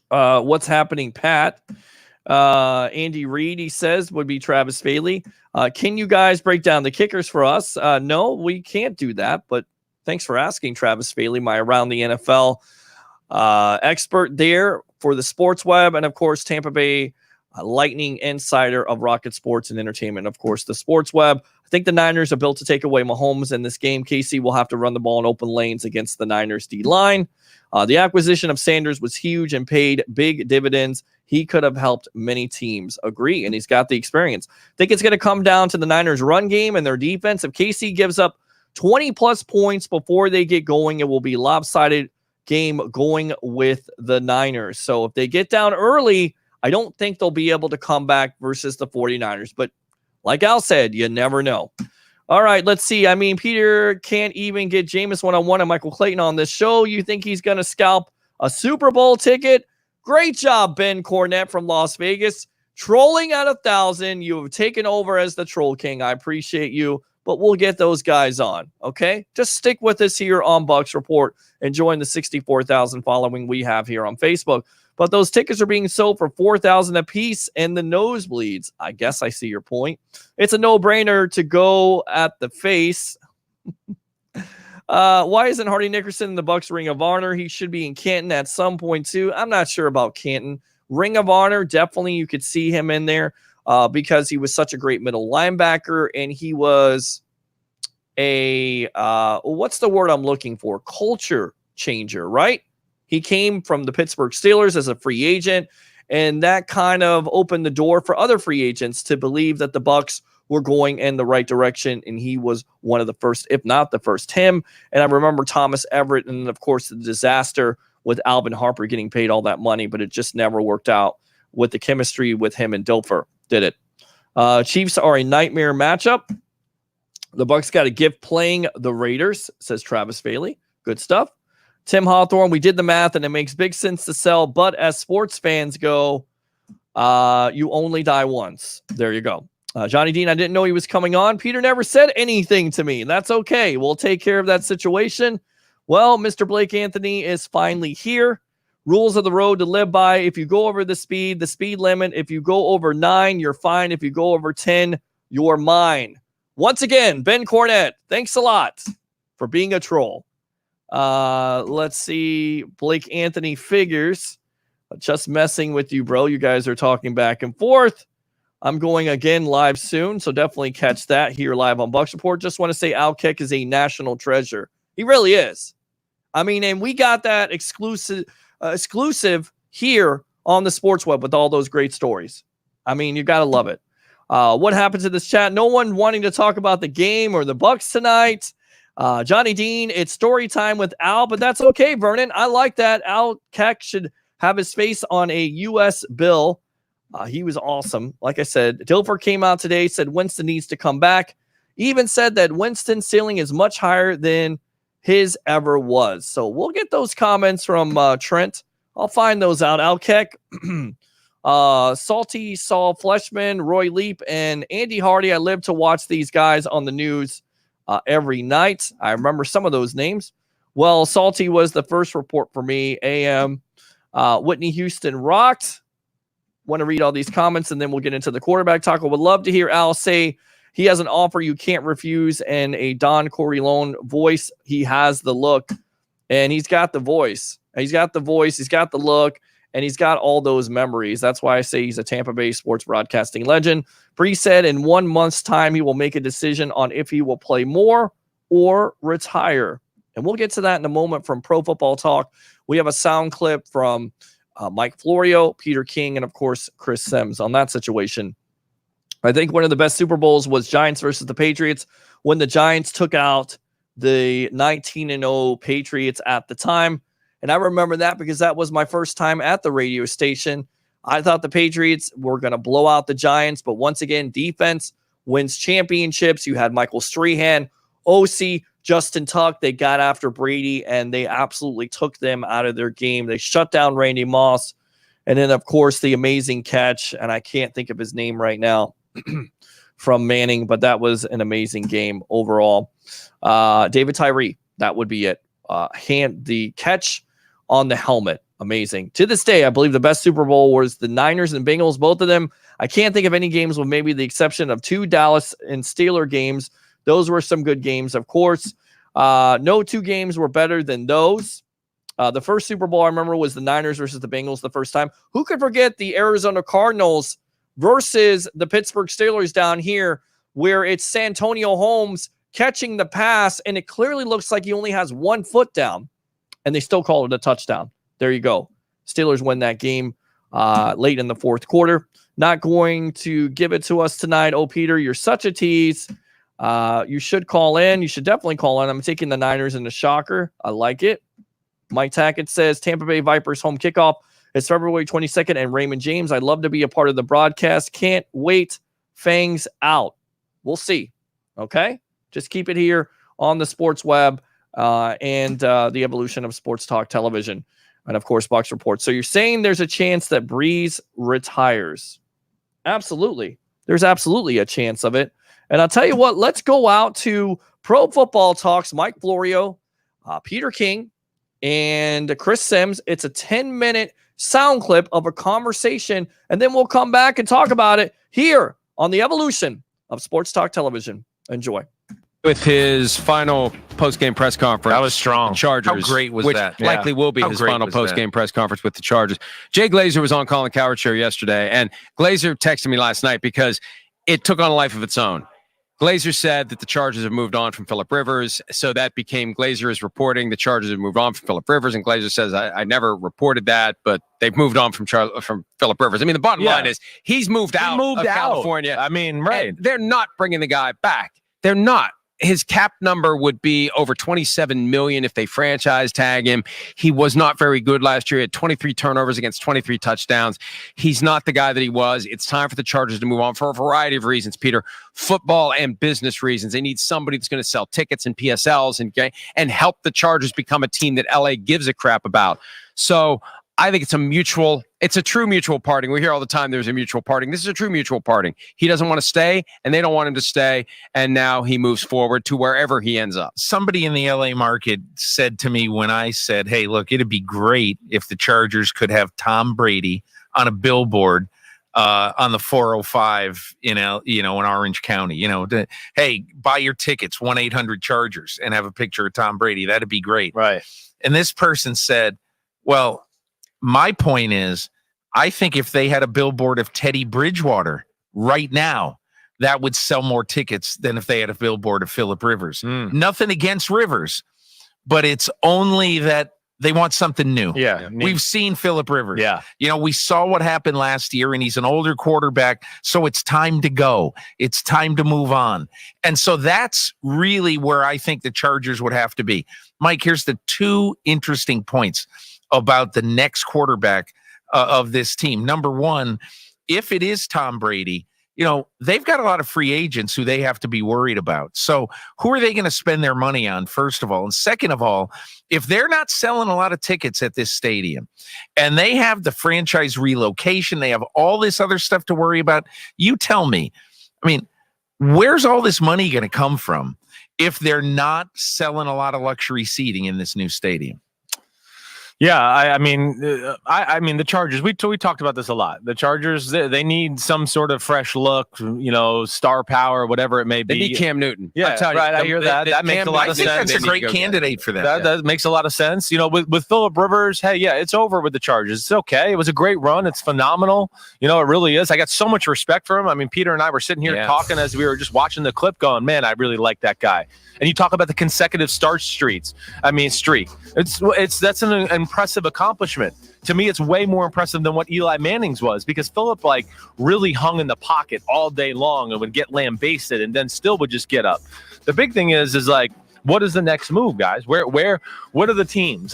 What's happening, Pat? Andy Reid, he says, would be Travis Faley. Can you guys break down the kickers for us? No, we can't do that, but thanks for asking, Travis Faley, my Around the NFL expert there for the Sports Web, and of course, Tampa Bay Lightning insider of Rocket Sports and Entertainment. Of course, the Sports Web. I think the Niners are built to take away Mahomes in this game. KC will have to run the ball in open lanes against the Niners D-line. The acquisition of Sanders was huge and paid big dividends. He could have helped many teams. Agree, and he's got the experience. I think it's going to come down to the Niners' run game and their defense. If KC gives up 20-plus points before they get going, it will be lopsided game going with the Niners. So if they get down early, I don't think they'll be able to come back versus the 49ers. But like Al said, you never know. All right, let's see. I mean, Peter can't even get Jameis one-on-one and Michael Clayton on this show. You think he's going to scalp a Super Bowl ticket? Great job, Ben Cornett from Las Vegas. Trolling at 1,000. You have taken over as the Troll King. I appreciate you. But we'll get those guys on, okay? Just stick with us here on Bucks Report and join the 64,000 following we have here on Facebook. But those tickets are being sold for $4,000 a piece and the nosebleeds. I guess I see your point. It's a no-brainer to go at the face. Why isn't Hardy Nickerson in the Bucks Ring of Honor? He should be in Canton at some point, too. I'm not sure about Canton. Ring of Honor, definitely you could see him in there. Because he was such a great middle linebacker and he was a, what's the word I'm looking for? Culture changer, right? He came from the Pittsburgh Steelers as a free agent, and that kind of opened the door for other free agents to believe that the Bucks were going in the right direction, and he was one of the first, if not the first, him. And I remember Thomas Everett and, of course, the disaster with Alvin Harper getting paid all that money, but it just never worked out with the chemistry with him and Dilfer. Did it. Chiefs are a nightmare matchup. The Bucks got a gift playing the Raiders, says Travis Faley. Good stuff. Tim Hawthorne, we did the math, and it makes big sense to sell. But as sports fans go, you only die once. There you go. Johnny Dean, I didn't know he was coming on. Peter never said anything to me. That's okay. We'll take care of that situation. Well, Mr. Blake Anthony is finally here. Rules of the road to live by. If you go over the speed limit. If you go over 9, you're fine. If you go over 10, you're mine. Once again, Ben Cornett, thanks a lot for being a troll. Let's see. Blake Anthony figures. Just messing with you, bro. You guys are talking back and forth. I'm going again live soon, so definitely catch that here live on Bucks Report. Just want to say Al Keck is a national treasure. He really is. I mean, and we got that exclusive here on the Sports Web with all those great stories. I mean, you got to love it. What happened to this chat? No one wanting to talk about the game or the Bucks tonight. Johnny Dean, it's story time with Al, but that's okay, Vernon. I like that. Al Keck should have his face on a U.S. bill. He was awesome. Like I said, Dilfer came out today, said Winston needs to come back. He even said that Winston's ceiling is much higher than his ever was. So we'll get those comments from Trent. I'll find those out. Al Keck, Salty, Saul Fleshman, Roy Leap, and Andy Hardy. I live to watch these guys on the news every night. I remember some of those names. Well, Salty was the first report for me. AM, Whitney Houston rocked. Want to read all these comments, and then we'll get into the quarterback talk. I would love to hear Al say he has an offer you can't refuse and a Don Corleone voice. He has the look, and he's got the voice. He's got the voice. He's got the look, and he's got all those memories. That's why I say he's a Tampa Bay sports broadcasting legend. Bree said in 1 month's time, he will make a decision on if he will play more or retire. And we'll get to that in a moment from Pro Football Talk. We have a sound clip from Mike Florio, Peter King, and, of course, Chris Sims on that situation. I think one of the best Super Bowls was Giants versus the Patriots when the Giants took out the 19-0 Patriots at the time. And I remember that because that was my first time at the radio station. I thought the Patriots were going to blow out the Giants, but once again, defense wins championships. You had Michael Strahan, OC, Justin Tuck. They got after Brady, and they absolutely took them out of their game. They shut down Randy Moss. And then, of course, the amazing catch, and I can't think of his name right now, from Manning, but that was an amazing game overall. David Tyree, that would be it. The catch on the helmet, amazing. To this day, I believe the best Super Bowl was the Niners and Bengals, both of them. I can't think of any games with maybe the exception of 2 Dallas and Steeler games. Those were some good games, of course. No 2 games were better than those. The first Super Bowl I remember was the Niners versus the Bengals the first time. Who could forget the Arizona Cardinals versus the Pittsburgh Steelers down here, where it's Santonio Holmes catching the pass, and it clearly looks like he only has 1 foot down, and they still call it a touchdown. There you go. Steelers win that game late in the fourth quarter. Not going to give it to us tonight. Oh, Peter, you're such a tease. You should call in. You should definitely call in. I'm taking the Niners in the shocker. I like it. Mike Tackett says Tampa Bay Vipers home kickoff is February 22nd, and Raymond James, I'd love to be a part of the broadcast. Can't wait. Fangs out. We'll see. Okay? Just keep it here on the Sports Web and the evolution of Sports Talk Television. And, of course, Bucks Report. So you're saying there's a chance that Breeze retires. Absolutely. There's absolutely a chance of it. And I'll tell you what, let's go out to Pro Football Talks, Mike Florio, Peter King, and Chris Sims. It's a 10-minute sound clip of a conversation, and then we'll come back and talk about it here on the evolution of Sports Talk Television. Enjoy. With his final post-game press conference. That was strong. Chargers. How great was which that? likely will be How his great final was post-game press conference with the Chargers. Jay Glazer was on Colin Cowherd's show yesterday, and Glazer texted me last night because it took on a life of its own. Glazer said that the Chargers have moved on from Phillip Rivers, so that became Glazer is reporting the Chargers have moved on from Phillip Rivers, and Glazer says, I never reported that, but they've moved on from Phillip Rivers. I mean, the bottom line is he's moved out of California. I mean, right. They're not bringing the guy back. They're not. His cap number would be over $27 million if they franchise tag him. He was not very good last year. He had 23 turnovers against 23 touchdowns. He's not the guy that he was. It's time for the Chargers to move on for a variety of reasons, Peter. Football and business reasons. They need somebody that's going to sell tickets and PSLs and help the Chargers become a team that LA gives a crap about. So I think it's a true mutual parting. We hear all the time there's a mutual parting. This is a true mutual parting. He doesn't want to stay, and they don't want him to stay, and now he moves forward to wherever he ends up. Somebody in the LA market said to me when I said, hey, look, it'd be great if the Chargers could have Tom Brady on a billboard on the 405 in Orange County. Hey, buy your tickets 1-800-Chargers and have a picture of Tom Brady. That'd be great. Right. And this person said, well, my point is, I think if they had a billboard of Teddy Bridgewater right now, that would sell more tickets than if they had a billboard of Phillip Rivers. Nothing against Rivers, but it's only that they want something new. Yeah. We've seen Phillip Rivers. Yeah. We saw what happened last year, and he's an older quarterback, so it's time to go. It's time to move on. And so that's really where I think the Chargers would have to be. Mike, here's the two interesting points about the next quarterback of this team. Number one, if it is Tom Brady, they've got a lot of free agents who they have to be worried about. So who are they going to spend their money on, first of all? And second of all, if they're not selling a lot of tickets at this stadium and they have the franchise relocation, they have all this other stuff to worry about, you tell me, where's all this money going to come from if they're not selling a lot of luxury seating in this new stadium? Yeah, I mean, the Chargers. We talked about this a lot. The Chargers, they need some sort of fresh look, star power, whatever it may be. They need Cam Newton. Yeah, right. I hear that. That makes a lot of sense. I think that's a great candidate for that. That makes a lot of sense. With Phillip Rivers, hey, yeah, it's over with the Chargers. It's okay. It was a great run. It's phenomenal. It really is. I got so much respect for him. I mean, Peter and I were sitting here talking as we were just watching the clip, going, man, I really like that guy. And you talk about the consecutive streak. That's an impressive accomplishment. To me, it's way more impressive than what Eli Manning's was, because Phillip really hung in the pocket all day long and would get lambasted and then still would just get up. The big thing is what is the next move, guys? What are the teams?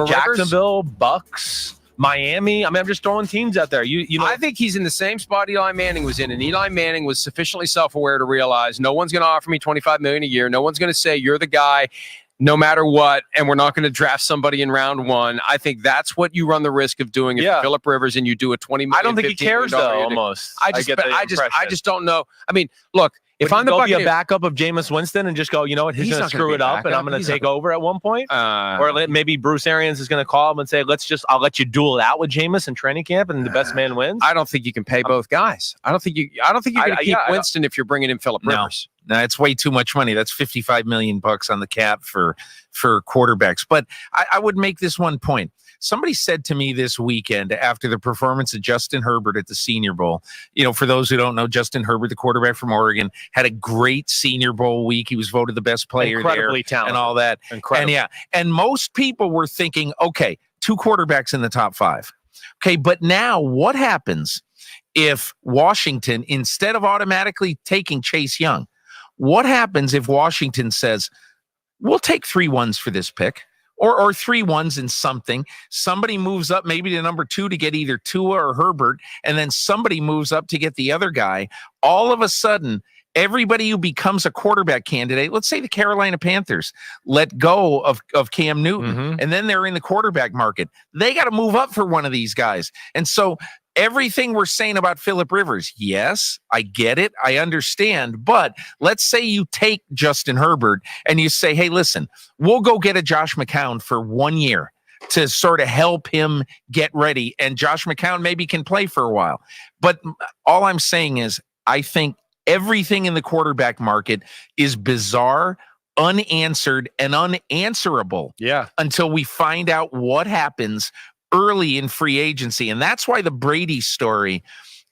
Jacksonville, Bucks, Miami. I'm just throwing teams out there. I think he's in the same spot Eli Manning was in, and Eli Manning was sufficiently self-aware to realize no one's going to offer me $25 million a year. No one's going to say you're the guy no matter what, and we're not going to draft somebody in round one. I think that's what you run the risk of doing if you're Phillip Rivers and you do a $20 million. I don't think he cares though. Almost. I just don't know. Look. If I'm the Buccaneers, be a backup of Jameis Winston and just go, you know what, he's going to screw it up, and I'm going to take over at one point, or maybe Bruce Arians is going to call him and say, I'll let you duel it out with Jameis in training camp, and the best man wins. I don't think you can pay both guys. I don't think you're going to keep Winston if you're bringing in Phillip Rivers. No, it's way too much money. That's $55 million on the cap for quarterbacks. But I would make this one point. Somebody said to me this weekend after the performance of Justin Herbert at the Senior Bowl, for those who don't know, Justin Herbert, the quarterback from Oregon, had a great Senior Bowl week. He was voted the best player Incredibly there talented. And all that. Incredible. And most people were thinking, okay, 2 quarterbacks in the top 5. Okay, but now what happens if Washington, instead of automatically taking Chase Young, what happens if Washington says, we'll take 3 ones for this pick? Or 3 ones in something. Somebody moves up maybe to number 2 to get either Tua or Herbert, and then somebody moves up to get the other guy. All of a sudden, everybody who becomes a quarterback candidate, let's say the Carolina Panthers, let go of Cam Newton, and then they're in the quarterback market. They got to move up for one of these guys. And so everything we're saying about Phillip Rivers, yes, I get it. I understand. But let's say you take Justin Herbert and you say, hey, listen, we'll go get a Josh McCown for 1 year to sort of help him get ready. And Josh McCown maybe can play for a while. But all I'm saying is I think everything in the quarterback market is bizarre, unanswered, and unanswerable until we find out what happens early in free agency. And that's why the Brady story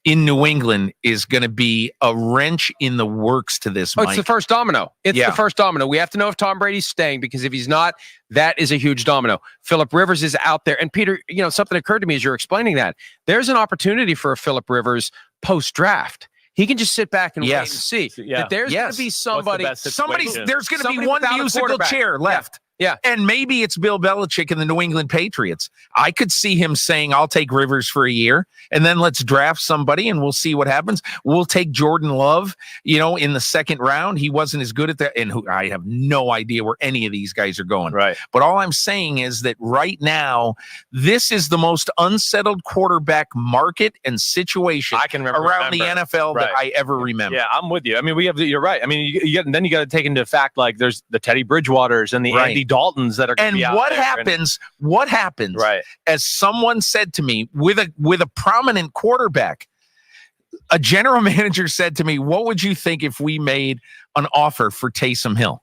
in New England is going to be a wrench in the works to this, Mike. It's the first domino. The first domino. We have to know if Tom Brady's staying, because if he's not, that is a huge domino. Phillip Rivers is out there. And Peter, something occurred to me as you're explaining that. There's an opportunity for a Phillip Rivers post-draft. He can just sit back and wait and see that there's going to be somebody. There's going to be one musical chair left. Yeah. And maybe it's Bill Belichick and the New England Patriots. I could see him saying, I'll take Rivers for a year, and then let's draft somebody and we'll see what happens. We'll take Jordan Love, in the second round. He wasn't as good at that. And I have no idea where any of these guys are going. Right. But all I'm saying is that right now, this is the most unsettled quarterback market and situation around the NFL that I ever remember. Yeah, I'm with you. I mean, you're right. I mean, you got to take into fact, there's the Teddy Bridgewaters and the Andy Andy Daltons that are going to be out what there. happens? What happens? Right. As someone said to me, with a prominent quarterback, a general manager said to me, "What would you think if we made an offer for Taysom Hill?"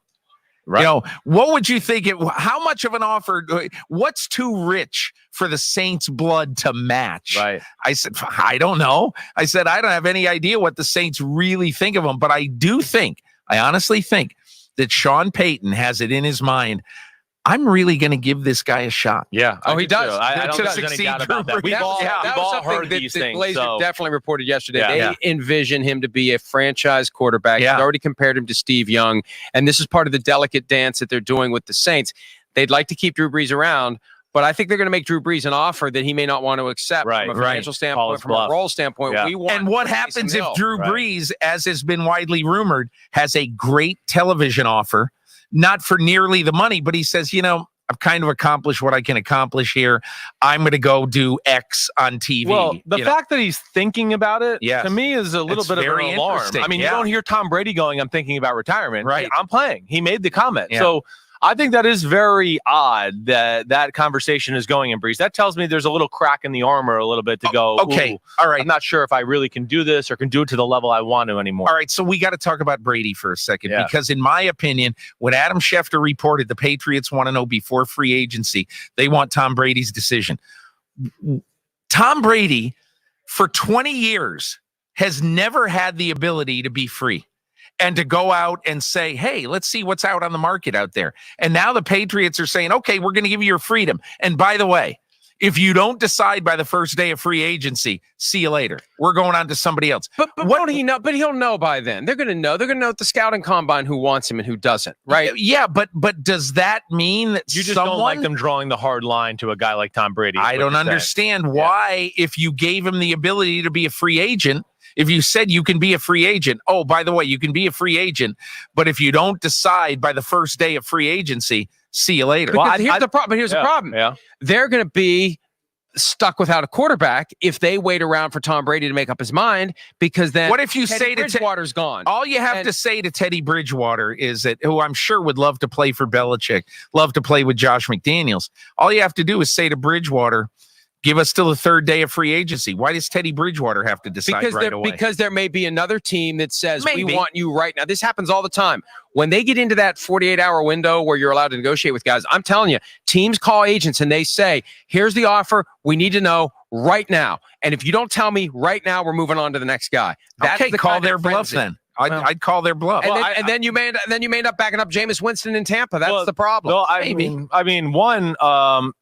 Right. You know, what would you think? How much of an offer? What's too rich for the Saints' blood to match? Right. I said, I don't know. I said, I don't have any idea what the Saints really think of him, but I honestly think that Sean Payton has it in his mind. I'm really going to give this guy a shot. Yeah. Oh, he does. I don't To think there's any succeed doubt about that. Drew We've Brees. all, Yeah. we've That was all something heard that these the things. Blazers So. definitely reported yesterday. Yeah. They envision him to be a franchise quarterback. Yeah. He's already compared him to Steve Young. And this is part of the delicate dance that they're doing with the Saints. They'd like to keep Drew Brees around, but I think they're going to make Drew Brees an offer that he may not want to accept Right, from a right. financial Call standpoint, his from a bluff. role standpoint. Yeah. We want And what Taysom happens if Hill. Drew Right. Brees, as has been widely rumored, has a great television offer, not for nearly the money, but he says, I've kind of accomplished what I can accomplish here. I'm going to go do X on TV. Well, the fact that he's thinking about it, Yes. to me, is a little It's bit of an very alarm. interesting, I mean, yeah. you don't hear Tom Brady going, I'm thinking about retirement. Right. I'm playing. He made the comment. Yeah. So I think that is very odd that conversation is going in Breeze. That tells me there's a little crack in the armor a little bit to go, okay. "Ooh, All right. I'm not sure if I really can do this or can do it to the level I want to anymore." All right, so we got to talk about Brady for a second, Yeah. because in my opinion, when Adam Schefter reported the Patriots want to know before free agency, they want Tom Brady's decision. Tom Brady, for 20 years, has never had the ability to be free and to go out and say, hey, let's see what's out on the market out there. And now the Patriots are saying, okay, we're going to give you your freedom. And by the way, if you don't decide by the first day of free agency, see you later. We're going on to somebody else. But won't he know? But he'll know by then. They're going to know. They're going to know at the scouting combine who wants him and who doesn't, right? Yeah, but does that mean that You just someone, don't like them drawing the hard line to a guy like Tom Brady. is I what don't you're saying. understand why, if you gave him the ability to be a free agent, if you said you can be a free agent, oh, by the way, you can be a free agent, but if you don't decide by the first day of free agency, see you later. Because here's the problem. Here's the Yeah, problem. Yeah. They're going to be stuck without a quarterback if they wait around for Tom Brady to make up his mind, because then What if you Teddy say to Bridgewater's gone? all you have And- to say to Teddy Bridgewater is that, who I'm sure would love to play for Belichick, love to play with Josh McDaniels. All you have to do is say to Bridgewater, give us till the third day of free agency. Why does Teddy Bridgewater have to decide right away? Because there may be another team that says, we Maybe. want you right now. This happens all the time. When they get into that 48-hour window where you're allowed to negotiate with guys, I'm telling you, teams call agents and they say, here's the offer. We need to know right now. And if you don't tell me right now, we're moving on to the next guy. That's Okay, the call kind of their bluff frenzy. then. Well- I'd call their bluff. And, Well, then you may end up backing up Jameis Winston in Tampa. That's Well, the problem. Well, I Maybe. mean,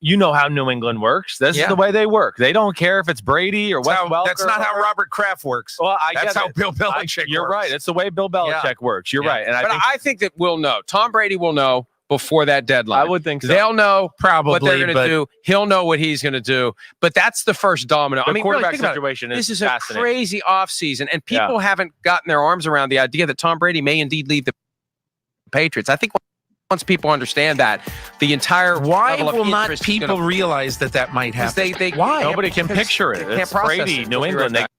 you know how New England works. This Yeah. is the way they work. They don't care if it's Brady or Wes Welker. That's not how or- Robert Kraft works. Well, I That's get how it. Bill Belichick You're works. right. It's the way Bill Belichick works. You're Yeah. right. And But I think that we'll know. Tom Brady will know before that deadline. I would think so. They'll know Probably, what they're going but to do. He'll know what he's going to do. But that's the first domino. The I mean, quarterback really, think about it. situation This is a fascinating. crazy offseason, and people haven't gotten their arms around the idea that Tom Brady may indeed leave the Patriots. I think once people understand that, the entire Why level of will not interest is people gonna- realize that might because happen? they Why? Nobody can because picture it. they can't It's process Brady, it. New We'll be right England. back.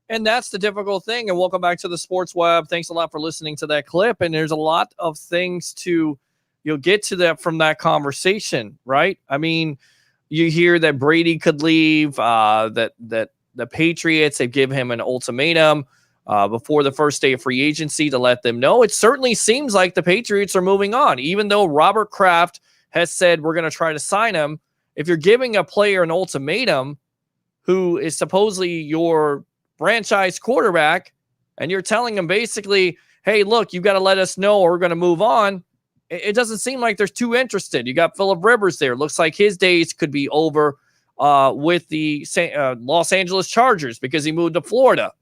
And that's the difficult thing. And welcome back to the Sports Web. Thanks a lot for listening to that clip. And there's a lot of things to you'll get to that from that conversation, right? I mean, you hear that Brady could leave, that the Patriots, they give him an ultimatum before the first day of free agency to let them know. It certainly seems like the Patriots are moving on, even though Robert Kraft has said we're going to try to sign him. If you're giving a player an ultimatum who is supposedly your franchise quarterback, and you're telling him basically, hey, look, you've got to let us know or we're going to move on. It doesn't seem like they're too interested. You got Phillip Rivers there. Looks like his days could be over with the Los Angeles Chargers because he moved to Florida.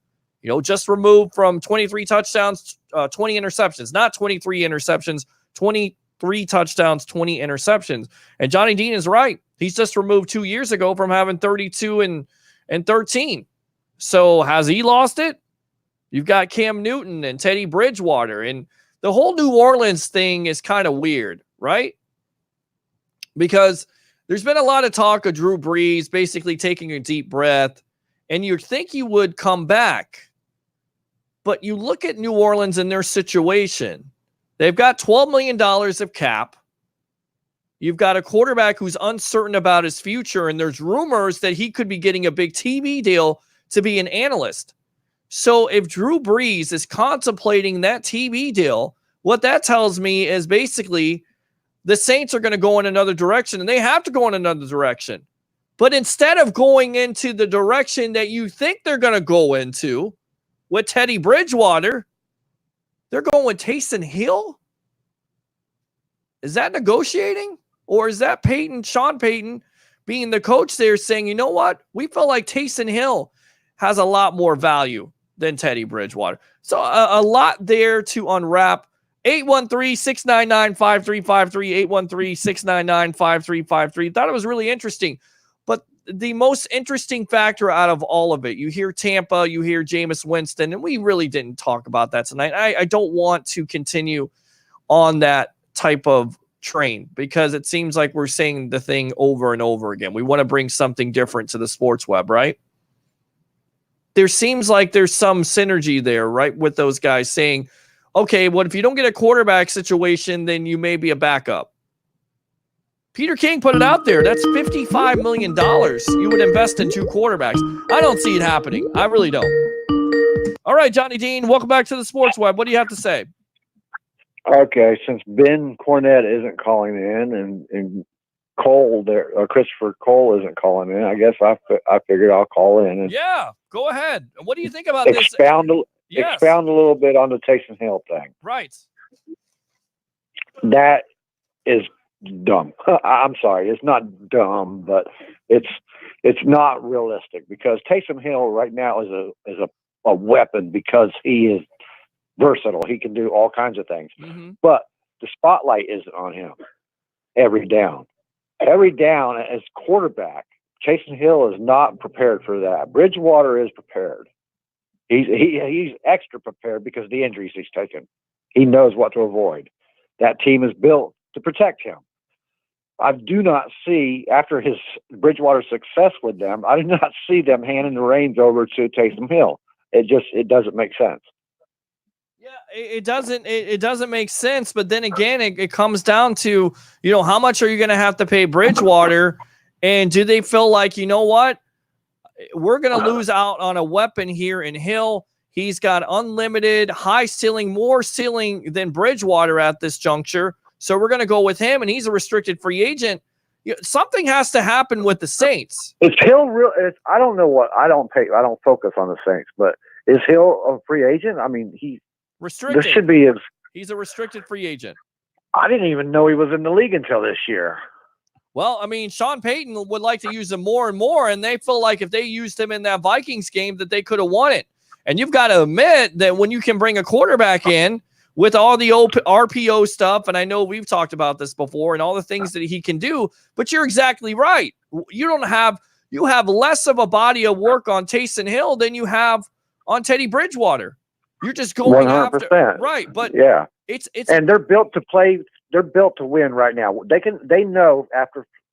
You know, just removed from 23 touchdowns, 20 interceptions. Not 23 interceptions, 23 touchdowns, 20 interceptions. And Johnny Dean is right. He's just removed 2 years ago from having 32 and 13. So has he lost it? You've got Cam Newton and Teddy Bridgewater, and the whole New Orleans thing is kind of weird, right? Because there's been a lot of talk of Drew Brees basically taking a deep breath, and you'd think he would come back. But you look at New Orleans and their situation. They've got $12 million of cap. You've got a quarterback who's uncertain about his future, and there's rumors that he could be getting a big TV deal to be an analyst. So if Drew Brees is contemplating that TV deal, what that tells me is basically the Saints are going to go in another direction, and they have to go in another direction. But instead of going into the direction that you think they're going to go into with Teddy Bridgewater, they're going with Taysom Hill? Is that negotiating? Or is that Sean Payton, being the coach there, saying, you know what? We feel like Taysom Hill has a lot more value than Teddy Bridgewater. So a lot there to unwrap. 813-699-5353, 813-699-5353. Thought it was really interesting. But the most interesting factor out of all of it, you hear Tampa, you hear Jameis Winston, and we really didn't talk about that tonight. I don't want to continue on that type of train because it seems like we're saying the thing over and over again. We want to bring something different to the sports web, right? There seems like there's some synergy there, right, with those guys saying, okay, well, if you don't get a quarterback situation, then you may be a backup. Peter King put it out there. That's $55 million you would invest in 2 quarterbacks. I don't see it happening. I really don't. All right, Johnny Dean, welcome back to the Sports Web. What do you have to say? Okay, since Ben Cornett isn't calling in and Cole there, Christopher Cole isn't calling in, I guess I figured I'll call in and yeah, go ahead. What do you think about expound this? Expound a little bit on the Taysom Hill thing. Right. That is dumb. I'm sorry, it's not dumb, but it's not realistic because Taysom Hill right now is a weapon because he is versatile. He can do all kinds of things. Mm-hmm. But the spotlight isn't on him every down. Every down as quarterback, Taysom Hill is not prepared for that. Bridgewater is prepared. He's extra prepared because of the injuries he's taken. He knows what to avoid. That team is built to protect him. I do not see, after his Bridgewater success with them, I do not see them handing the reins over to Taysom Hill. It doesn't make sense. Yeah, it doesn't make sense. But then again, it comes down to, how much are you going to have to pay Bridgewater? And do they feel like, you know what? We're going to lose out on a weapon here in Hill. He's got unlimited high ceiling, more ceiling than Bridgewater at this juncture. So we're going to go with him, and he's a restricted free agent. Something has to happen with the Saints. Is Hill real? I don't know what I don't focus on the Saints, but is Hill a free agent? I mean, he's restricted. This should be his. He's a restricted free agent. I didn't even know he was in the league until this year. Well, I mean, Sean Payton would like to use him more and more, and they feel like if they used him in that Vikings game that they could have won it. And you've got to admit that when you can bring a quarterback in with all the RPO stuff, and I know we've talked about this before, and all the things that he can do, but you're exactly right. You have less of a body of work on Taysom Hill than you have on Teddy Bridgewater. You're just going 100%. after, right? But yeah, it's and they're built to play. They're built to win right now. They know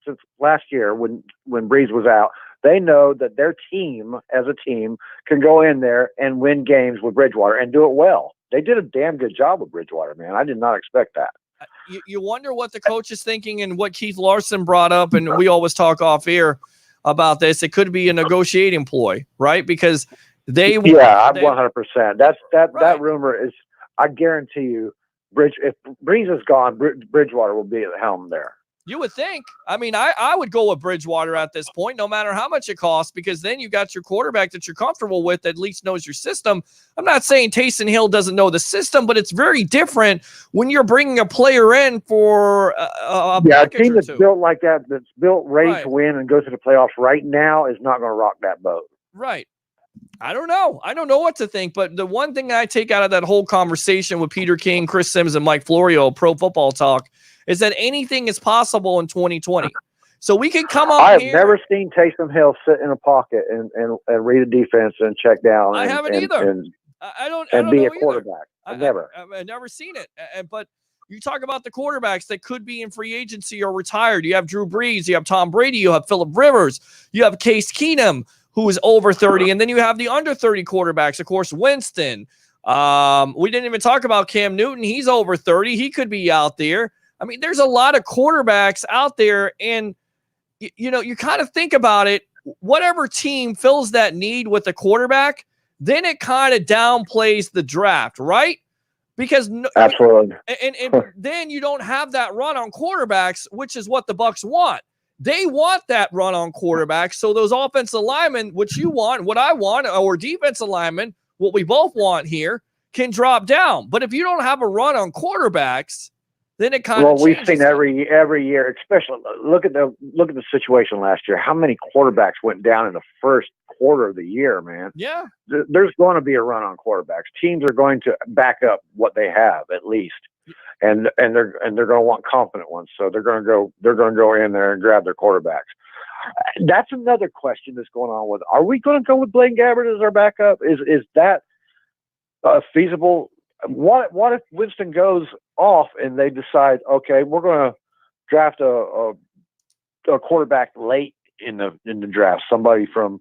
since last year when Breeze was out, they know that their team as a team can go in there and win games with Bridgewater and do it well. They did a damn good job with Bridgewater, man. I did not expect that. You wonder what the coach is thinking and what Keith Larson brought up, and we always talk off air about this. It could be a negotiating ploy, right? Because I'm 100%. That right. rumor is. I guarantee you, if Breeze is gone, Bridgewater will be at the helm there. You would think. I mean, I would go with Bridgewater at this point, no matter how much it costs, because then you got your quarterback that you're comfortable with, that at least knows your system. I'm not saying Taysom Hill doesn't know the system, but it's very different when you're bringing a player in for a team that's built like that's built ready to win and go to the playoffs right now is not going to rock that boat. Right. I don't know. I don't know what to think, but the one thing I take out of that whole conversation with Peter King, Chris Sims, and Mike Florio, Pro Football Talk, is that anything is possible in 2020. So we can come on here. I've never seen Taysom Hill sit in a pocket and read a defense and check down. I haven't either. I don't be know a quarterback. I've never seen it. But you talk about the quarterbacks that could be in free agency or retired. You have Drew Brees. You have Tom Brady. You have Phillip Rivers. You have Case Keenum, who is over 30. And then you have the under 30 quarterbacks. Of course, Winston. We didn't even talk about Cam Newton. He's over 30. He could be out there. I mean, there's a lot of quarterbacks out there, and you kind of think about it. Whatever team fills that need with a quarterback, then it kind of downplays the draft, right? Because absolutely, and then you don't have that run on quarterbacks, which is what the Bucs want. They want that run on quarterbacks, so those offensive linemen, which you want, what I want, or defensive linemen, what we both want here, can drop down. But if you don't have a run on quarterbacks, then it kind of we've seen every year, especially look at the situation last year. How many quarterbacks went down in the first quarter of the year, man? Yeah, there's going to be a run on quarterbacks. Teams are going to back up what they have at least, and they're going to want confident ones. So they're going to go in there and grab their quarterbacks. That's another question that's going on with. Are we going to go with Blaine Gabbert as our backup? Is that feasible? What if Winston goes off and they decide, okay, we're going to draft a quarterback late in the draft, somebody from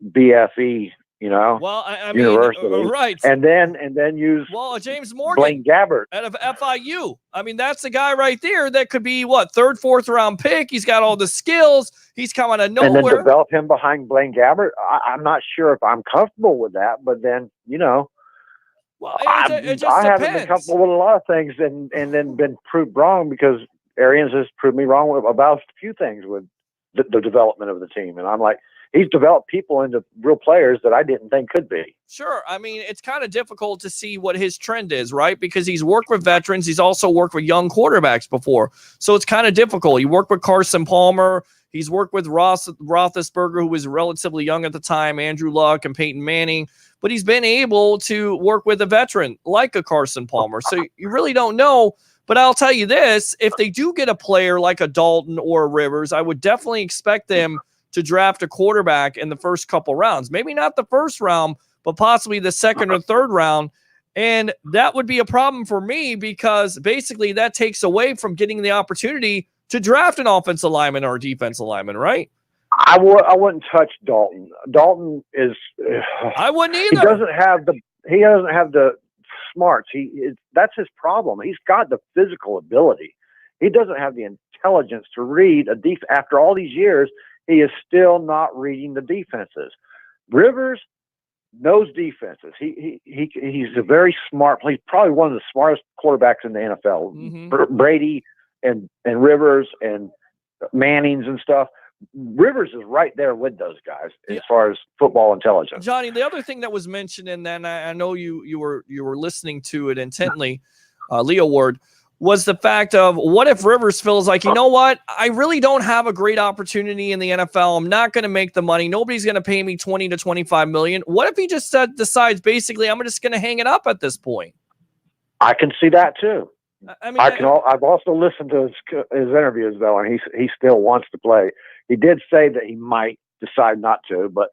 BFE, well, I mean, university, right, and then use James Morgan, Blaine Gabbert out of FIU. I mean, that's the guy right there that could be what, 3rd, 4th round pick. He's got all the skills. He's coming out of nowhere. And then develop him behind Blaine Gabbert. I'm not sure if I'm comfortable with that, but then well, I haven't been comfortable with a lot of things, and then been proved wrong because Arians has proved me wrong about a few things with the development of the team. And I'm like, he's developed people into real players that I didn't think could be. Sure. I mean, it's kind of difficult to see what his trend is, right? Because he's worked with veterans. He's also worked with young quarterbacks before. So it's kind of difficult. He worked with Carson Palmer. He's worked with Roethlisberger, who was relatively young at the time, Andrew Luck and Peyton Manning. But he's been able to work with a veteran like a Carson Palmer. So you really don't know. But I'll tell you this, if they do get a player like a Dalton or a Rivers, I would definitely expect them to draft a quarterback in the first couple rounds. Maybe not the first round, but possibly the 2nd or 3rd round. And that would be a problem for me because basically that takes away from getting the opportunity to draft an offensive lineman or a defensive lineman, right? I wouldn't touch Dalton. Dalton is. I wouldn't either. He doesn't have the smarts. That's his problem. He's got the physical ability. He doesn't have the intelligence to read a after all these years. He is still not reading the defenses. Rivers knows defenses. He's a very smart. He's probably one of the smartest quarterbacks in the NFL. Mm-hmm. Brady and Rivers and Mannings and stuff. Rivers is right there with those guys as far as football intelligence. Johnny, the other thing that was mentioned, and then I know you were listening to it intently, Leo Ward, was the fact of what if Rivers feels like, you know what, I really don't have a great opportunity in the NFL. I'm not going to make the money. Nobody's going to pay me $20 to $25 million. What if he just decides basically I'm just going to hang it up at this point? I can see that too. I mean, I've also listened to his interviews though, and he still wants to play. He did say that he might decide not to, but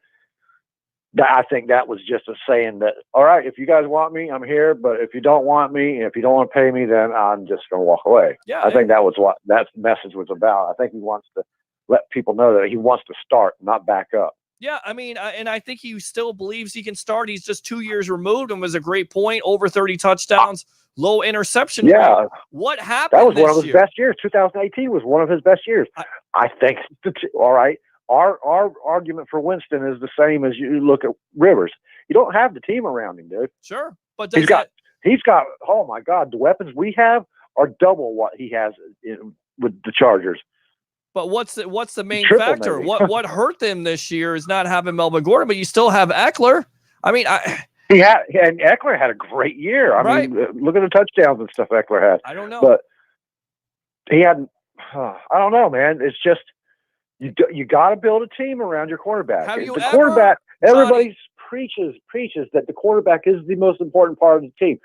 I think that was just a saying that, all right, if you guys want me, I'm here. But if you don't want me, if you don't want to pay me, then I'm just going to walk away. Yeah, I think that was what that message was about. I think he wants to let people know that he wants to start, not back up. Yeah, I mean, and I think he still believes he can start. He's just 2 years removed and was a great point, over 30 touchdowns, low interception rate. What happened? That was one of his best years. 2018 was one of his best years. I think, all right, our argument for Winston is the same as you look at Rivers. You don't have the team around him, dude. Sure. But he's got, oh my God, the weapons we have are double what he has with the Chargers. But what's the main factor? What hurt them this year is not having Melvin Gordon, but you still have Eckler. I mean, and Eckler had a great year. I mean, look at the touchdowns and stuff Eckler had. I don't know, but he had. I don't know, man. It's just you got to build a team around your quarterback. Quarterback. Everybody preaches that the quarterback is the most important part of the team,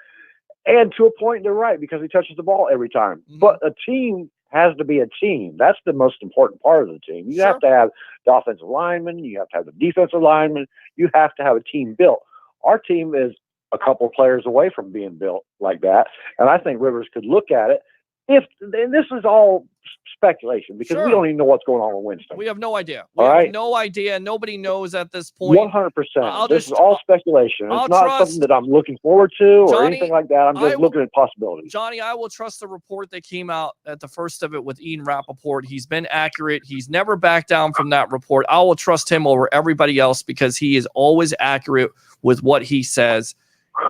and to a point, they're right because he touches the ball every time. Mm-hmm. But a team has to be a team. That's the most important part of the team. You have to have the offensive lineman. You have to have the defensive lineman. You have to have a team built. Our team is a couple of players away from being built like that. And I think Rivers could look at it and this is all speculation because we don't even know what's going on with Winston. We have no idea. All We right? have no idea. Nobody knows at this point. 100%. This is all speculation. I'll It's not trust- something that I'm looking forward to or Johnny, anything like that. I'm just looking at possibilities. Johnny, I will trust the report that came out at the first of it with Ian Rappaport. He's been accurate. He's never backed down from that report. I will trust him over everybody else because he is always accurate with what he says.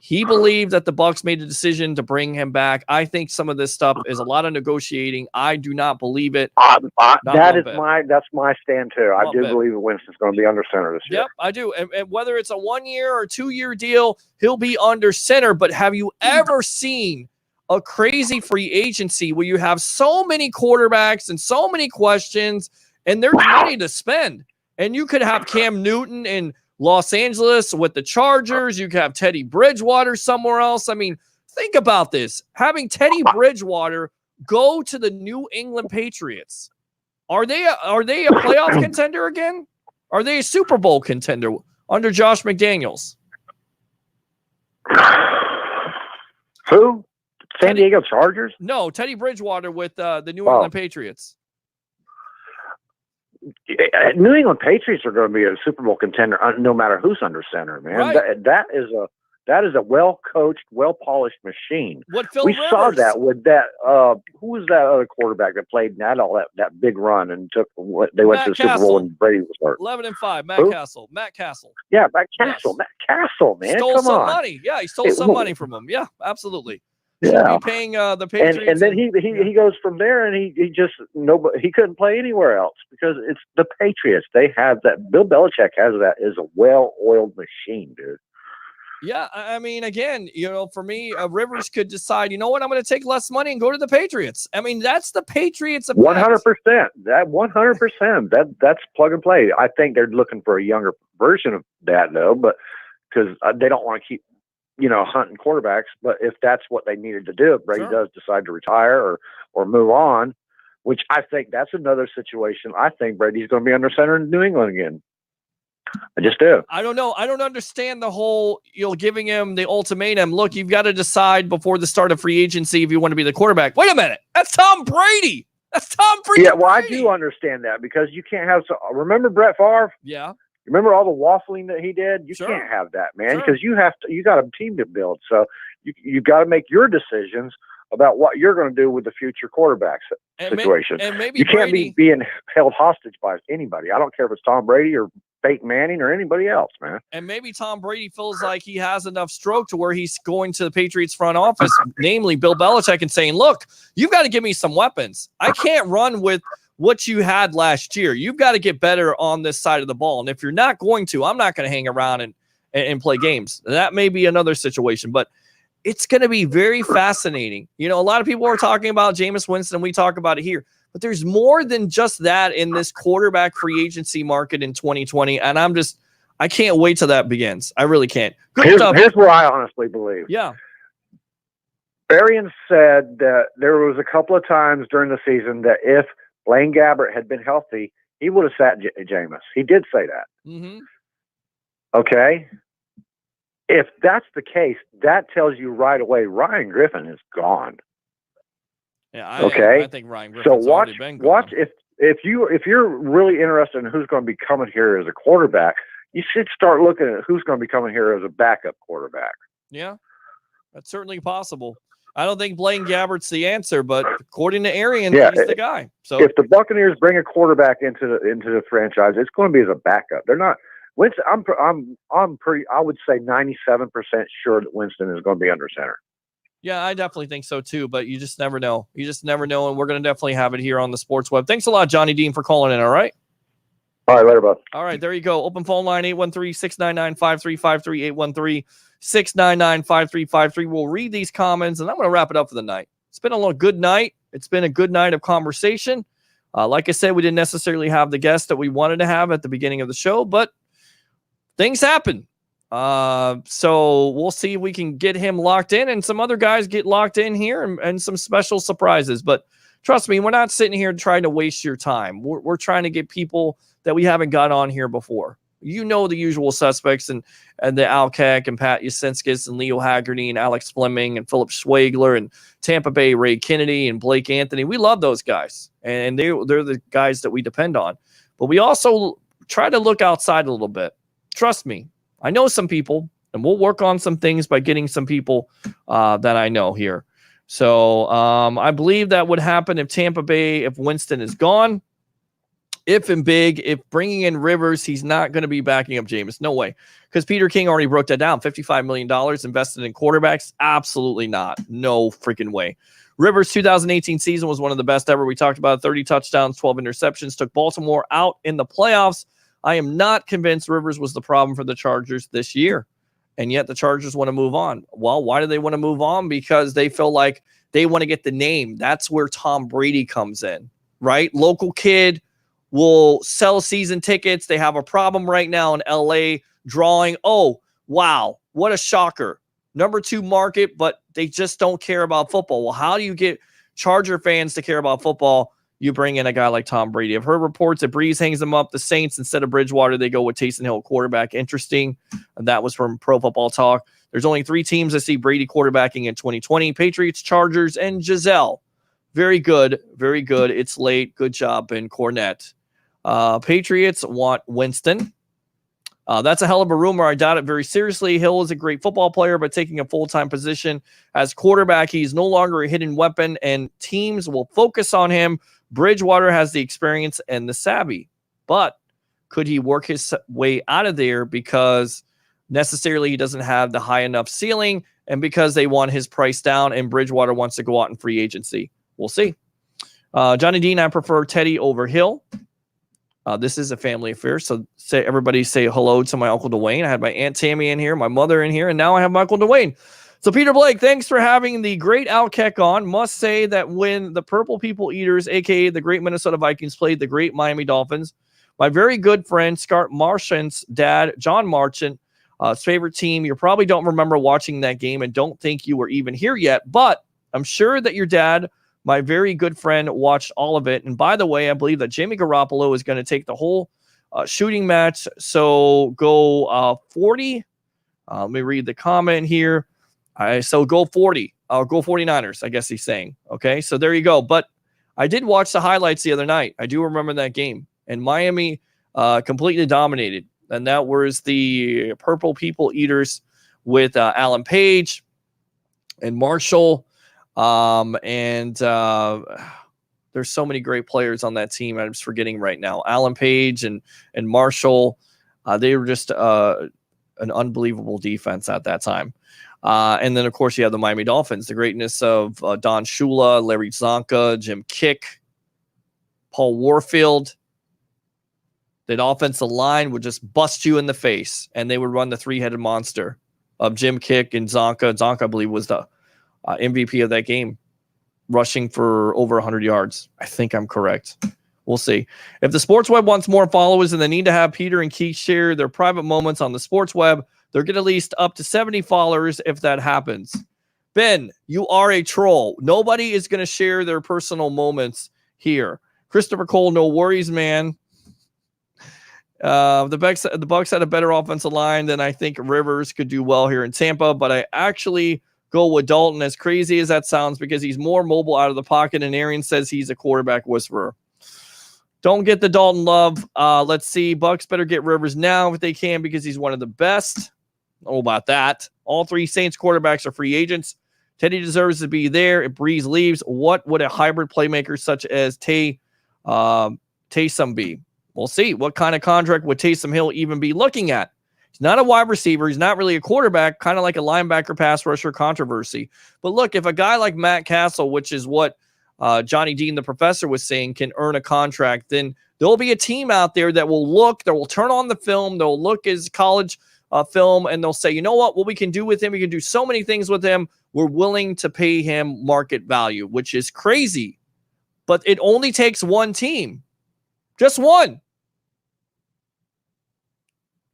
He believed that the Bucs made a decision to bring him back. I think some of this stuff is a lot of negotiating. I do not believe it. That's my stand too. I do bit. believe that Winston's going to be under center this year. Yep, I do. And whether it's a 1 year or 2 year deal, he'll be under center. But have you ever seen a crazy free agency where you have so many quarterbacks and so many questions and there's money to spend? And you could have Cam Newton in Los Angeles with the Chargers. You could have Teddy Bridgewater somewhere else. I mean, think about this. Having Teddy Bridgewater go to the New England Patriots. Are they a playoff contender again? Are they a Super Bowl contender under Josh McDaniels? Who? San Diego Chargers? No, Teddy Bridgewater with the New England Patriots. New England Patriots are going to be a Super Bowl contender no matter who's under center, man. Right. That is a well-coached, well-polished machine. We saw that with that. Who was that other quarterback that played and had all that big run and they went to the Super Bowl and Brady was hurt? 11-5. Matt Castle. Yeah, Matt Castle. Yes. Matt Castle, man. Stole some money. Yeah, he stole some money from him. Yeah, absolutely. Yeah, be paying the Patriots, and then he goes from there, and he couldn't play anywhere else because it's the Patriots. They have that. Bill Belichick has that is a well-oiled machine, dude. Yeah, I mean, again, for me, Rivers could decide. You know what? I'm going to take less money and go to the Patriots. I mean, that's the Patriots. 100%. That 100%. That's plug and play. I think they're looking for a younger version of that though, but because they don't want to keep hunting quarterbacks. But if that's what they needed to do, if Brady does decide to retire or move on, which I think that's another situation. I think Brady's going to be under center in New England again. I just do. I don't know. I don't understand the whole, giving him the ultimatum. Look, you've got to decide before the start of free agency if you want to be the quarterback. Wait a minute. That's Tom Brady. That's Tom Brady. Yeah, well, I do understand that because you can't have. Remember Brett Favre? Yeah. Remember all the waffling that he did? You can't have that, man, because you got a team to build. So you got to make your decisions about what you're going to do with the future quarterback situation. And maybe you can't be being held hostage by anybody. I don't care if it's Tom Brady or Peyton Manning or anybody else, man. And maybe Tom Brady feels like he has enough stroke to where he's going to the Patriots front office, namely Bill Belichick, and saying, look, you've got to give me some weapons. I can't run with what you had last year. You've got to get better on this side of the ball. And if you're not going to, I'm not going to hang around and play games. That may be another situation, but it's going to be very fascinating. A lot of people are talking about Jameis Winston. We talk about it here, but there's more than just that in this quarterback free agency market in 2020. And I can't wait till that begins. I really can't. Here's what I honestly believe. Yeah. Arians said that there was a couple of times during the season that if Blaine Gabbert had been healthy, he would have sat Jameis. He did say that. Mm-hmm. Okay. If that's the case, that tells you right away Ryan Griffin is gone. Yeah. I think Ryan Griffin's already been gone. Watch if you're really interested in who's going to be coming here as a quarterback, you should start looking at who's going to be coming here as a backup quarterback. Yeah, that's certainly possible. I don't think Blaine Gabbert's the answer, but according to Arians, he's the guy. So if the Buccaneers bring a quarterback into the franchise, it's going to be as a backup. They're not. Winston, I'm pretty. I would say 97% sure that Winston is going to be under center. Yeah, I definitely think so too. But you just never know. You just never know, and we're going to definitely have it here on the Sports Web. Thanks a lot, Johnny Dean, for calling in. All right. All right, later, bud. All right, there you go. Open phone line 813-699-5353 813-699-5353. We'll read these comments, and I'm going to wrap it up for the night. It's been a good night. It's been a good night of conversation. Like I said, we didn't necessarily have the guest that we wanted to have at the beginning of the show, but things happen. So we'll see if we can get him locked in and some other guys get locked in here and some special surprises. But trust me, we're not sitting here trying to waste your time. We're trying to get people that we haven't got on here before. You know the usual suspects and the Al Keck and Pat Yasinskis and Leo Haggerty and Alex Fleming and Philip Schwegler and Tampa Bay Ray Kennedy and Blake Anthony. We love those guys, and they're the guys that we depend on. But we also try to look outside a little bit. Trust me, I know some people, and we'll work on some things by getting some people that I know here. So I believe that would happen if Tampa Bay, if Winston is gone. If bringing in Rivers, he's not going to be backing up Jameis. No way. Because Peter King already broke that down. $55 million invested in quarterbacks? Absolutely not. No freaking way. Rivers' 2018 season was one of the best ever. We talked about 30 touchdowns, 12 interceptions, took Baltimore out in the playoffs. I am not convinced Rivers was the problem for the Chargers this year. And yet the Chargers want to move on. Well, why do they want to move on? Because they feel like they want to get the name. That's where Tom Brady comes in, right? Local kid will sell season tickets. They have a problem right now in LA drawing. Oh, wow. What a shocker. Number 2 market, but they just don't care about football. Well, how do you get Charger fans to care about football? You bring in a guy like Tom Brady. I've heard reports that Breeze hangs them up. The Saints, instead of Bridgewater, they go with Taysom Hill quarterback. Interesting. And that was from Pro Football Talk. There's only 3 teams that see Brady quarterbacking in 2020. Patriots, Chargers, and Giselle. Very good. Very good. It's late. Good job, Ben Cornett. Patriots want Winston. That's a hell of a rumor. I doubt it very seriously. Hill is a great football player, but taking a full-time position as quarterback, he's no longer a hidden weapon, and teams will focus on him. Bridgewater has the experience and the savvy, but could he work his way out of there because necessarily he doesn't have the high enough ceiling and because they want his price down and Bridgewater wants to go out in free agency? We'll see. Johnny Dean, I prefer Teddy over Hill. This is a family affair, so everybody say hello to my Uncle Dwayne. I had my Aunt Tammy in here, my mother in here, and now I have my Uncle Dwayne. So Peter Blake, thanks for having the great Al Keck on. Must say that when the Purple People Eaters, a.k.a. the great Minnesota Vikings, played the great Miami Dolphins, my very good friend Scott Marchant's dad, John Marchant, his favorite team, you probably don't remember watching that game and don't think you were even here yet, but I'm sure that your dad, my very good friend, watched all of it. And by the way, I believe that Jimmy Garoppolo is going to take the whole shooting match. So go 40. Let me read the comment here. So go 40. I'll go 49ers, I guess he's saying. Okay, so there you go. But I did watch the highlights the other night. I do remember that game. And Miami completely dominated. And that was the Purple People Eaters with Alan Page and Marshall. There's so many great players on that team. I'm just forgetting right now. Alan Page and Marshall, they were just an unbelievable defense at that time. And then, of course, you have the Miami Dolphins, the greatness of Don Shula, Larry Zonka, Jim Keck, Paul Warfield. That offensive line would just bust you in the face, and they would run the 3-headed monster of Jim Keck and Zonka. Zonka, I believe, was the MVP of that game, rushing for over 100 yards. I think I'm correct. We'll see. If the Sports Web wants more followers and they need to have Peter and Keith share their private moments on the Sports Web, they'll get at least up to 70 followers if that happens. Ben, you are a troll. Nobody is going to share their personal moments here. Christopher Cole, no worries, man. The Bucs had a better offensive line than I think Rivers could do well here in Tampa, but I actually go with Dalton, as crazy as that sounds, because he's more mobile out of the pocket, and Arian says he's a quarterback whisperer. Don't get the Dalton love. Let's see. Bucs better get Rivers now if they can, because he's one of the best. Oh, about that. All 3 Saints quarterbacks are free agents. Teddy deserves to be there. If Breeze leaves, what would a hybrid playmaker such as Taysom be? We'll see. What kind of contract would Taysom Hill even be looking at? He's not a wide receiver. He's not really a quarterback, kind of like a linebacker pass rusher controversy. But look, if a guy like Matt Castle, which is what Johnny Dean, the professor, was saying, can earn a contract, then there'll be a team out there that will turn on the film, they'll look his college film, and they'll say, you know what we can do with him? We can do so many things with him. We're willing to pay him market value, which is crazy. But it only takes one team. Just one.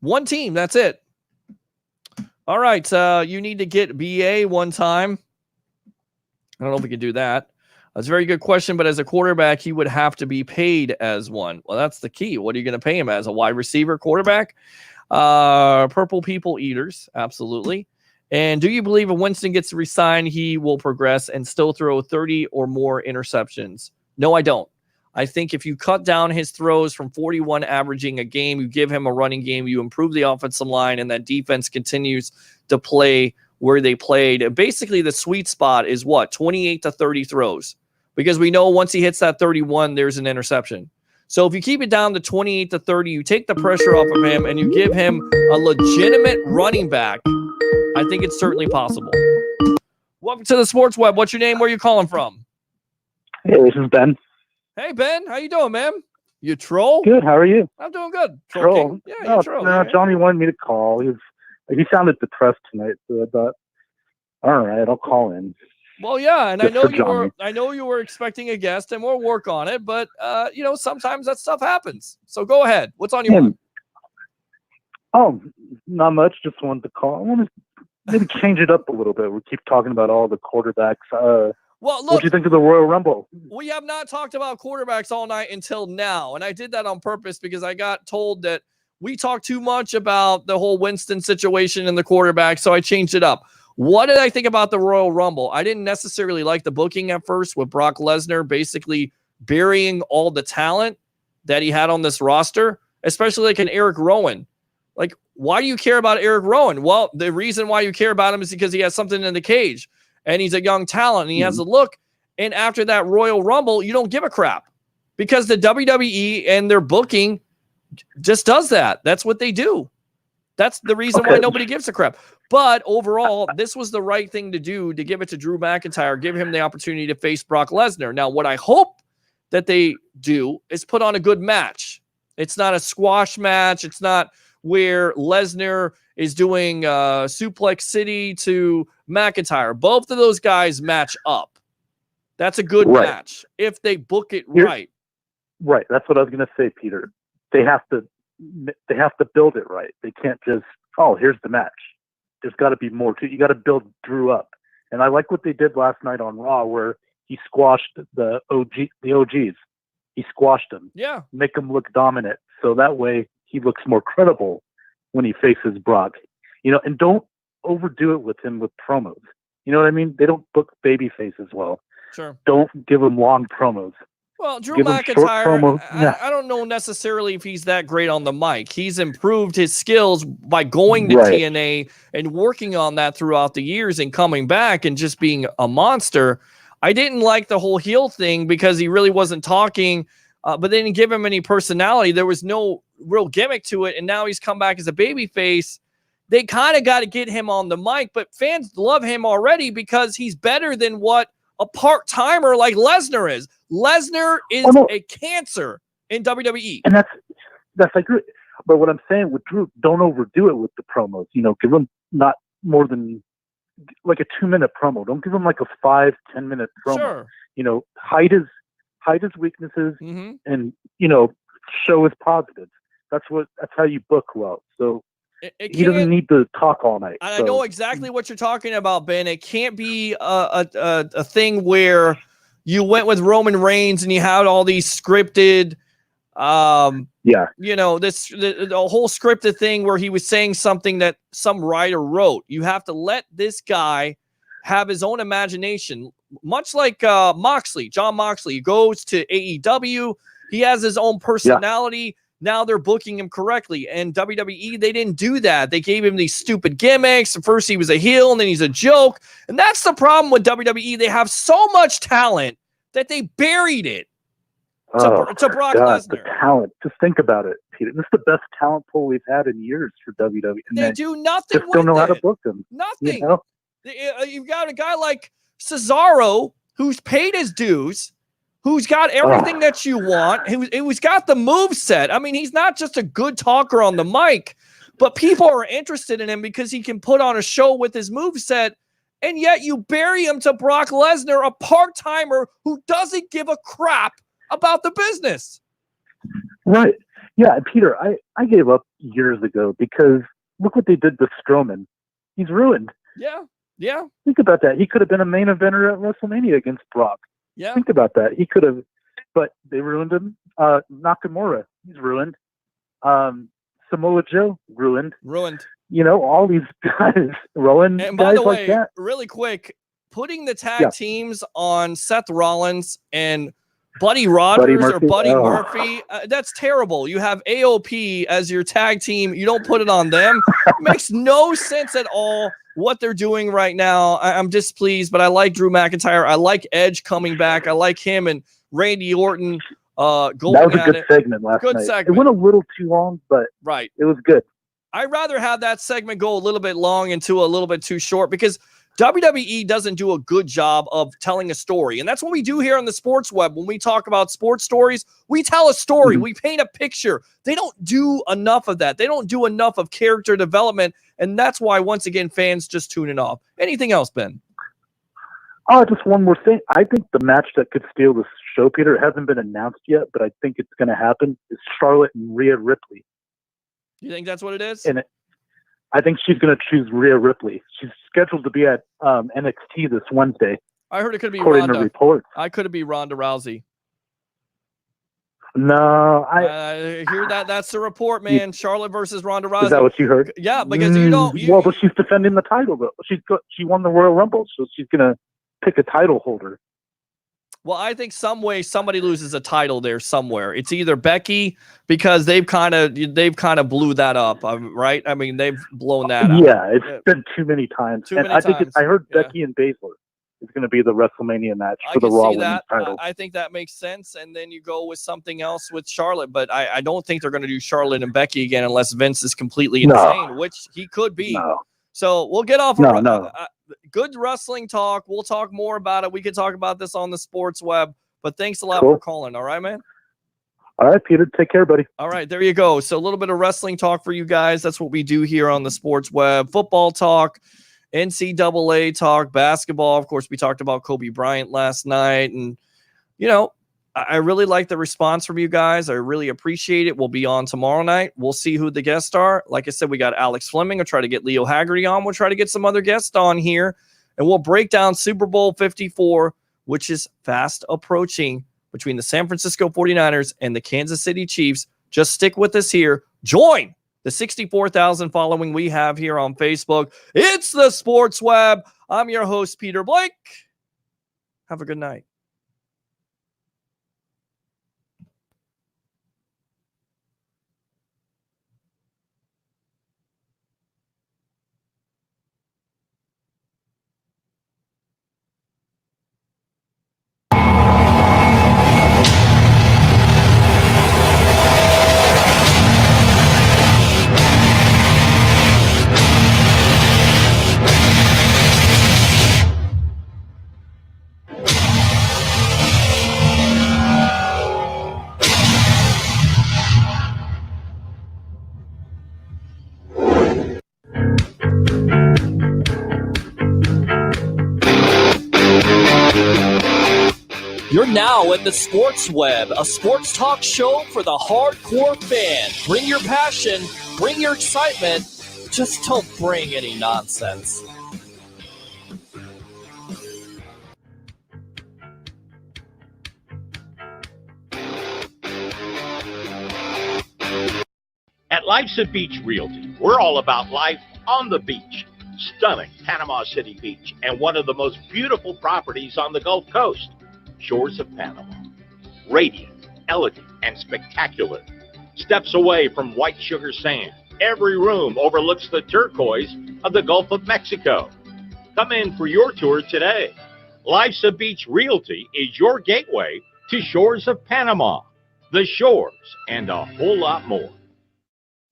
One team, that's it. All right, you need to get BA one time. I don't know if we can do that. That's a very good question, but as a quarterback, he would have to be paid as one. Well, that's the key. What are you going to pay him as? A wide receiver quarterback? Purple people eaters, absolutely. And do you believe if Winston gets re-signed, he will progress and still throw 30 or more interceptions? No, I don't. I think if you cut down his throws from 41 averaging a game, you give him a running game, you improve the offensive line, and that defense continues to play where they played. Basically, the sweet spot is what? 28 to 30 throws. Because we know once he hits that 31, there's an interception. So if you keep it down to 28 to 30, you take the pressure off of him, and you give him a legitimate running back, I think it's certainly possible. Welcome to the Sports Web. What's your name? Where are you calling from? Hey, this is Ben. Hey, Ben. How you doing, man? You troll? Good. How are you? I'm doing good. Troll. Yeah, you troll. No, Johnny wanted me to call. He sounded depressed tonight, so I thought, all right, I'll call in. Well, yeah, and Just I know you were expecting a guest, and we'll work on it. But sometimes that stuff happens. So go ahead. What's on your mind? Oh, not much. Just wanted to call. I want to maybe change it up a little bit. We keep talking about all the quarterbacks. Well, look, what do you think of the Royal Rumble? We have not talked about quarterbacks all night until now, and I did that on purpose because I got told that we talked too much about the whole Winston situation and the quarterback, so I changed it up. What did I think about the Royal Rumble? I didn't necessarily like the booking at first with Brock Lesnar basically burying all the talent that he had on this roster, especially like an Eric Rowan. Like, why do you care about Eric Rowan? Well, the reason why you care about him is because he has something in the cage. And he's a young talent, and he has a look. And after that Royal Rumble, you don't give a crap because the WWE and their booking just does that. That's what they do. That's the reason why nobody gives a crap. But overall, this was the right thing to do, to give it to Drew McIntyre, give him the opportunity to face Brock Lesnar. Now, what I hope that they do is put on a good match. It's not a squash match. It's not where Lesnar is doing Suplex City to McIntyre. Both of those guys match up. That's a good match if they book it right. Right. That's what I was going to say, Peter. They have to build it right. They can't just, here's the match. There's got to be more to it. You got to build Drew up. And I like what they did last night on Raw, where he squashed the OGs. He squashed them. Yeah. Make them look dominant. So that way he looks more credible when he faces Brock. And don't overdo it with him with promos. You know what I mean? They don't book babyfaces well. Sure. Don't give him long promos. Well, Drew Give him short McIntyre, promos. I don't know necessarily if he's that great on the mic. He's improved his skills by going to TNA and working on that throughout the years and coming back and just being a monster. I didn't like the whole heel thing because he really wasn't talking, but they didn't give him any personality. There was no real gimmick to it, and now he's come back as a babyface. They kind of got to get him on the mic, but fans love him already because he's better than what a part-timer like Lesnar is. Lesnar is a cancer in WWE. And that's like, but what I'm saying with Drew, don't overdo it with the promos. Give him not more than like a 2-minute promo. Don't give him like a 5-10 minute promo. Sure. Hide his weaknesses and show his positives. That's how you book well. So he doesn't need to talk all night. I know exactly what you're talking about, Ben. It can't be a thing where you went with Roman Reigns and you had all these scripted, the whole scripted thing where he was saying something that some writer wrote. You have to let this guy have his own imagination, much like John Moxley. He goes to AEW. He has his own personality. Yeah. Now they're booking him correctly. And WWE, they didn't do that. They gave him these stupid gimmicks. First he was a heel, and then he's a joke. And that's the problem with WWE. They have so much talent that they buried it to Brock Lesnar. The talent. Just think about it, Peter. This is the best talent pool we've had in years for WWE. And they do nothing just don't know how to book them. Nothing. You've got a guy like Cesaro who's paid his dues, who's got everything that you want, who's got the moveset. I mean, he's not just a good talker on the mic, but people are interested in him because he can put on a show with his moveset, and yet you bury him to Brock Lesnar, a part-timer who doesn't give a crap about the business. Right. Yeah, Peter, I gave up years ago because look what they did to Strowman. He's ruined. Yeah. Think about that. He could have been a main eventer at WrestleMania against Brock. Yeah. Think about that. He could have, but they ruined him. Nakamura, he's ruined. Samoa Joe, ruined. You know, all these guys, Rowan, And by guys the way, like that. really quick, putting the tag teams on Seth Rollins and Buddy Rogers or Buddy Murphy, that's terrible. You have AOP as your tag team. You don't put it on them. It makes no sense at all what they're doing right now. I'm displeased, but I like Drew McIntyre. I like Edge coming back. I like him and Randy Orton going That was a at good it. segment last Good night. segment. It went a little too long, but it was good. I'd rather have that segment go a little bit long into a little bit too short because WWE doesn't do a good job of telling a story. And that's what we do here on the Sports Web. When we talk about sports stories, we tell a story. We paint a picture. They don't do enough of that. They don't do enough of character development. And that's why, once again, fans just tune it off. Anything else, Ben? Oh, just one more thing. I think the match that could steal the show, Peter, hasn't been announced yet, but I think it's going to happen, is Charlotte and Rhea Ripley. You think that's what it is? And I think she's going to choose Rhea Ripley. She's scheduled to be at NXT this Wednesday. I heard it could be according Ronda. to reports. I could be Ronda Rousey. No, I hear that. That's the report, man. Charlotte versus Ronda Rousey. Is that what you heard? Yeah, because you don't. Well, but she's defending the title, though. She won the Royal Rumble, so she's going to pick a title holder. Well, I think some way somebody loses a title there somewhere. It's either Becky because they've kind of blew that up, right? I mean, they've blown that out. Yeah, it's been too many times. I heard Becky and Baszler is going to be the WrestleMania match for the Raw Women's title. I think that makes sense. And then you go with something else with Charlotte, but I don't think they're going to do Charlotte and Becky again unless Vince is completely insane, which he could be. No. So we'll get off. No. Good wrestling talk. We'll talk more about it. We can talk about this on the Sports Web. But thanks a lot for calling. All right, man. All right, Peter. Take care, buddy. All right, there you go. So a little bit of wrestling talk for you guys. That's what we do here on the Sports Web. Football talk, NCAA talk, basketball. Of course, we talked about Kobe Bryant last night. And, you know, I really like the response from you guys. I really appreciate it. We'll be on tomorrow night. We'll see who the guests are. Like I said, we got Alex Fleming. I'll try to get Leo Haggerty on. We'll try to get some other guests on here. And we'll break down Super Bowl 54, which is fast approaching between the San Francisco 49ers and the Kansas City Chiefs. Just stick with us here. Join the 64,000 following we have here on Facebook. It's the Sports Web. I'm your host, Peter Blake. Have a good night. You're now in the Sports Web, a sports talk show for the hardcore fan. Bring your passion, bring your excitement, just don't bring any nonsense. At Life's a Beach Realty, we're all about life on the beach. Stunning Panama City Beach and one of the most beautiful properties on the Gulf Coast. Shores of Panama. Radiant, elegant, and spectacular. Steps away from white sugar sand. Every room overlooks the turquoise of the Gulf of Mexico. Come in for your tour today. Life's a Beach Realty is your gateway to Shores of Panama, the shores, and a whole lot more.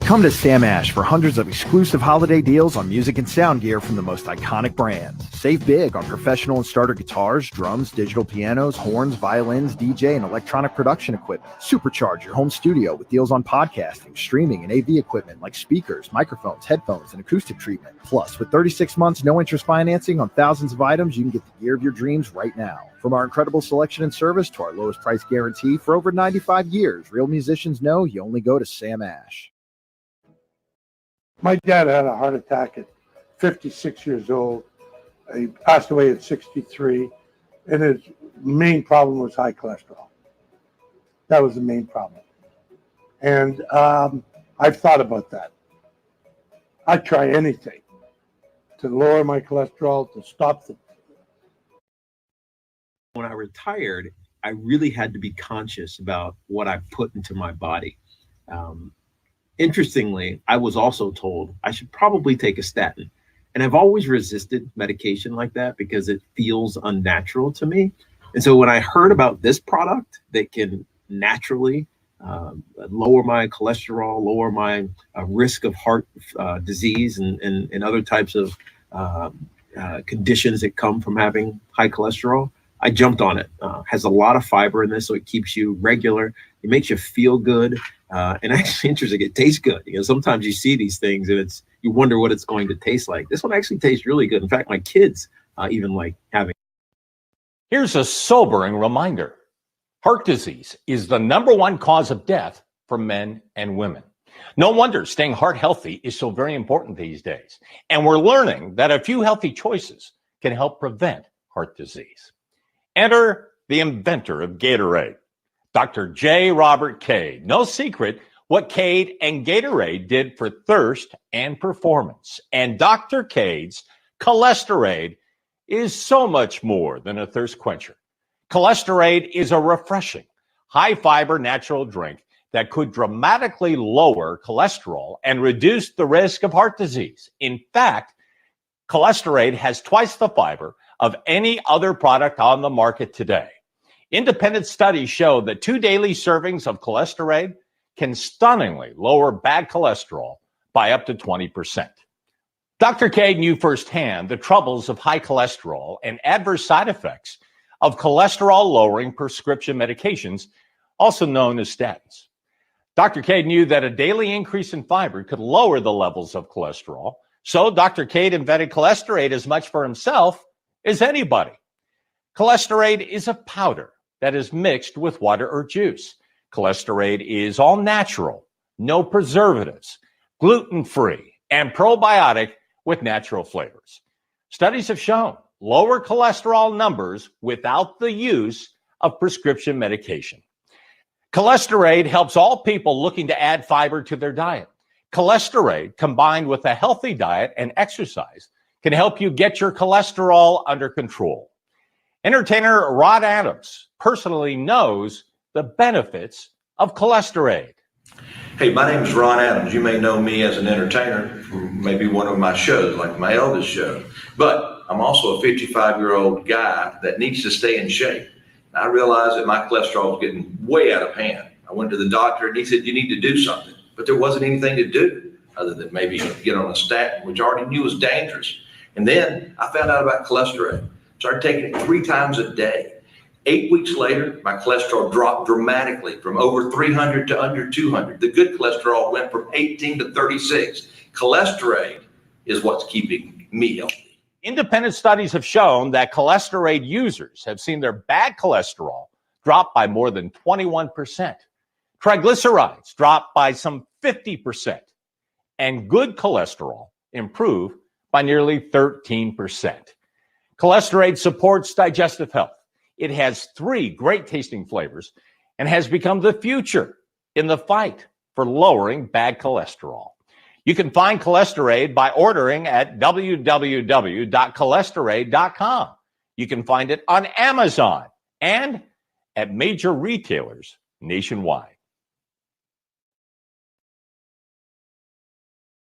Come to Sam Ash for hundreds of exclusive holiday deals on music and sound gear from the most iconic brands. Save big on professional and starter guitars, drums, digital pianos, horns, violins, DJ, and electronic production equipment. Supercharge your home studio with deals on podcasting, streaming, and AV equipment like speakers, microphones, headphones, and acoustic treatment. Plus, with 36 months no interest financing on thousands of items, you can get the gear of your dreams right now. From our incredible selection and service to our lowest price guarantee for over 95 years, real musicians know you only go to Sam Ash. My dad had a heart attack at 56 years old. He passed away at 63. And his main problem was high cholesterol. That was the main problem. And I've thought about that. I'd try anything to lower my cholesterol, to stop the. When I retired, I really had to be conscious about what I put into my body. Interestingly, I was also told I should probably take a statin. And I've always resisted medication like that because it feels unnatural to me. And so when I heard about this product that can naturally lower my cholesterol, lower my risk of heart disease and other types of conditions that come from having high cholesterol, I jumped on it. Has a lot of fiber in this, so it keeps you regular. It makes you feel good. And actually, interesting, it tastes good. You know, sometimes you see these things and you wonder what it's going to taste like. This one actually tastes really good. In fact, my kids even like having. Here's a sobering reminder. Heart disease is the #1 cause of death for men and women. No wonder staying heart healthy is so very important these days. And we're learning that a few healthy choices can help prevent heart disease. Enter the inventor of Gatorade, Dr. J. Robert Cade. No secret what Cade and Gatorade did for thirst and performance. And Dr. Cade's Cholesterade is so much more than a thirst quencher. Cholesterade is a refreshing, high-fiber natural drink that could dramatically lower cholesterol and reduce the risk of heart disease. In fact, Cholesterade has twice the fiber of any other product on the market today. Independent studies show that 2 daily servings of Cholesterade can stunningly lower bad cholesterol by up to 20%. Dr. Cade knew firsthand the troubles of high cholesterol and adverse side effects of cholesterol-lowering prescription medications, also known as statins. Dr. Cade knew that a daily increase in fiber could lower the levels of cholesterol, so Dr. Cade invented Cholesterade as much for himself as anybody. Cholesterade is a powder that is mixed with water or juice. Cholesterade is all natural, no preservatives, gluten-free, and probiotic with natural flavors. Studies have shown lower cholesterol numbers without the use of prescription medication. Cholesterade helps all people looking to add fiber to their diet. Cholesterade, combined with a healthy diet and exercise, can help you get your cholesterol under control. Entertainer Rod Adams personally knows the benefits of Cholesterade. Hey, my name is Ron Adams. You may know me as an entertainer from maybe one of my shows, like my eldest show. But I'm also a 55-year-old guy that needs to stay in shape. I realized that my cholesterol was getting way out of hand. I went to the doctor and he said, you need to do something. But there wasn't anything to do other than maybe get on a statin, which I already knew was dangerous. And then I found out about Cholesterade. Started taking it 3 times a day. 8 weeks later, my cholesterol dropped dramatically from over 300 to under 200. The good cholesterol went from 18 to 36. Cholesterade is what's keeping me healthy. Independent studies have shown that Cholesterade users have seen their bad cholesterol drop by more than 21%. Triglycerides drop by some 50%. And good cholesterol improve by nearly 13%. Cholesterade supports digestive health. It has 3 great tasting flavors and has become the future in the fight for lowering bad cholesterol. You can find Cholesterade by ordering at www.cholesterade.com. You can find it on Amazon and at major retailers nationwide.